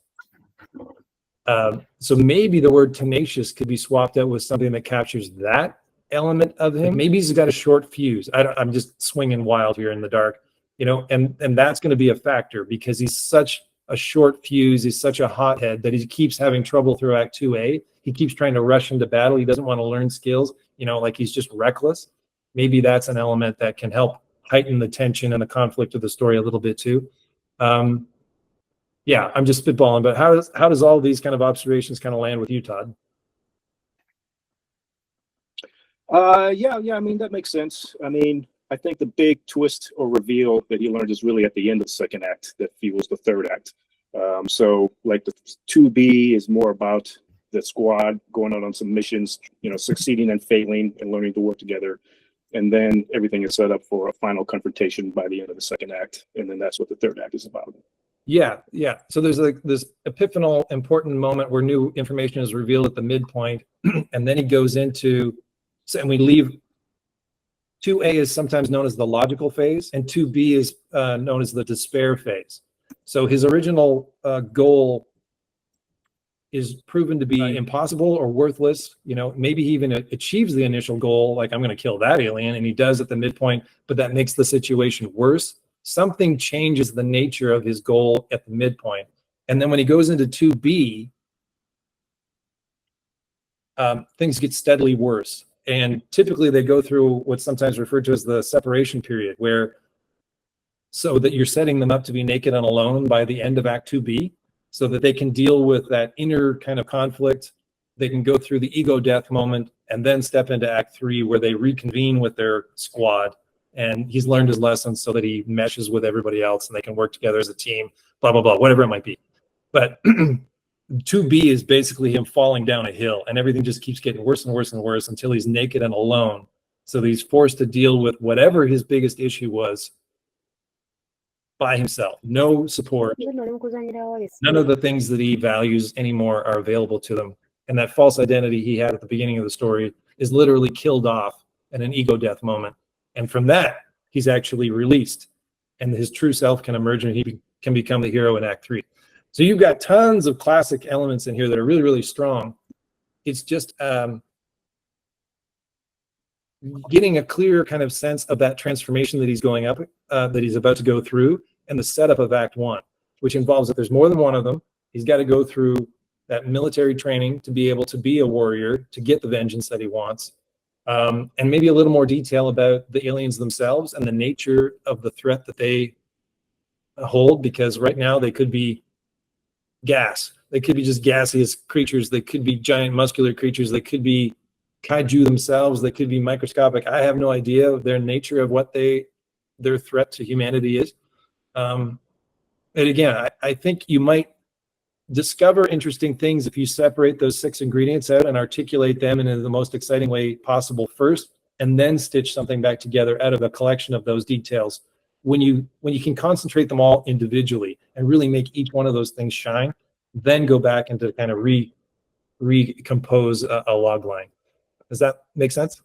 so maybe the word tenacious could be swapped out with something that captures that element of him. Maybe he's got a short fuse. I'm just swinging wild here in the dark, you know, and that's going to be a factor because he's such a short fuse. He's such a hothead that he keeps having trouble through Act 2A. He keeps trying to rush into battle. He doesn't want to learn skills, you know, like he's just reckless. Maybe that's an element that can help heighten the tension and the conflict of the story a little bit too. Yeah, I'm just spitballing, but how does all these kind of observations kind of land with you, Todd? Yeah, I mean, that makes sense. I mean, I think the big twist or reveal that he learned is really at the end of the second act that fuels the third act. So like the 2B is more about the squad going out on some missions, you know, succeeding and failing and learning to work together. And then everything is set up for a final confrontation by the end of the second act. And then that's what the third act is about. Yeah. So there's like this epiphanal important moment where new information is revealed at the midpoint, and then he goes into, and we leave 2A is sometimes known as the logical phase, and 2B is known as the despair phase. So his original goal is proven to be impossible or worthless. You know, maybe he even achieves the initial goal, like I'm going to kill that alien, and he does at the midpoint, but that makes the situation worse. Something changes the nature of his goal at the midpoint. And then when he goes into 2B, things get steadily worse. And typically they go through what's sometimes referred to as the separation period, where so that you're setting them up to be naked and alone by the end of Act 2B, so that they can deal with that inner kind of conflict. They can go through the ego death moment and then step into Act 3 where they reconvene with their squad. And he's learned his lessons so that he meshes with everybody else and they can work together as a team, blah, blah, blah, whatever it might be. But 2B is basically him falling down a hill, and everything just keeps getting worse and worse and worse until he's naked and alone. So he's forced to deal with whatever his biggest issue was by himself. No support. None of the things that he values anymore are available to them. And that false identity he had at the beginning of the story is literally killed off in an ego death moment. And from that, he's actually released, and his true self can emerge, and he can become the hero in Act 3. So you've got tons of classic elements in here that are really, really strong. It's just getting a clear kind of sense of that transformation that he's going up, that he's about to go through, and the setup of Act 1, which involves that there's more than one of them. He's got to go through that military training to be able to be a warrior, to get the vengeance that he wants. And maybe a little more detail about the aliens themselves and the nature of the threat that they hold, because right now they could be gas. They could be just gaseous creatures. They could be giant muscular creatures. They could be kaiju themselves. They could be microscopic. I have no idea of their nature of what their threat to humanity is. And again, I think you might discover interesting things if you separate those 6 ingredients out and articulate them in the most exciting way possible first, and then stitch something back together out of a collection of those details. When you can concentrate them all individually and really make each one of those things shine, then go back into kind of recompose a log line. Does that make sense?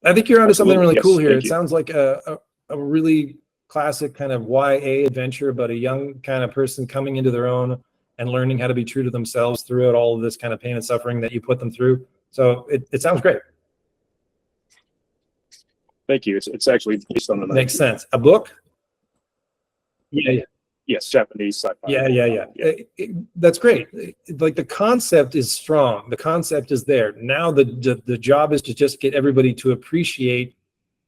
I think you're onto something really cool here. It sounds like a really classic kind of YA adventure about a young kind of person coming into their own and learning how to be true to themselves throughout all of this kind of pain and suffering that you put them through. So it sounds great. Thank you. It's actually based on the Makes sense. A book? Yeah. Yes, Japanese sci-fi. Yeah. That's great. Like the concept is strong. The concept is there. Now the job is to just get everybody to appreciate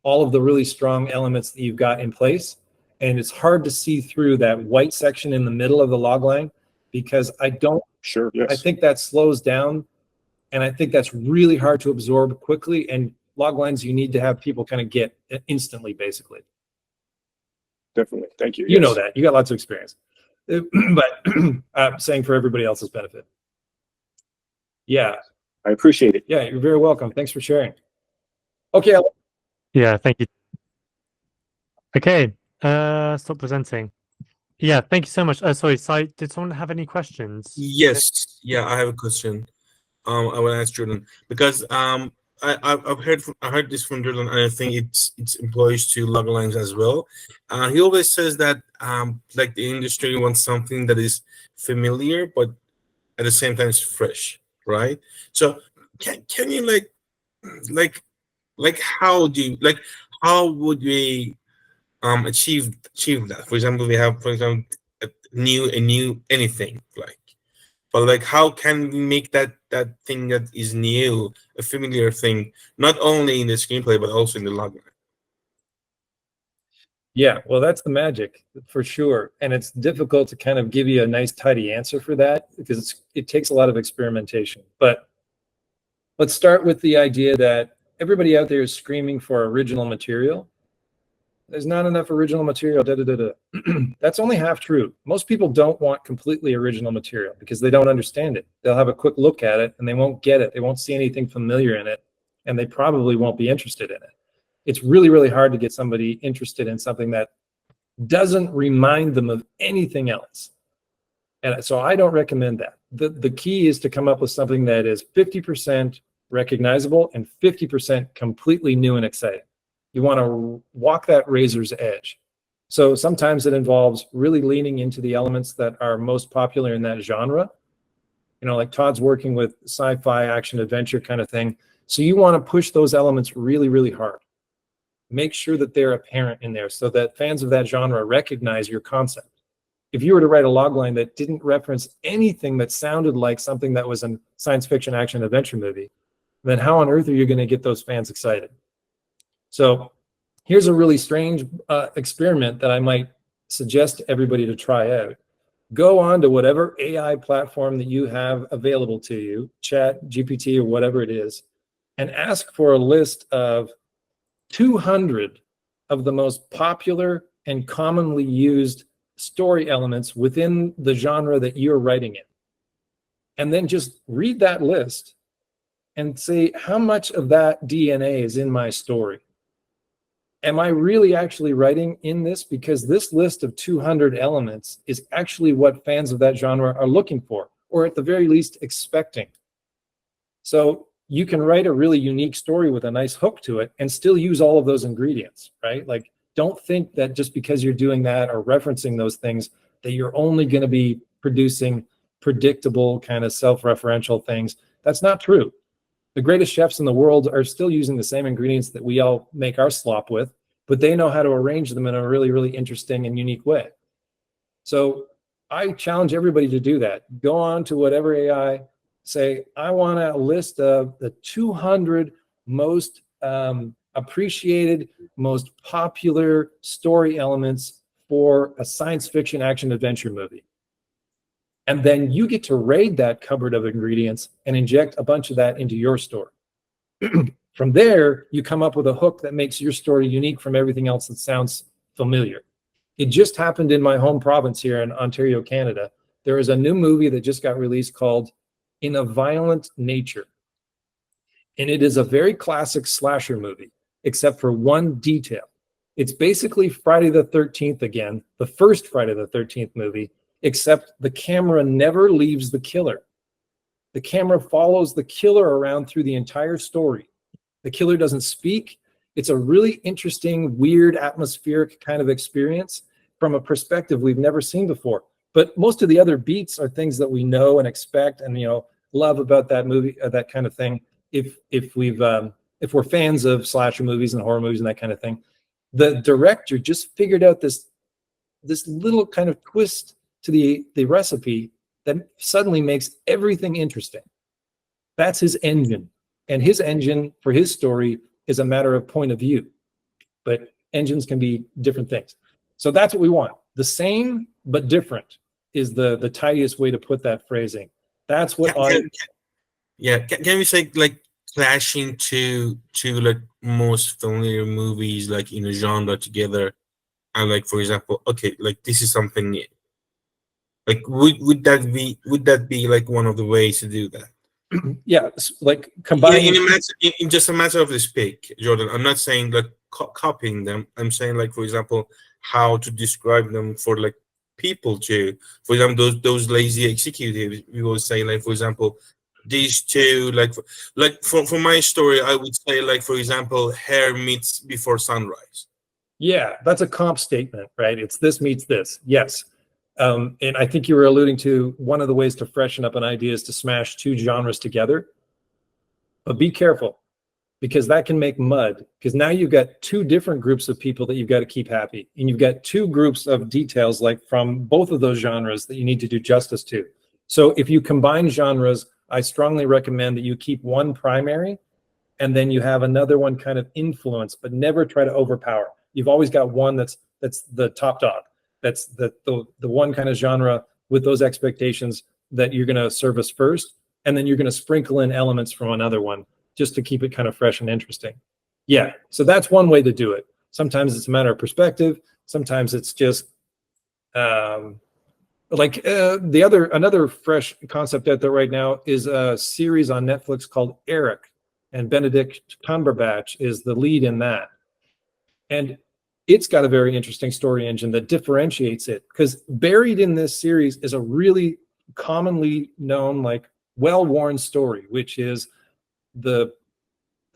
all of the really strong elements that you've got in place. And it's hard to see through that white section in the middle of the log line, because I think that slows down, and I think that's really hard to absorb quickly. And log lines you need to have people kind of get instantly, basically. Definitely. Thank you. You know that. You got lots of experience. but I'm saying for everybody else's benefit. Yeah. I appreciate it. Yeah, you're very welcome. Thanks for sharing. Okay. Yeah, thank you. Okay, stop presenting. Yeah, thank you so much. Sorry, Sai, did someone have any questions? Yes, yeah, I have a question. I will ask Jordan because I've heard this from Jordan, and I think it's employs to log lines as well. He always says that like the industry wants something that is familiar, but at the same time it's fresh, right? So can you like how do you how would we achieve that? For example, we have a new anything like. But like, how can we make that thing that is new a familiar thing, not only in the screenplay but also in the logline? Yeah, well, that's the magic for sure, and it's difficult to kind of give you a nice, tidy answer for that because it takes a lot of experimentation. But let's start with the idea that everybody out there is screaming for original material. There's not enough original material. That's only half true. Most people don't want completely original material because they don't understand it. They'll have a quick look at it and they won't get it. They won't see anything familiar in it, and they probably won't be interested in it. It's really, really hard to get somebody interested in something that doesn't remind them of anything else. And so I don't recommend that. The key is to come up with something that is 50% recognizable and 50% completely new and exciting. You want to walk that razor's edge. So sometimes it involves really leaning into the elements that are most popular in that genre. You know, like Todd's working with sci-fi, action, adventure kind of thing. So you want to push those elements really, really hard. Make sure that they're apparent in there so that fans of that genre recognize your concept. If you were to write a logline that didn't reference anything that sounded like something that was a science fiction, action, adventure movie, then how on earth are you going to get those fans excited? So here's a really strange experiment that I might suggest to everybody to try out. Go on to whatever AI platform that you have available to you, Chat, GPT, or whatever it is, and ask for a list of 200 of the most popular and commonly used story elements within the genre that you're writing in. And then just read that list and say, how much of that DNA is in my story? Am I really actually writing in this? Because this list of 200 elements is actually what fans of that genre are looking for, or at the very least expecting. So you can write a really unique story with a nice hook to it and still use all of those ingredients, right? Like, don't think that just because you're doing that or referencing those things, that you're only going to be producing predictable kind of self-referential things. That's not true. The greatest chefs in the world are still using the same ingredients that we all make our slop with, but they know how to arrange them in a really, really interesting and unique way. So I challenge everybody to do that. Go on to whatever AI, say, I want a list of the 200 most appreciated, most popular story elements for a science fiction action adventure movie. And then you get to raid that cupboard of ingredients and inject a bunch of that into your story. From there, you come up with a hook that makes your story unique from everything else that sounds familiar. It just happened in my home province here in Ontario, Canada. There is a new movie that just got released called In a Violent Nature. And it is a very classic slasher movie, except for one detail. It's basically Friday the 13th again, the first Friday the 13th movie, except the camera never leaves the killer. The camera follows the killer around through the entire story. The killer doesn't speak. It's a really interesting, weird, atmospheric kind of experience from a perspective we've never seen before. But most of the other beats are things that we know and expect and, you know, love about that movie, that kind of thing. If we're fans of slasher movies and horror movies and that kind of thing, the director just figured out this little kind of twist to the recipe that suddenly makes everything interesting. That's his engine. And his engine for his story is a matter of point of view. But engines can be different things. So that's what we want. The same but different is the tidiest way to put that phrasing. That's what can we say like clashing to like most familiar movies like in a genre together, and like for example, okay, like this is something new. Like, would that be like one of the ways to do that? Yeah, like combining. In just a matter of speak, Jordan. I'm not saying like copying them. I'm saying, like, for example, how to describe them for like people to, for example, those lazy executives. We will say, like, for example, these two, like for my story, I would say, like, for example, hair meets before sunrise. Yeah, that's a comp statement, right? It's this meets this. Yes. And I think you were alluding to one of the ways to freshen up an idea is to smash two genres together. But be careful, because that can make mud. Because now you've got two different groups of people that you've got to keep happy. And you've got two groups of details, like from both of those genres, that you need to do justice to. So if you combine genres, I strongly recommend that you keep one primary and then you have another one kind of influence, but never try to overpower. You've always got one that's the top dog. That's the one kind of genre with those expectations that you're going to service first, and then you're going to sprinkle in elements from another one just to keep it kind of fresh and interesting. Yeah, so that's one way to do it. Sometimes it's a matter of perspective. Sometimes it's just another fresh concept out there right now is a series on Netflix called Eric, and Benedict Cumberbatch is the lead in that. And it's got a very interesting story engine that differentiates it, because buried in this series is a really commonly known, like, well-worn story, which is the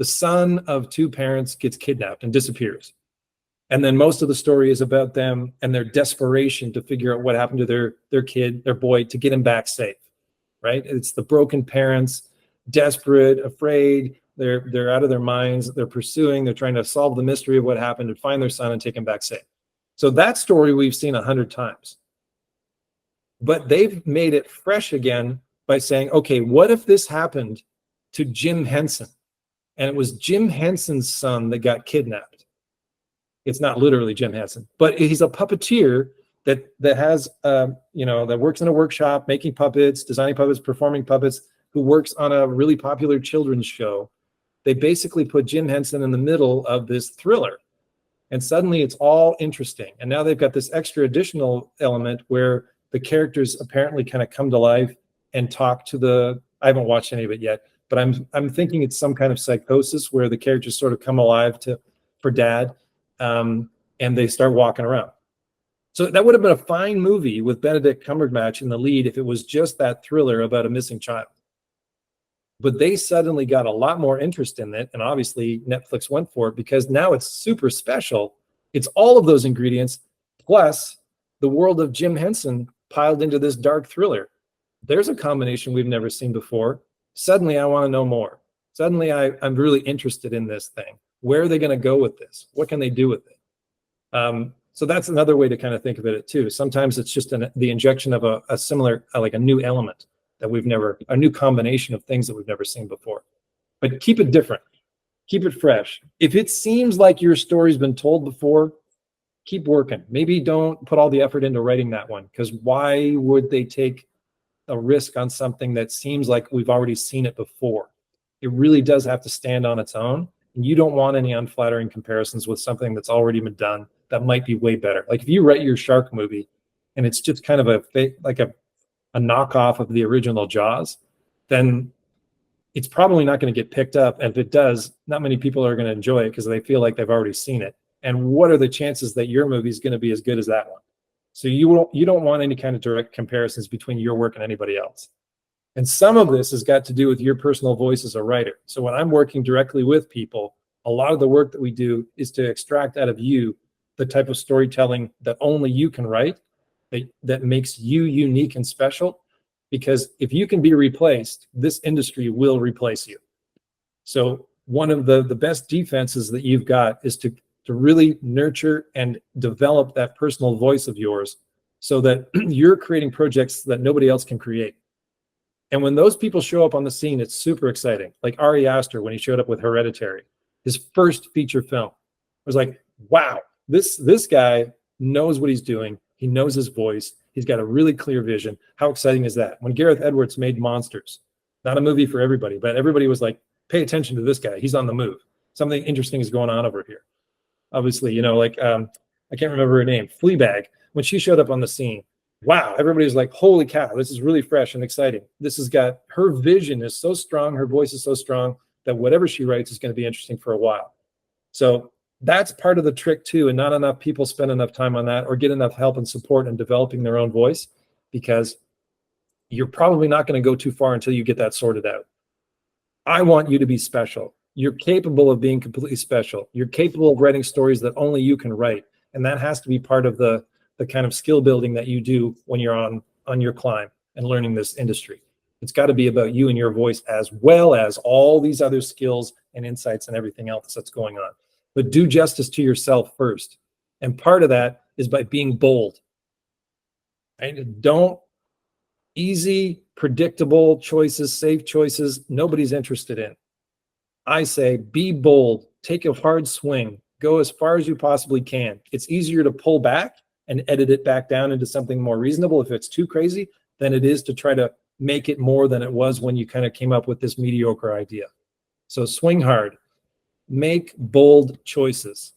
son of two parents gets kidnapped and disappears. And then most of the story is about them and their desperation to figure out what happened to their kid, their boy, to get him back safe, right? It's the broken parents, desperate, afraid, they're out of their minds, they're trying to solve the mystery of what happened and find their son and take him back safe. So that story we've seen 100 times. But they've made it fresh again by saying, okay, what if this happened to Jim Henson? And it was Jim Henson's son that got kidnapped. It's not literally Jim Henson, but he's a puppeteer that has, that works in a workshop making puppets, designing puppets, performing puppets, who works on a really popular children's show. They basically put Jim Henson in the middle of this thriller. And suddenly it's all interesting. And now they've got this extra additional element where the characters apparently kind of come to life and talk to I haven't watched any of it yet, but I'm thinking it's some kind of psychosis where the characters sort of come alive for Dad, and they start walking around. So that would have been a fine movie with Benedict Cumberbatch in the lead if it was just that thriller about a missing child. But they suddenly got a lot more interest in it, and obviously Netflix went for it because now it's super special. It's all of those ingredients, plus the world of Jim Henson piled into this dark thriller. There's a combination we've never seen before. Suddenly I want to know more. Suddenly I'm really interested in this thing. Where are they going to go with this? What can they do with it? So that's another way to kind of think of it too. Sometimes it's just the injection of a similar, like a new element that a new combination of things that we've never seen before. But keep it different. Keep it fresh. If it seems like your story's been told before, keep working. Maybe don't put all the effort into writing that one, because why would they take a risk on something that seems like we've already seen it before? It really does have to stand on its own. And you don't want any unflattering comparisons with something that's already been done that might be way better. Like if you write your shark movie and it's just kind of a knockoff of the original Jaws, then it's probably not going to get picked up. And if it does, not many people are going to enjoy it because they feel like they've already seen it. And what are the chances that your movie is going to be as good as that one? So you don't want any kind of direct comparisons between your work and anybody else. And some of this has got to do with your personal voice as a writer. So when I'm working directly with people, a lot of the work that we do is to extract out of you the type of storytelling that only you can write, that makes you unique and special. Because if you can be replaced, this industry will replace you. So one of the best defenses that you've got is to really nurture and develop that personal voice of yours so that you're creating projects that nobody else can create. And when those people show up on the scene, it's super exciting. Like Ari Aster, when he showed up with Hereditary, his first feature film, I was like, wow, this guy knows what he's doing. He knows his voice. He's got a really clear vision. How exciting is that? When Gareth Edwards made Monsters, not a movie for everybody, but everybody was like, pay attention to this guy. He's on the move. Something interesting is going on over here. Obviously, I can't remember her name, Fleabag. When she showed up on the scene, wow, everybody's like, holy cow, this is really fresh and exciting. This has got, her vision is so strong, her voice is so strong that whatever she writes is going to be interesting for a while. So that's part of the trick too, and not enough people spend enough time on that or get enough help and support in developing their own voice, because you're probably not going to go too far until you get that sorted out. I want you to be special. You're capable of being completely special. You're capable of writing stories that only you can write, and that has to be part of the kind of skill building that you do when you're on your climb and learning this industry. It's got to be about you and your voice, as well as all these other skills and insights and everything else that's going on. But do justice to yourself first. And part of that is by being bold. And don't easy, predictable choices, safe choices, nobody's interested in. I say be bold, take a hard swing, go as far as you possibly can. It's easier to pull back and edit it back down into something more reasonable if it's too crazy than it is to try to make it more than it was when you kind of came up with this mediocre idea. So swing hard, make bold choices.